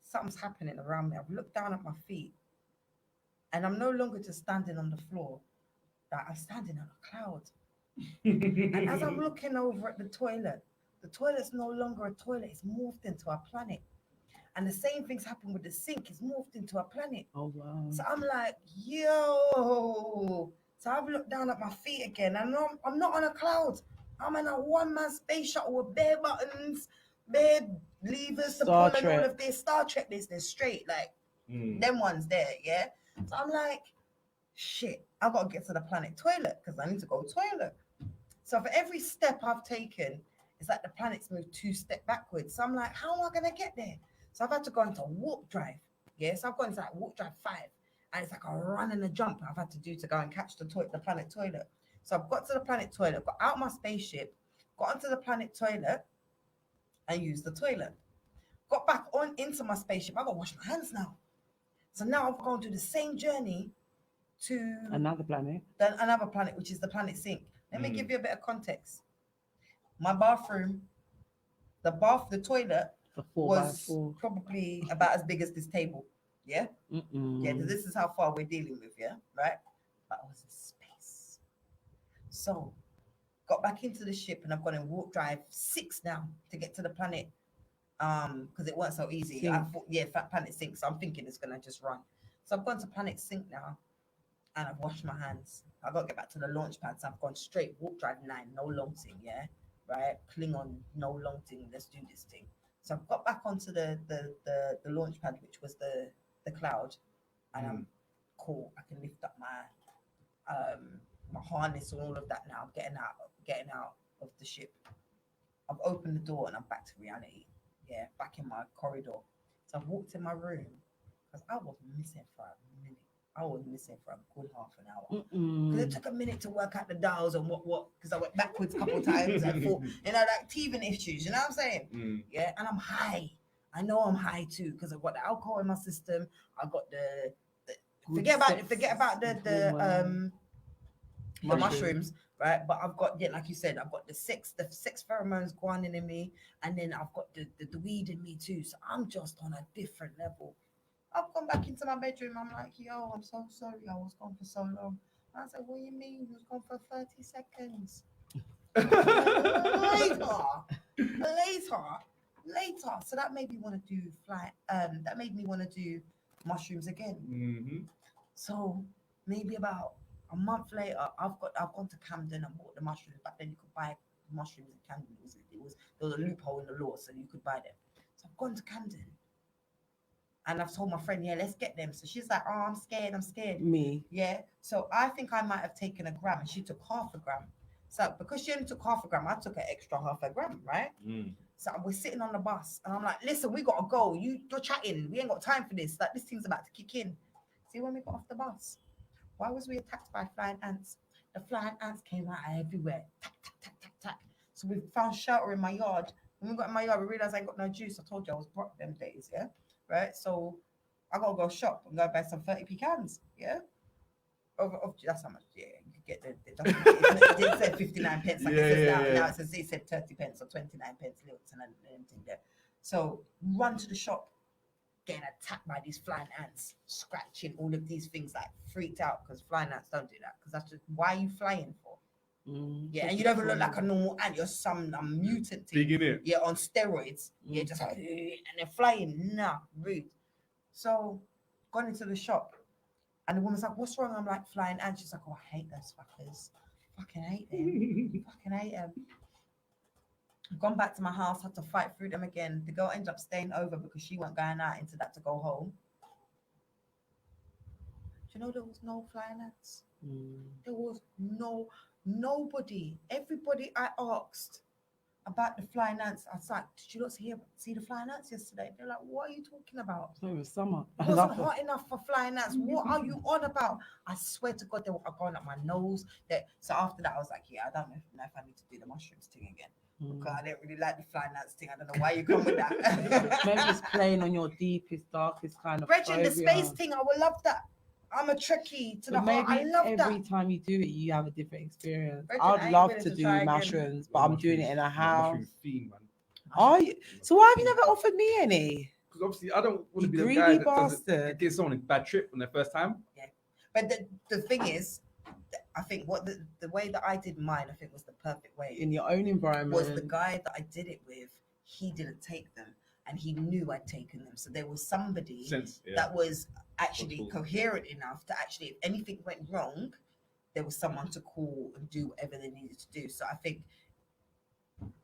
something's happening around me. I've looked down at my feet, and I'm no longer just standing on the floor. That I'm standing on a cloud. And as I'm looking over at the toilet's no longer a toilet. It's morphed into a planet. And the same things happen with the sink. It's morphed into a planet. Oh wow. So I'm like, yo. So I've looked down at my feet again, and I'm not on a cloud. I'm in a one-man space shuttle with bare buttons, bare levers to pull, and all of this Star Trek business straight, like them ones there, yeah. So I'm like, shit, I gotta get to the planet toilet because I need to go toilet. So for every step I've taken, it's like the planet's moved 2 steps backwards. So I'm like, how am I gonna get there? So I've had to go into warp drive. Yeah, so I've gone into like warp drive 5. And it's like a run and a jump I've had to do to go and catch the planet toilet. So I've got to the planet toilet, got out my spaceship, got onto the planet toilet, and used the toilet. Got back on into my spaceship. I got to wash my hands now. So now I've gone through the same journey to another planet, which is the planet sink. Let me give you a bit of context. My bathroom, the toilet was probably about as big as this table. Yeah? Yeah, this is how far we're dealing with, yeah? Right? But I was in space. So, got back into the ship and I've gone in warp drive 6 now to get to the planet. Because it wasn't so easy. I thought, planet sink. So I'm thinking it's gonna just run. So I've gone to planet sink now and I've washed my hands. I've got to get back to the launch pad. So I've gone straight warp drive 9, no long thing, yeah? Right? Klingon, no long thing, let's do this thing. So I've got back onto the launch pad, which was the cloud, and I'm cool. I can lift up my harness and all of that now. I'm getting out of the ship. I've opened the door and I'm back to reality. Yeah, back in my corridor. So I've walked in my room because I was missing for a minute. I was missing for a good half an hour because it took a minute to work out the dials and what because I went backwards a couple of times and thought, like teething issues. You know what I'm saying? Yeah, and I'm high. I know I'm high too because I've got the alcohol in my system. I've got the forget about the mushrooms, right? But I've got like you said, I've got the sex pheromones going in me, and then I've got the weed in me too. So I'm just on a different level. I've gone back into my bedroom. I'm like, yo, I'm so sorry. I was gone for so long. I said, what do you mean? You was gone for 30 seconds. Later. So that made me want to do that made me want to do mushrooms again. So maybe about a month later, I've gone to Camden and bought the mushrooms. Back then you could buy mushrooms in Camden. There was a loophole in the law, so you could buy them. So I've gone to Camden. And I've told my friend, yeah, let's get them. So she's like, oh, I'm scared. Me. Yeah. So I think I might have taken a gram and she took half a gram. So because she only took half a gram, I took an extra half a gram, right? So we're sitting on the bus and I'm like, listen, we got to go. You're chatting. We ain't got time for this. Like, this thing's about to kick in. See, when we got off the bus, Why was we attacked by flying ants? The flying ants came out everywhere. Tack, tack, tack, tack, tack. So we found shelter in my yard. When we got in my yard, we realized I ain't got no juice. I told you I was broke them days, yeah? Right? So I gotta go shop and go buy some 30p cans, yeah? That's how much, yeah, you could get it didn't say 59 pence like it says now. Now it said 30 pence or 29 pence, lyrics and anything there. So run to the shop, getting attacked by these flying ants, scratching all of these things, like freaked out because flying ants don't do that. Because that's just, why are you flying for? Yeah, and you don't even look like a normal ant. You're some mutant thing. Big in it. Yeah, on steroids. Yeah, just like, and they're flying. Nah, rude. So, gone into the shop, and the woman's like, "What's wrong?" I'm like, "Flying ants." She's like, "Oh, I hate those fuckers. Fucking hate them. Fucking hate them." I've gone back to my house, had to fight through them again. The girl ended up staying over because she wasn't going out into that to go home. Do you know there was no flying ants? There was nobody. Everybody I asked about the flying ants, I was like, "Did you not see the flying ants yesterday?" They're like, "What are you talking about? So it was summer. It wasn't hot enough for flying ants. What are you on about?" I swear to God, they were going up my nose. So after that, I was like, "Yeah, I don't know if I need to do the mushrooms thing again." Because I didn't really like the flying ants thing. I don't know why you come with that. Maybe it's playing on your deepest, darkest kind of Bridging the phobia. space thing, I would love that. I'm a Trekkie to the But heart. I maybe love every that. time you do it, you have a different experience. Bridget, I I'd ain't love willing to to do try again. mushrooms, but I'm doing it in a house. Mushroom theme, man. Are you? So why have you never offered me any? Because obviously I don't want to You be the greedy guy that bastard. gives someone a bad trip on their first time. But the thing is, I think what the way that I did mine, I think was the perfect way. In your own environment. Was the guy that I did it with, he didn't take them and he knew I'd taken them. So there was somebody that was actually coherent enough to actually, if anything went wrong, there was someone to call and do whatever they needed to do. So I think,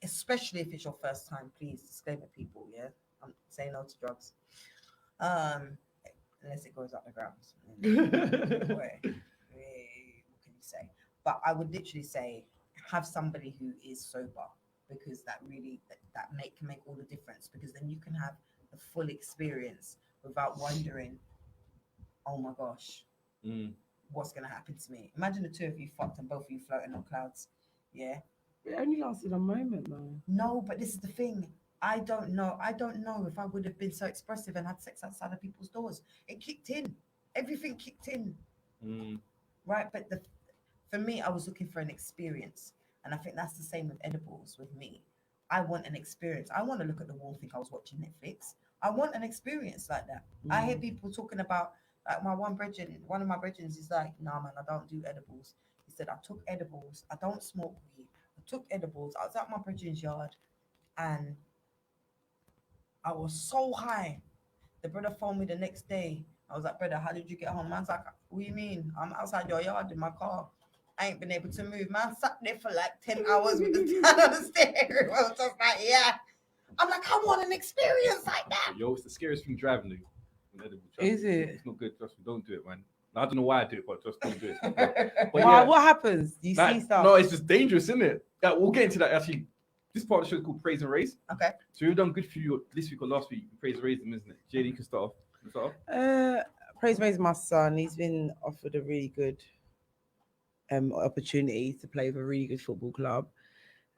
especially if it's your first time, please disclaimer people, yeah? I'm saying no to drugs. Unless it goes up the grounds. What can you say? But I would literally say, have somebody who is sober, because that really that can make all the difference, because then you can have the full experience without wondering, oh my gosh, what's gonna happen to me? Imagine the two of you fucked and both of you floating on clouds. Yeah. It only lasted a moment though. No, but this is the thing. I don't know if I would have been so expressive and had sex outside of people's doors. It kicked in. Everything kicked in. Right? But for me, I was looking for an experience. And I think that's the same with edibles with me. I want an experience. I want to look at the wall and think I was watching Netflix. I want an experience like that. I hear people talking about, like one of my brethren is like, "Nah, man, I don't do edibles." He said, "I took edibles. I don't smoke weed. I took edibles. I was at my brethren's yard and I was so high." The brother phoned me the next day. I was like, "Brother, how did you get home?" Man's like, "What do you mean? I'm outside your yard in my car. I ain't been able to move." Man sat there for like 10 hours with the stand on the steering. I was just like, yeah. I'm like, I want an experience like that. Yo, it's the scariest thing driving, though. Is it? It's not good. Trust me, don't do it, man. I don't know why I do it, but just don't do it. But Why? What happens? You like, see stuff? No, it's just dangerous, isn't it? Yeah, we'll get into that actually. This part of the show is called Praise and Raise. Okay. So we've done good for you this week or last week. Praise and Raise them, isn't it? JD, you can start off. Praise raise my son. He's been offered a really good opportunity to play with a really good football club.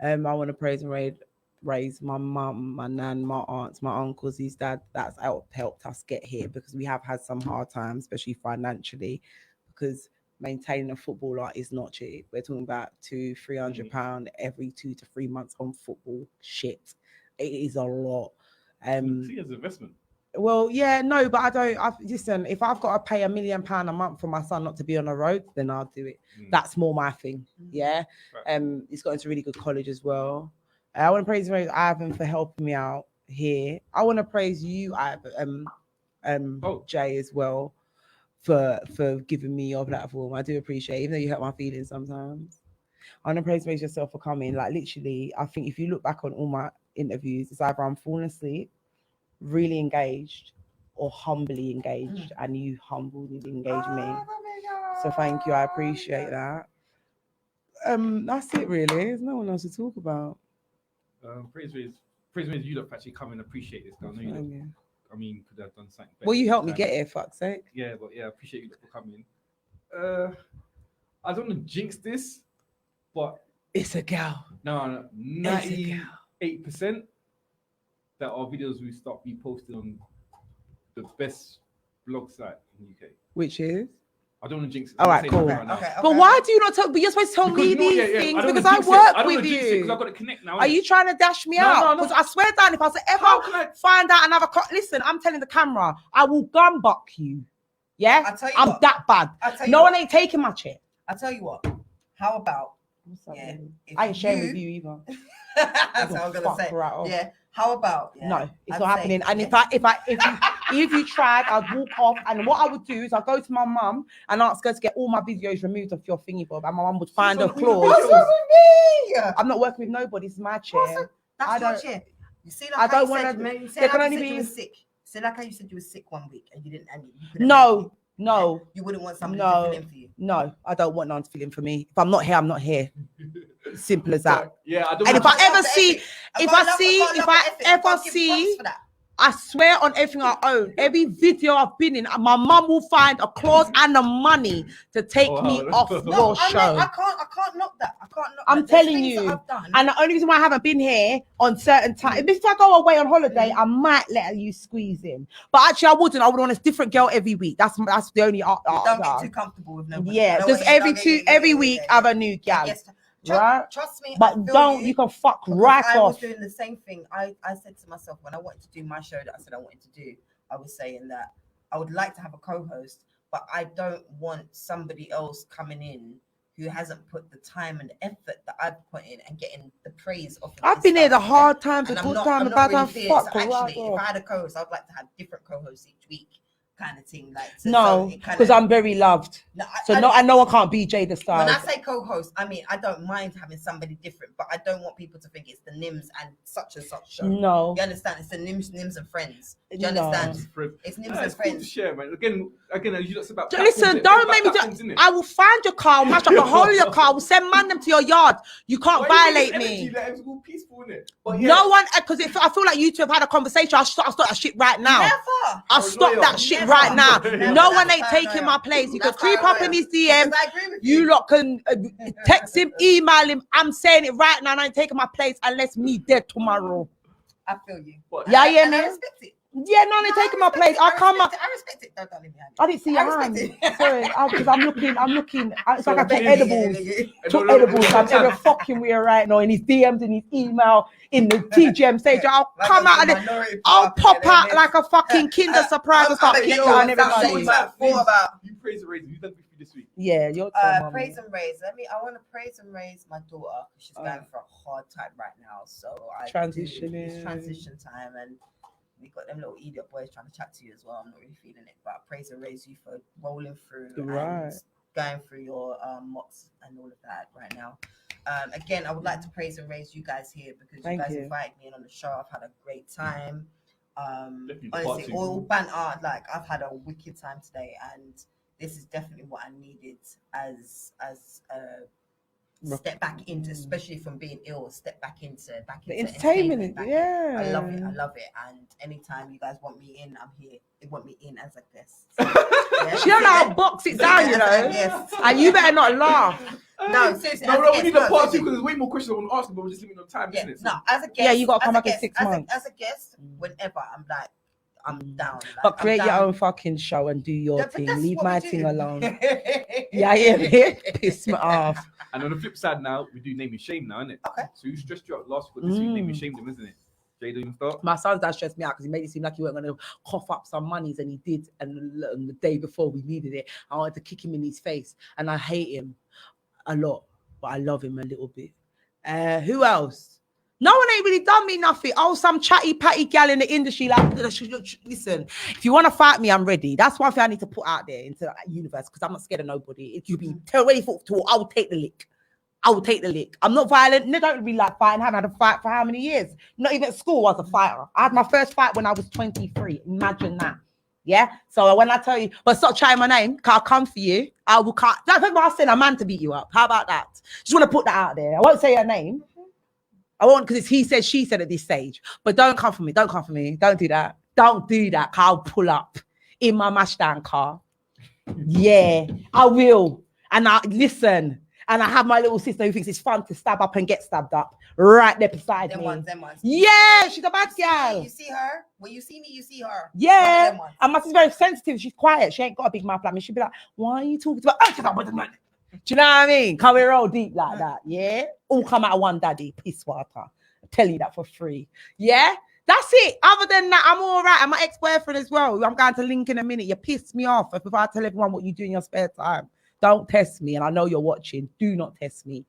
I want to praise and raise my mum, my nan, my aunts, my uncles, his dad. That's helped us get here, because we have had some hard times, especially financially, because maintaining a footballer is not cheap. We're talking about £200-300 every 2 to 3 months on football. Shit, it is a lot. See it as an investment. Well, yeah, no, but listen, if I've got to pay £1 million a month for my son not to be on the road, then I'll do it. That's more my thing. Yeah. Right. He's got into a really good college as well. I want to praise Ivan for helping me out here. I want to praise you, Ivan, Jay, as well, for giving me your platform. I do appreciate it, even though you hurt my feelings sometimes. I want to praise yourself for coming. Like, literally, I think if you look back on all my interviews, it's either I'm falling asleep, really engaged, or humbly engaged, and you humbly engaged me. So thank you, I appreciate that. That's it really. There's no one else to talk about. Praise raise you lot for actually coming and appreciate this. I know you lot, I mean, could have done something better. Well, you helped me get here, fuck's sake. Yeah, but yeah, I appreciate you lot for coming. I don't want to jinx this, but It's a girl. no, 98% that our videos will start be posted on the best blog site in the UK. Which is? I don't want to jinx it. All right, I'm saying cool. it right now. Okay. But why do you not tell? But you're supposed to tell me Because, no, these yeah, things don't because wanna I jinx it. work I don't with wanna jinx it you. because I've got to connect now. Are you trying to dash me out? No. Because I swear down, if I say How ever can I? find out another, listen, I'm telling the camera, I will gun buck you. Yeah, I'll tell you I'm what. that bad. I'll tell you No what. one ain't taking my chair. I'll tell you what. How about? Yeah. if I ain't sharing with you either. That's what I'm gonna Fuck say. right off. Yeah. How about? Yeah, No, it's I'd not say, happening. And yeah. if you tried, I'd walk off. And what I would do is I'd go to my mum and ask her to get all my videos removed off your thingy, Bob. And my mum would find a clause. What's wrong with me? I'm not working with nobody. It's my chair. That's I your don't- chair. You see, I like don't how you wanna- said, say there like can you only said you be- were sick. Say like how you said you were sick one week and you didn't, and you couldn't. No, make no, it. You wouldn't want somebody no. to fill in for you. no. I don't want no one to fill in for me. If I'm not here, I'm not here. Simple as that. Yeah, I don't. And if wanna- I ever see, if I ever see, for that. I swear on everything I own, every video I've been in, my mum will find a clause and the money to take me wow. off No, your I show. can't knock that. I can't knock I'm that. There's telling things that you. I've done. And the only reason why I haven't been here on certain times, if I go away on holiday, I might let you squeeze in. But actually, I wouldn't. I would want a different girl every week. That's the only. Don't get too comfortable with nobody. Yeah, No, just yeah, every week I have a new gal. Yes. Right? Trust me. I But feel don't you can fuck because right I was off. doing the same thing. I said to myself when I wanted to do my show that I said I wanted to do, I was saying that I would like to have a co-host, but I don't want somebody else coming in who hasn't put the time and effort that I've put in and getting the praise off of I've this been here the stuff, yeah? hard times, the And good I'm time, the not bad really time. feeling- Fuck so right actually, if I off. had a co-host, I'd like to have different co-hosts each week, kind of thing. Like No, it kinda- because I'm very loved. No, So no, and no one can't be Jada when style. I say co-host, I mean I don't mind having somebody different, but I don't want people to think it's the Nims and such show. No, You understand? It's the Nims and friends. Do you No. understand? Friend. It's Nims Yeah, and it's cool to friends. share, man. Again, you just about. listen, don't make me do. I will find your car, mash up the whole of your car. I will send man them to your yard. You can't violate me. Like, it's all peaceful, innit? But No one, because I feel like you two have had a conversation. I'll stop that shit right now. Never. I'll stop loyal. that shit Never. right now. Never. No one That's ain't paranoia. taking my place. You can That's creep up in paranoia. his DM. Because I agree with You lot can text him, email him. I'm saying it right now. And I ain't taking my place unless me dead tomorrow. I feel you. What? Yeah, yeah, And I man. respect it. Yeah, no, they're taking my place. I'll come up. I respect it. Don't leave me hanging. I didn't see your I hand. respect it. Sorry, because I'm looking. It's like I took Yeah, edibles. Took edibles. I'm ever fucking with her right now in his DMs, in his email, in the TGM stage. I'll Like come I out said, and minority I'll party, pop and out then like a fucking Kinder surprise and start kicking on everybody. You praise the raising. You done for this week. Yeah, your turn, mummy. Praise and raise. I want to praise and raise my daughter because she's going for a hard time right now. So it's Transitioning. transition time, and we got them little idiot boys trying to chat to you as well. I'm not really feeling it, but praise and raise you for rolling through Right. and going through your mocks and all of that right now. Again, I would like to praise and raise you guys here because Thank you guys you. invited me in on the show. I've had a great time. Definitely part Honestly, two. all banter. Like I've had a wicked time today, and this is definitely what I needed as step back into, especially from being ill. Step back into The entertainment, back in. yeah. I love it. And anytime you guys want me in, I'm here. They want me in as a guest. So, yeah. She don't know how to box it down, you know. Yes. And you better not laugh. No, seriously. No, as a we guest, need a part two seriously. because there's way more questions I want to ask, but we're just limiting on time, Yeah, isn't it? no, as a guest. Yeah, you gotta come as a back in guest, 6 as a- months. As a guest, whenever I'm down. Like, But I'm create your down. own fucking show and do your Yeah, but thing. that's Leave what my we thing do. alone. Yeah, yeah, piss me off. And on the flip side now, we do name and shame now, innit? Okay. So you stressed you out last week, this week, name and shame them, isn't it? Jay, don't even start. My son's dad stressed me out because he made it seem like he weren't going to cough up some monies, and he did. And the day before we needed it, I wanted to kick him in his face. And I hate him a lot, but I love him a little bit. Who else? No one ain't really done me nothing. Oh, some chatty patty gal in the industry. Like, listen, if you want to fight me, I'm ready. That's one thing I need to put out there into the universe because I'm not scared of nobody. If you be ready for talk, I will take the lick. I will take the lick. I'm not violent. I don't really like fighting. I haven't had a fight for how many years? Not even at school, I was a fighter. I had my first fight when I was 23. Imagine that. Yeah. So when I tell you, but stop trying my name, I'll come for you. I will come. That's what I send a man to beat you up. How about that? Just want to put that out there. I won't say her name. I won't because it's he said, she said at this stage. But don't come for me. Don't come for me. Don't do that. Don't do that. I'll pull up in my mash down car. Yeah, I will. And I listen. And I have my little sister who thinks it's fun to stab up and get stabbed up right there beside Them me. ones. Yeah, she's a bad girl. You see her? When you see me, you see her. Yeah. Them ones. And my sister's very sensitive. She's quiet. She ain't got a big mouth like me. She'll be like, why are you talking about? Oh, she's like, "What the man?" Do you know what I mean? Can we roll deep like that? Yeah. All come out of one daddy. Piss water. I tell you that for free. Yeah. That's it. Other than that, I'm all right. I'm my ex-boyfriend as well. I'm going to link in a minute. You pissed me off. If I tell everyone what you do in your spare time, don't test me. And I know you're watching. Do not test me.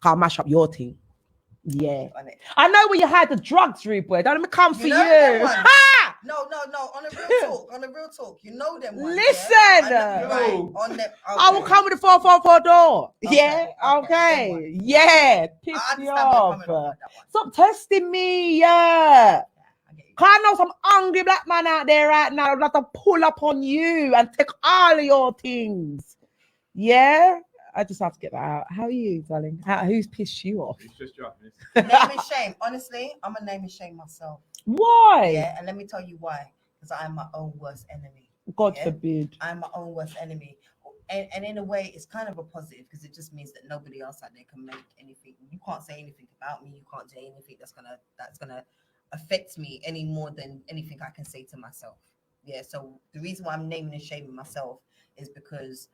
Can't mash up your team. Yeah. I know where you had the drugs, rude boy. Don't let me come for you. Ha! No. On a real talk. You know them ones. Listen. Yeah? Right. On them. I will come with the 444 door. Okay, Yeah. okay. Yeah. Piss me off. Stop testing me. Yeah. Cause I know some angry black man out there right now. I'd have to pull up on you and take all of your things. Yeah. I just have to get that out. How are you, darling? Who's pissed you off? It's just you off, miss. Name and shame. Honestly, I'm a name and shame myself. Why? Yeah, and let me tell you why. Because I am my own worst enemy. God forbid. I'm my own worst enemy. And in a way, it's kind of a positive because it just means that nobody else out there can make anything. You can't say anything about me. You can't say anything that's gonna affect me any more than anything I can say to myself. Yeah. So the reason why I'm naming and shaming myself is because,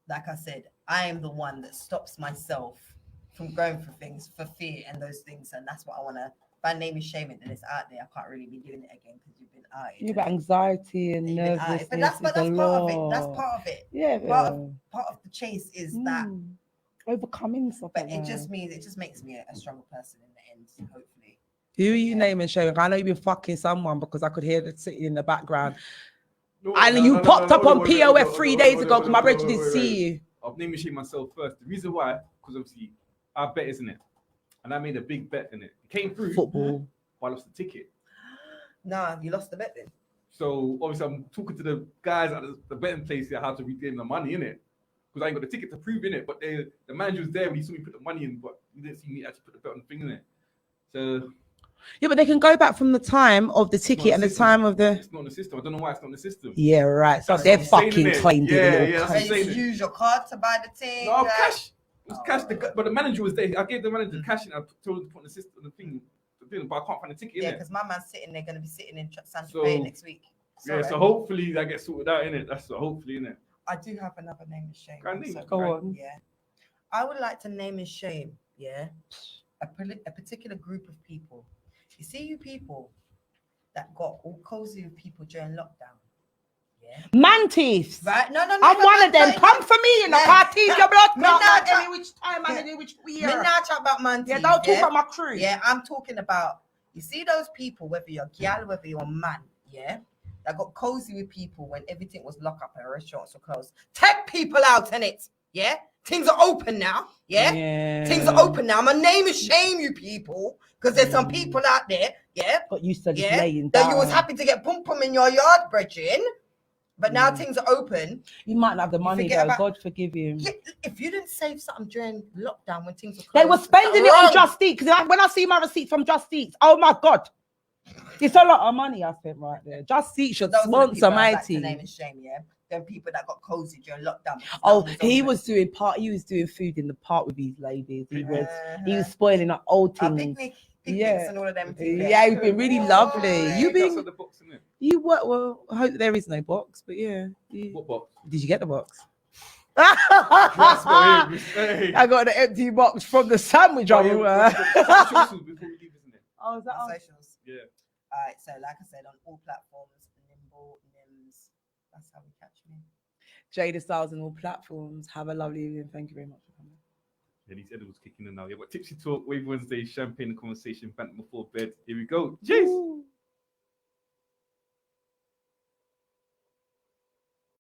like I said, I am the one that stops myself from going for things for fear and those things, and that's what I want to. If I name and shame it, then it's out there. I can't really be doing it again because you've been out. You've got anxiety and nervousness. But that's part of it. That's part of it. Yeah. Part of the chase is that overcoming stuff. But it just makes me a stronger person in the end, hopefully. Who are you naming, shaming? I know you've been fucking someone because I could hear it sitting in the background. No, You popped up on POF 3 days ago because my brother didn't see you. I've named and shamed myself first. The reason why, because obviously I bet, isn't it? And I made a big bet in it. It came through football, but I lost the ticket. Nah, you lost the bet then. So obviously I'm talking to the guys at the betting place here how to redeem the money in it, because I ain't got the ticket to prove in it. But the manager was there when he saw me put the money in, but he didn't see me actually put the bet on the thing in it. So yeah, but they can go back from the time of the ticket and the time of the. It's not in the system. I don't know why it's not in the system. Yeah, right. So they're fucking claimed it. Yeah. So you use your card to buy the thing. No, cash. It was cash. But the manager was there. I gave the manager cash and I told him to put in the system, the thing, but I can't find the ticket in it. Yeah, because my man's sitting there, going to be sitting in Santa Fe next week. Yeah, so hopefully that gets sorted out in it. That's hopefully in it. I do have another name and shame. Go on. Yeah, I would like to name and shame. Yeah, a particular group of people. You see, you people that got all cozy with people during lockdown. Yeah. Man teeth. Right? No. I'm one of them. Come for me, you know. Can't teeth your blood. Not any which time and any which year. Me not talk about man teeth. Yeah, don't talk about my crew. Yeah, I'm talking about. You see those people, whether you're a gal, whether you're a man, yeah, that got cozy with people when everything was locked up and restaurants were closed. Take people out in it. Yeah, things are open now. Yeah, things are open now. I'm gonna name and shame you people because there's some people out there. Yeah, got used to just laying down. That you was happy to get pum in your yard, brethren. But now things are open. You might not have the money though. God forgive you. Yeah, if you didn't save something during lockdown when things were closed, they were spending it on Just Eat. Because when I see my receipts from Just Eat, oh my God, it's a lot of money I spent right there. Just Eat should sponsor my team. Name and shame, yeah. Them people that got cozy during lockdown. Oh, he was doing food in the park with these ladies. He was spoiling up old things. Yeah, and all of them things. Yeah, you've been really lovely. You've been. The box, isn't it? You work well. I hope there is no box, but yeah. What box? Did you get the box? I got an empty box from the sandwich. Oh, is that on socials? Yeah. All right. So, like I said, on all platforms, Nims. That's how we catch me. Jada Styles on all platforms. Have a lovely evening. Thank you very much for coming. Yeah, these edibles kicking in now. Yeah, but Tipsy Talk, Wave Wednesday, champagne conversation, banter before bed. Here we go. Cheers.